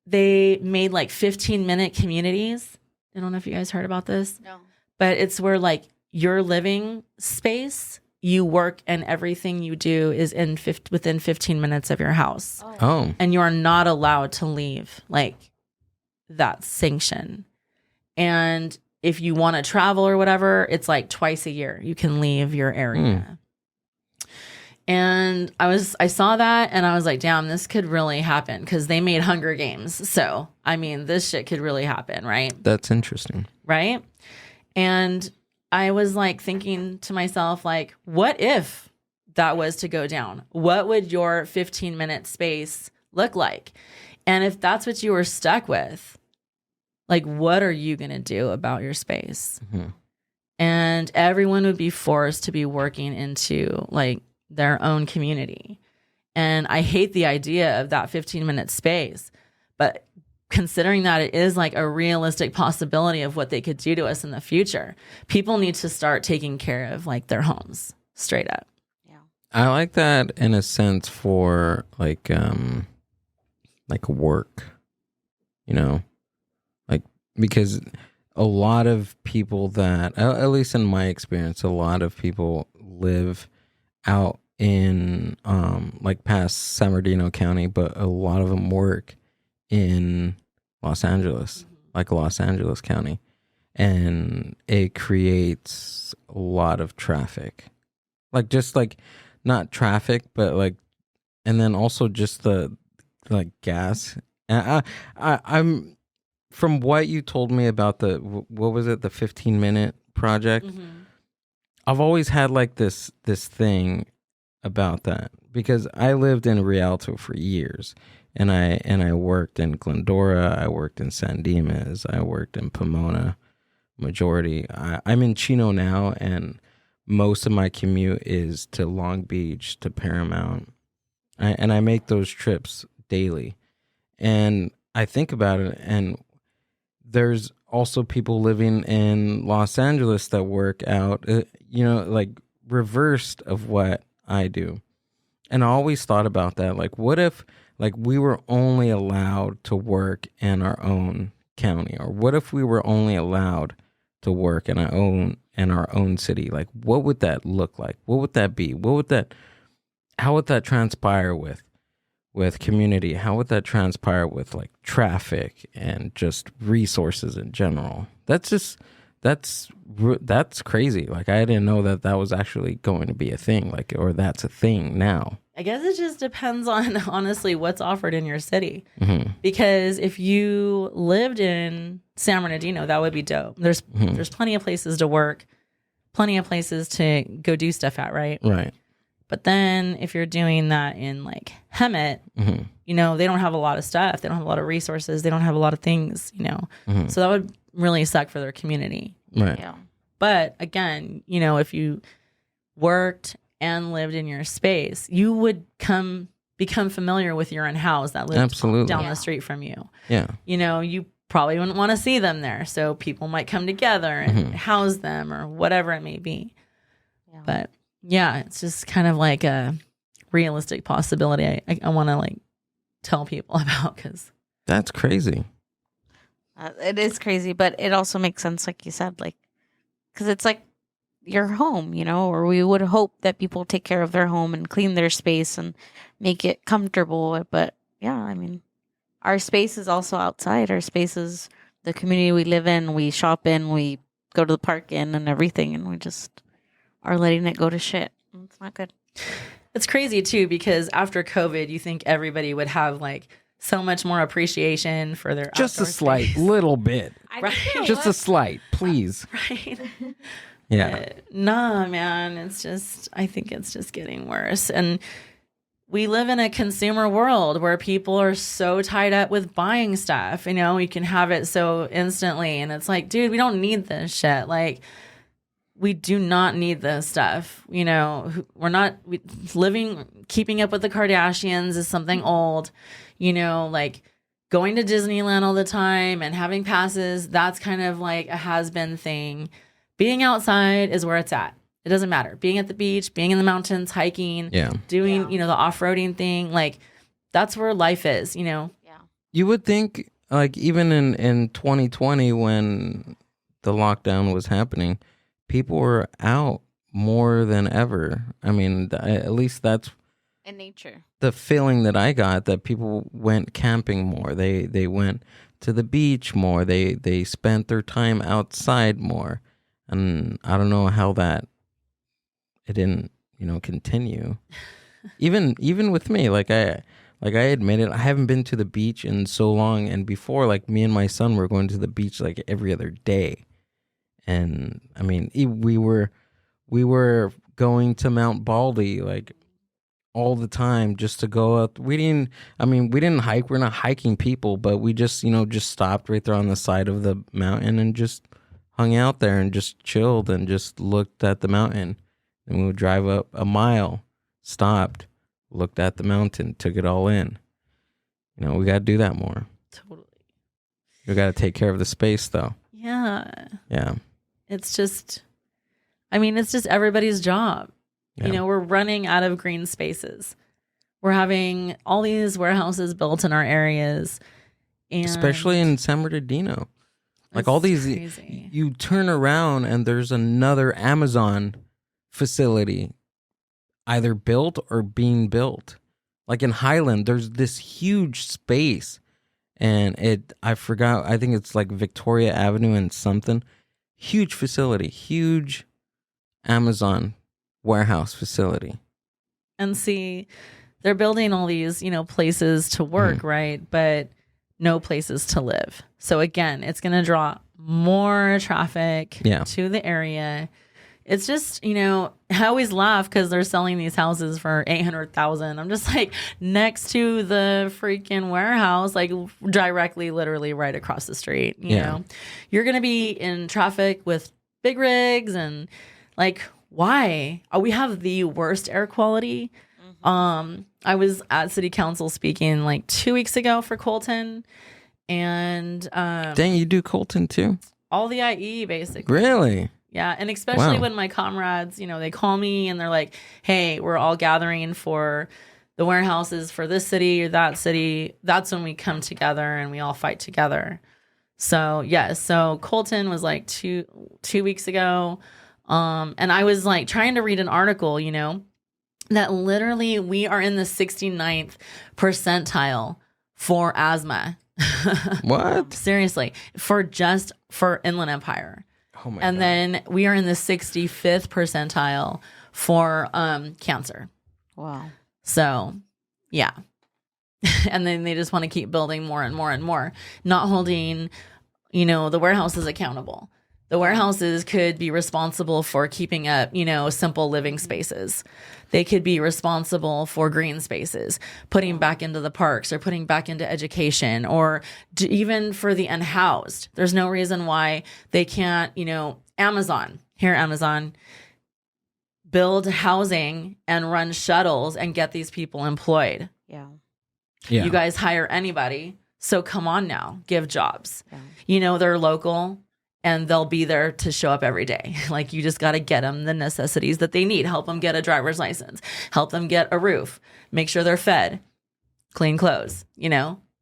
Speaker 2: They made like 15-minute communities. I don't know if you guys heard about this.
Speaker 3: No.
Speaker 2: But it's where like your living space, you work, and everything you do is within 15 minutes of your house.
Speaker 1: Oh.
Speaker 2: And you are not allowed to leave like that sanction. And if you want to travel or whatever, it's like twice a year you can leave your area. And I saw that, and I was like, damn, this could really happen, because they made Hunger Games. So, I mean, this shit could really happen, right?
Speaker 1: That's interesting.
Speaker 2: Right? And I was like thinking to myself, like, what if that was to go down? What would your 15-minute space look like? And if that's what you were stuck with, like, what are you going to do about your space?
Speaker 1: Mm-hmm.
Speaker 2: And everyone would be forced to be working into like their own community. And I hate the idea of that 15-minute space, but considering that it is like a realistic possibility of what they could do to us in the future, people need to start taking care of like their homes straight up.
Speaker 3: Yeah.
Speaker 1: I like that in a sense for like work, you know, like, because a lot of people that, at least in my experience, a lot of people live out in like past San Bernardino County, but a lot of them work in Los Angeles, like Los Angeles County, and it creates a lot of traffic. Like, just like not traffic, but like, and then also just the like gas. And I'm from what you told me about what was it, the 15-minute project. I've always had like this thing about that because I lived in Rialto for years, and I worked in Glendora, I worked in San Dimas, I worked in Pomona. Majority. I'm in Chino now, and most of my commute is to Long Beach, to Paramount, and I make those trips daily. And I think about it, and there's also people living in Los Angeles that work out, like reversed of what I do. And I always thought about that. Like, what if like we were only allowed to work in our own county, or what if we were only allowed to work in our own city? Like, what would that look like? What would that be? How would that transpire with community? How would that transpire with like traffic and just resources in general? That's crazy. Like, I didn't know that was actually going to be a thing, like, or that's a thing now.
Speaker 2: I guess it just depends on, honestly, what's offered in your city. Because if you lived in San Bernardino, that would be dope. There's plenty of places to work, plenty of places to go do stuff at, right?
Speaker 1: Right.
Speaker 2: But then if you're doing that in like Hemet, they don't have a lot of stuff. They don't have a lot of resources. They don't have a lot of things, So that would really suck for their community.
Speaker 1: Right.
Speaker 3: Yeah.
Speaker 2: But again, if you worked and lived in your space, you would become familiar with your own house that lives
Speaker 1: Absolutely.
Speaker 2: down
Speaker 3: Yeah.
Speaker 2: the street from you.
Speaker 1: Yeah.
Speaker 2: You probably wouldn't want to see them there. So people might come together and house them or whatever it may be.
Speaker 3: Yeah.
Speaker 2: But yeah, it's just kind of like a realistic possibility I want to like tell people about, because
Speaker 1: That's crazy.
Speaker 3: It is crazy, but it also makes sense, like you said, like, because it's like your home, or we would hope that people take care of their home and clean their space and make it comfortable. But yeah, I mean, our space is also outside. Our space is the community we live in, we shop in, we go to the park in and everything, and we just are letting it go to shit. It's not good.
Speaker 2: it's crazy too, because after COVID, you think everybody would have like so much more appreciation for their
Speaker 1: Just a
Speaker 2: outdoor
Speaker 1: slight,
Speaker 2: space.
Speaker 1: little bit.
Speaker 2: Right.
Speaker 1: Just a slight, please.
Speaker 2: Right.
Speaker 1: Yeah.
Speaker 2: Nah, man, I think it's just getting worse. And we live in a consumer world where people are so tied up with buying stuff. You can have it so instantly. And it's like, dude, we don't need this shit. Like, we do not need this stuff. Keeping up with the Kardashians is something old. Like going to Disneyland all the time and having passes, that's kind of like a has-been thing. Being outside is where it's at. It doesn't matter. Being at the beach, being in the mountains, hiking, doing, the off-roading thing, like that's where life is,
Speaker 3: Yeah.
Speaker 1: You would think, like, even in 2020 when the lockdown was happening, people were out more than ever. I mean, at least that's
Speaker 3: In nature.
Speaker 1: the feeling that I got, that people went camping more. They went to the beach more. They spent their time outside more. And I don't know how it didn't, continue. Even with me, like I admit it, I haven't been to the beach in so long. And before, like, me and my son were going to the beach like every other day. And I mean, we were going to Mount Baldy like all the time just to go out. We didn't hike. We're not hiking people, but we just stopped right there on the side of the mountain and just hung out there and just chilled and just looked at the mountain. And we would drive up a mile, stopped, looked at the mountain, took it all in. We got to do that more.
Speaker 2: Totally.
Speaker 1: We got to take care of the space, though.
Speaker 2: Yeah.
Speaker 1: Yeah.
Speaker 2: It's just everybody's job.
Speaker 1: Yeah.
Speaker 2: We're running out of green spaces. We're having all these warehouses built in our areas. And
Speaker 1: Especially in San Bernardino. Like
Speaker 2: it's
Speaker 1: all these,
Speaker 2: crazy.
Speaker 1: you turn around and there's another Amazon facility either built or being built. Like in Highland, there's this huge space, and I think it's like Victoria Avenue and something. Huge facility, huge Amazon warehouse facility.
Speaker 2: and see they're building all these, places to work, right? But no places to live. So again, it's going to draw more traffic to the area. It's just, I always laugh because they're selling these houses for $800,000. I'm just like, next to the freaking warehouse, like directly, literally right across the street. You know, you're going to be in traffic with big rigs and like, why? We have the worst air quality. I was at city council speaking like 2 weeks ago for Colton, and
Speaker 1: dang, you do Colton too?
Speaker 2: All the IE basically.
Speaker 1: Really?
Speaker 2: Yeah, and especially when my comrades, they call me and they're like, "Hey, we're all gathering for the warehouses for this city or that city." That's when we come together and we all fight together. So so Colton was like two weeks ago, and I was like trying to read an article, that literally we are in the 69th percentile for asthma.
Speaker 1: What?
Speaker 2: Seriously, for Inland Empire.
Speaker 1: Oh my
Speaker 2: and
Speaker 1: God.
Speaker 2: then we are in the 65th percentile for cancer.
Speaker 3: Wow.
Speaker 2: So, yeah. And then they just want to keep building more and more and more, not holding, the warehouses accountable. The warehouses could be responsible for keeping up, simple living spaces. They could be responsible for green spaces, putting back into the parks or putting back into education or even for the unhoused. There's no reason why they can't, Amazon, build housing and run shuttles and get these people employed.
Speaker 3: Yeah.
Speaker 2: You guys hire anybody. So come on now, give jobs.
Speaker 3: Yeah.
Speaker 2: They're local. And they'll be there to show up every day. Like, you just got to get them the necessities that they need. Help them get a driver's license. Help them get a roof. Make sure they're fed. Clean clothes,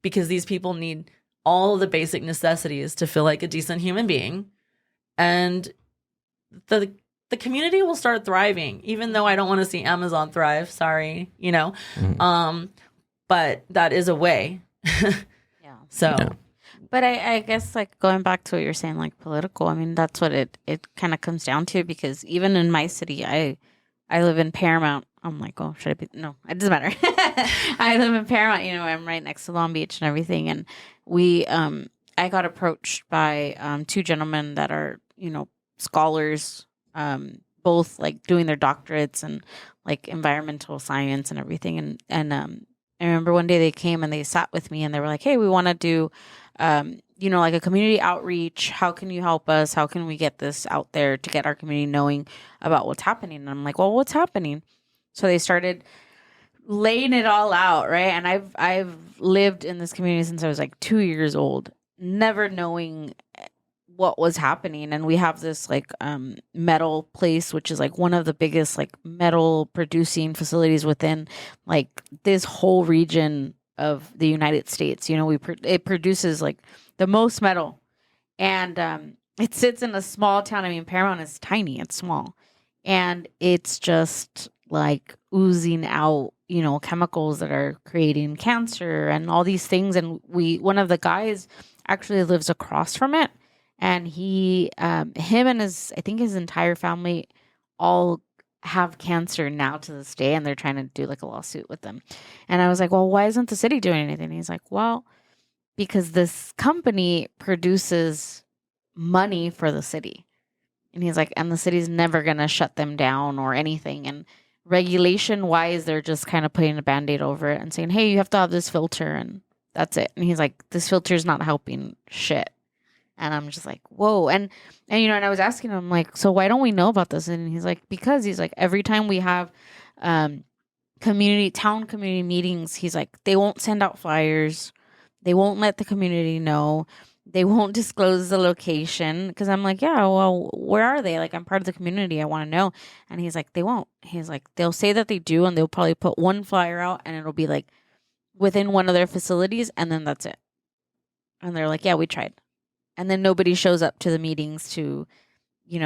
Speaker 2: because these people need all the basic necessities to feel like a decent human being. And the community will start thriving, even though I don't want to see Amazon thrive. Sorry, but that is a way.
Speaker 3: Yeah.
Speaker 2: So...
Speaker 1: Yeah.
Speaker 3: But I guess, like, going back to what you're saying, like, political, I mean, that's what it kind of comes down to, because even in my city, I live in Paramount. I'm like, oh, should I be? No, it doesn't matter. I live in Paramount, I'm right next to Long Beach and everything. And I got approached by 2 gentlemen that are, scholars, both, like, doing their doctorates and, like, environmental science and everything. And I remember one day they came and they sat with me and they were like, hey, we want to do like a community outreach. How can you help us? How can we get this out there to get our community knowing about what's happening? And I'm like, well, what's happening? So they started laying it all out, right? And I've lived in this community since I was like 2 years old, never knowing what was happening. And we have this like metal place, which is like one of the biggest like metal producing facilities within like this whole region of the United States. It produces like the most metal, and it sits in a small town. I mean, Paramount is tiny, it's small, and it's just like oozing out, chemicals that are creating cancer and all these things. And one of the guys actually lives across from it, and him and his entire family all have cancer now to this day, and they're trying to do like a lawsuit with them. And I was like, well, why isn't the city doing anything? And he's like, well, because this company produces money for the city. And he's like, and the city's never going to shut them down or anything. And regulation wise, they're just kind of putting a Band-Aid over it and saying, hey, you have to have this filter, and that's it. And he's like, this filter is not helping shit. And I'm just like, whoa. And I was asking him, like, so why don't we know about this? And he's like, because every time we have town community meetings, he's like, they won't send out flyers. They won't let the community know. They won't disclose the location. Because I'm like, yeah, well, where are they? Like, I'm part of the community. I want to know. And he's like, they won't. He's like, they'll say that they do, and they'll probably put one flyer out, and it'll be like within one of their facilities, and then that's it. And they're like, yeah, we tried. And then nobody shows up to the meetings to,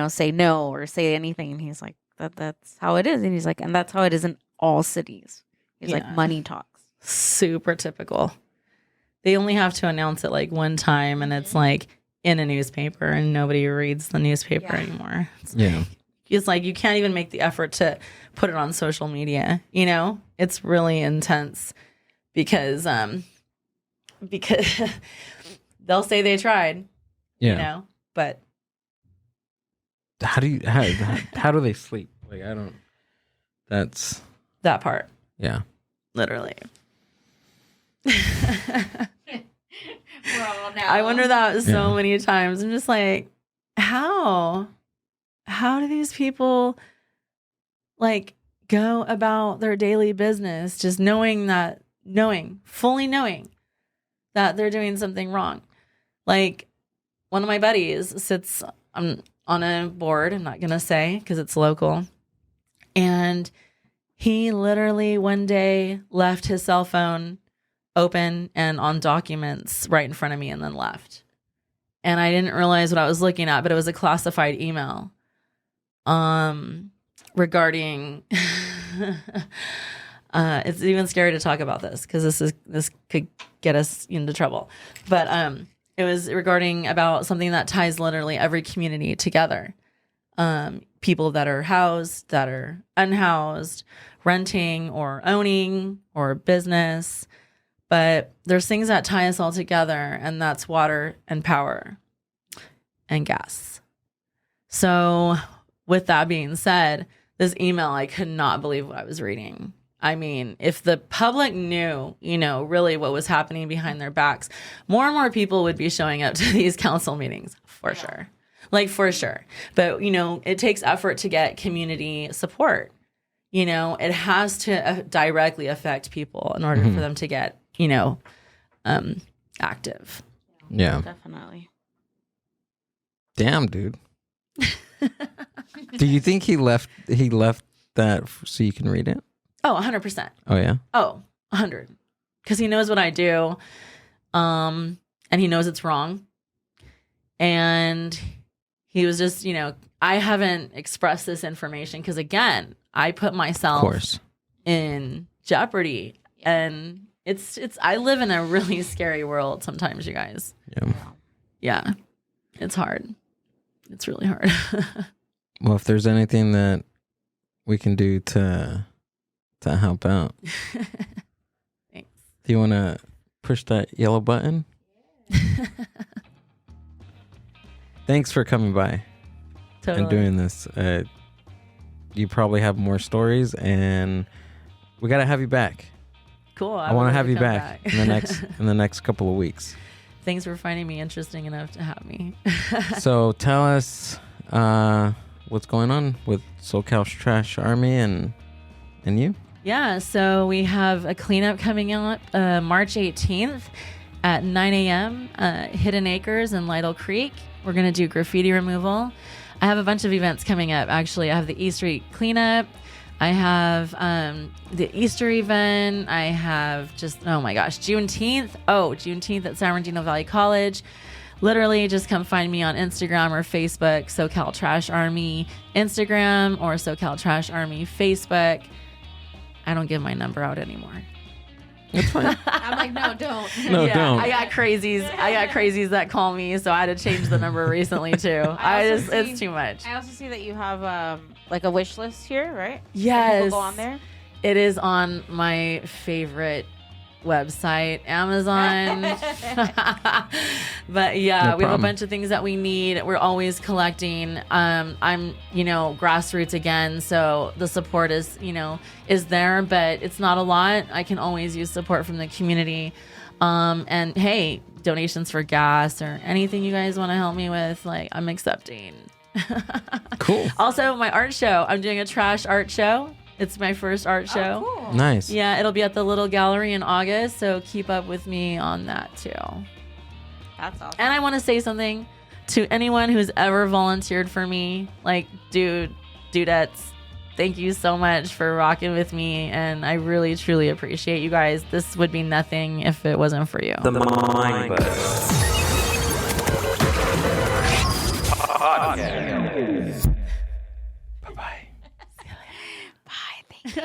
Speaker 3: say no or say anything. And he's like, that's how it is. And he's like, and that's how it is in all cities. He's like, money talks.
Speaker 2: Super typical. They only have to announce it like one time, and it's like in a newspaper, and nobody reads the newspaper anymore. It's like, It's like you can't even make the effort to put it on social media. You know, it's really intense because they'll say they tried.
Speaker 1: Yeah.
Speaker 2: You know, but
Speaker 1: How do they sleep? Like, I don't. That's
Speaker 2: that part,
Speaker 1: yeah.
Speaker 2: literally.
Speaker 3: Well, now.
Speaker 2: I wonder that so
Speaker 1: Yeah.
Speaker 2: many times. I'm just like, how do these people like go about their daily business just fully knowing that they're doing something wrong? Like, one of my buddies sits on a board, I'm not going to say because it's local, and he literally one day left his cell phone open and on documents right in front of me and then left. And I didn't realize what I was looking at, but it was a classified email regarding it's even scary to talk about this because this could get us into trouble. But it was regarding about something that ties literally every community together. People that are housed, that are unhoused, renting or owning or business. But there's things that tie us all together, and that's water and power and gas. So with that being said, this email, I could not believe what I was reading. I mean, if the public knew, really what was happening behind their backs, more and more people would be showing up to these council meetings for sure. Like, for sure. But, it takes effort to get community support. It has to directly affect people in order for them to get, active.
Speaker 1: Yeah.
Speaker 3: Definitely.
Speaker 1: Damn, dude. Do you think he left that so you can read it?
Speaker 2: Oh, 100%.
Speaker 1: Oh yeah.
Speaker 2: Oh, 100. Because he knows what I do. And he knows it's wrong. And he was just, I haven't expressed this information because, again, I put
Speaker 1: Of
Speaker 2: myself
Speaker 1: course.
Speaker 2: in jeopardy. And I live in a really scary world sometimes, you guys.
Speaker 1: Yeah.
Speaker 2: Yeah. It's hard. It's really hard.
Speaker 1: Well, if there's anything that we can do to help out,
Speaker 2: Thanks.
Speaker 1: do you want to push that yellow button? Thanks for coming by
Speaker 2: Totally.
Speaker 1: and doing this. You probably have more stories, and we got to have you back.
Speaker 2: Cool.
Speaker 1: I want to have you
Speaker 2: come
Speaker 1: back in the next couple of weeks.
Speaker 2: Thanks for finding me interesting enough to have me.
Speaker 1: So tell us what's going on with Socal Trash Army and you.
Speaker 2: Yeah, so we have a cleanup coming up March 18th at 9 a.m. Hidden Acres in Lytle Creek. We're going to do graffiti removal. I have a bunch of events coming up. Actually, I have the East Street cleanup. I have the Easter event. I have Juneteenth. Oh, Juneteenth at San Bernardino Valley College. Literally, just come find me on Instagram or Facebook, Socal Trash Army Instagram or Socal Trash Army Facebook. I don't give my number out anymore.
Speaker 1: That's fine.
Speaker 3: I'm like, no, don't.
Speaker 1: No,
Speaker 2: Yeah,
Speaker 1: don't.
Speaker 2: I got crazies that call me, so I had to change the number recently too. It's too much.
Speaker 3: I also see that you have like a wish list here, right?
Speaker 2: Yes.
Speaker 3: People go on there.
Speaker 2: It is on my favorite website, Amazon. But yeah,
Speaker 1: No
Speaker 2: we have a
Speaker 1: problem.
Speaker 2: bunch of things that we need. We're always collecting. I'm, grassroots again, so the support is there, but it's not a lot. I can always use support from the community. And hey, donations for gas or anything you guys want to help me with, like, I'm accepting.
Speaker 1: Cool.
Speaker 2: Also, my art show. I'm doing a trash art show. It's my first art show.
Speaker 3: Oh, cool.
Speaker 1: Nice.
Speaker 2: Yeah, it'll be at the Little Gallery in August, so keep up with me on that too.
Speaker 3: That's awesome.
Speaker 2: And I want to say something to anyone who's ever volunteered for me. Like, dudettes, thank you so much for rocking with me, and I really, truly appreciate you guys. This would be nothing if it wasn't for you.
Speaker 8: The Mind Buzz.
Speaker 1: Bye-bye.
Speaker 3: Bye. Thank you.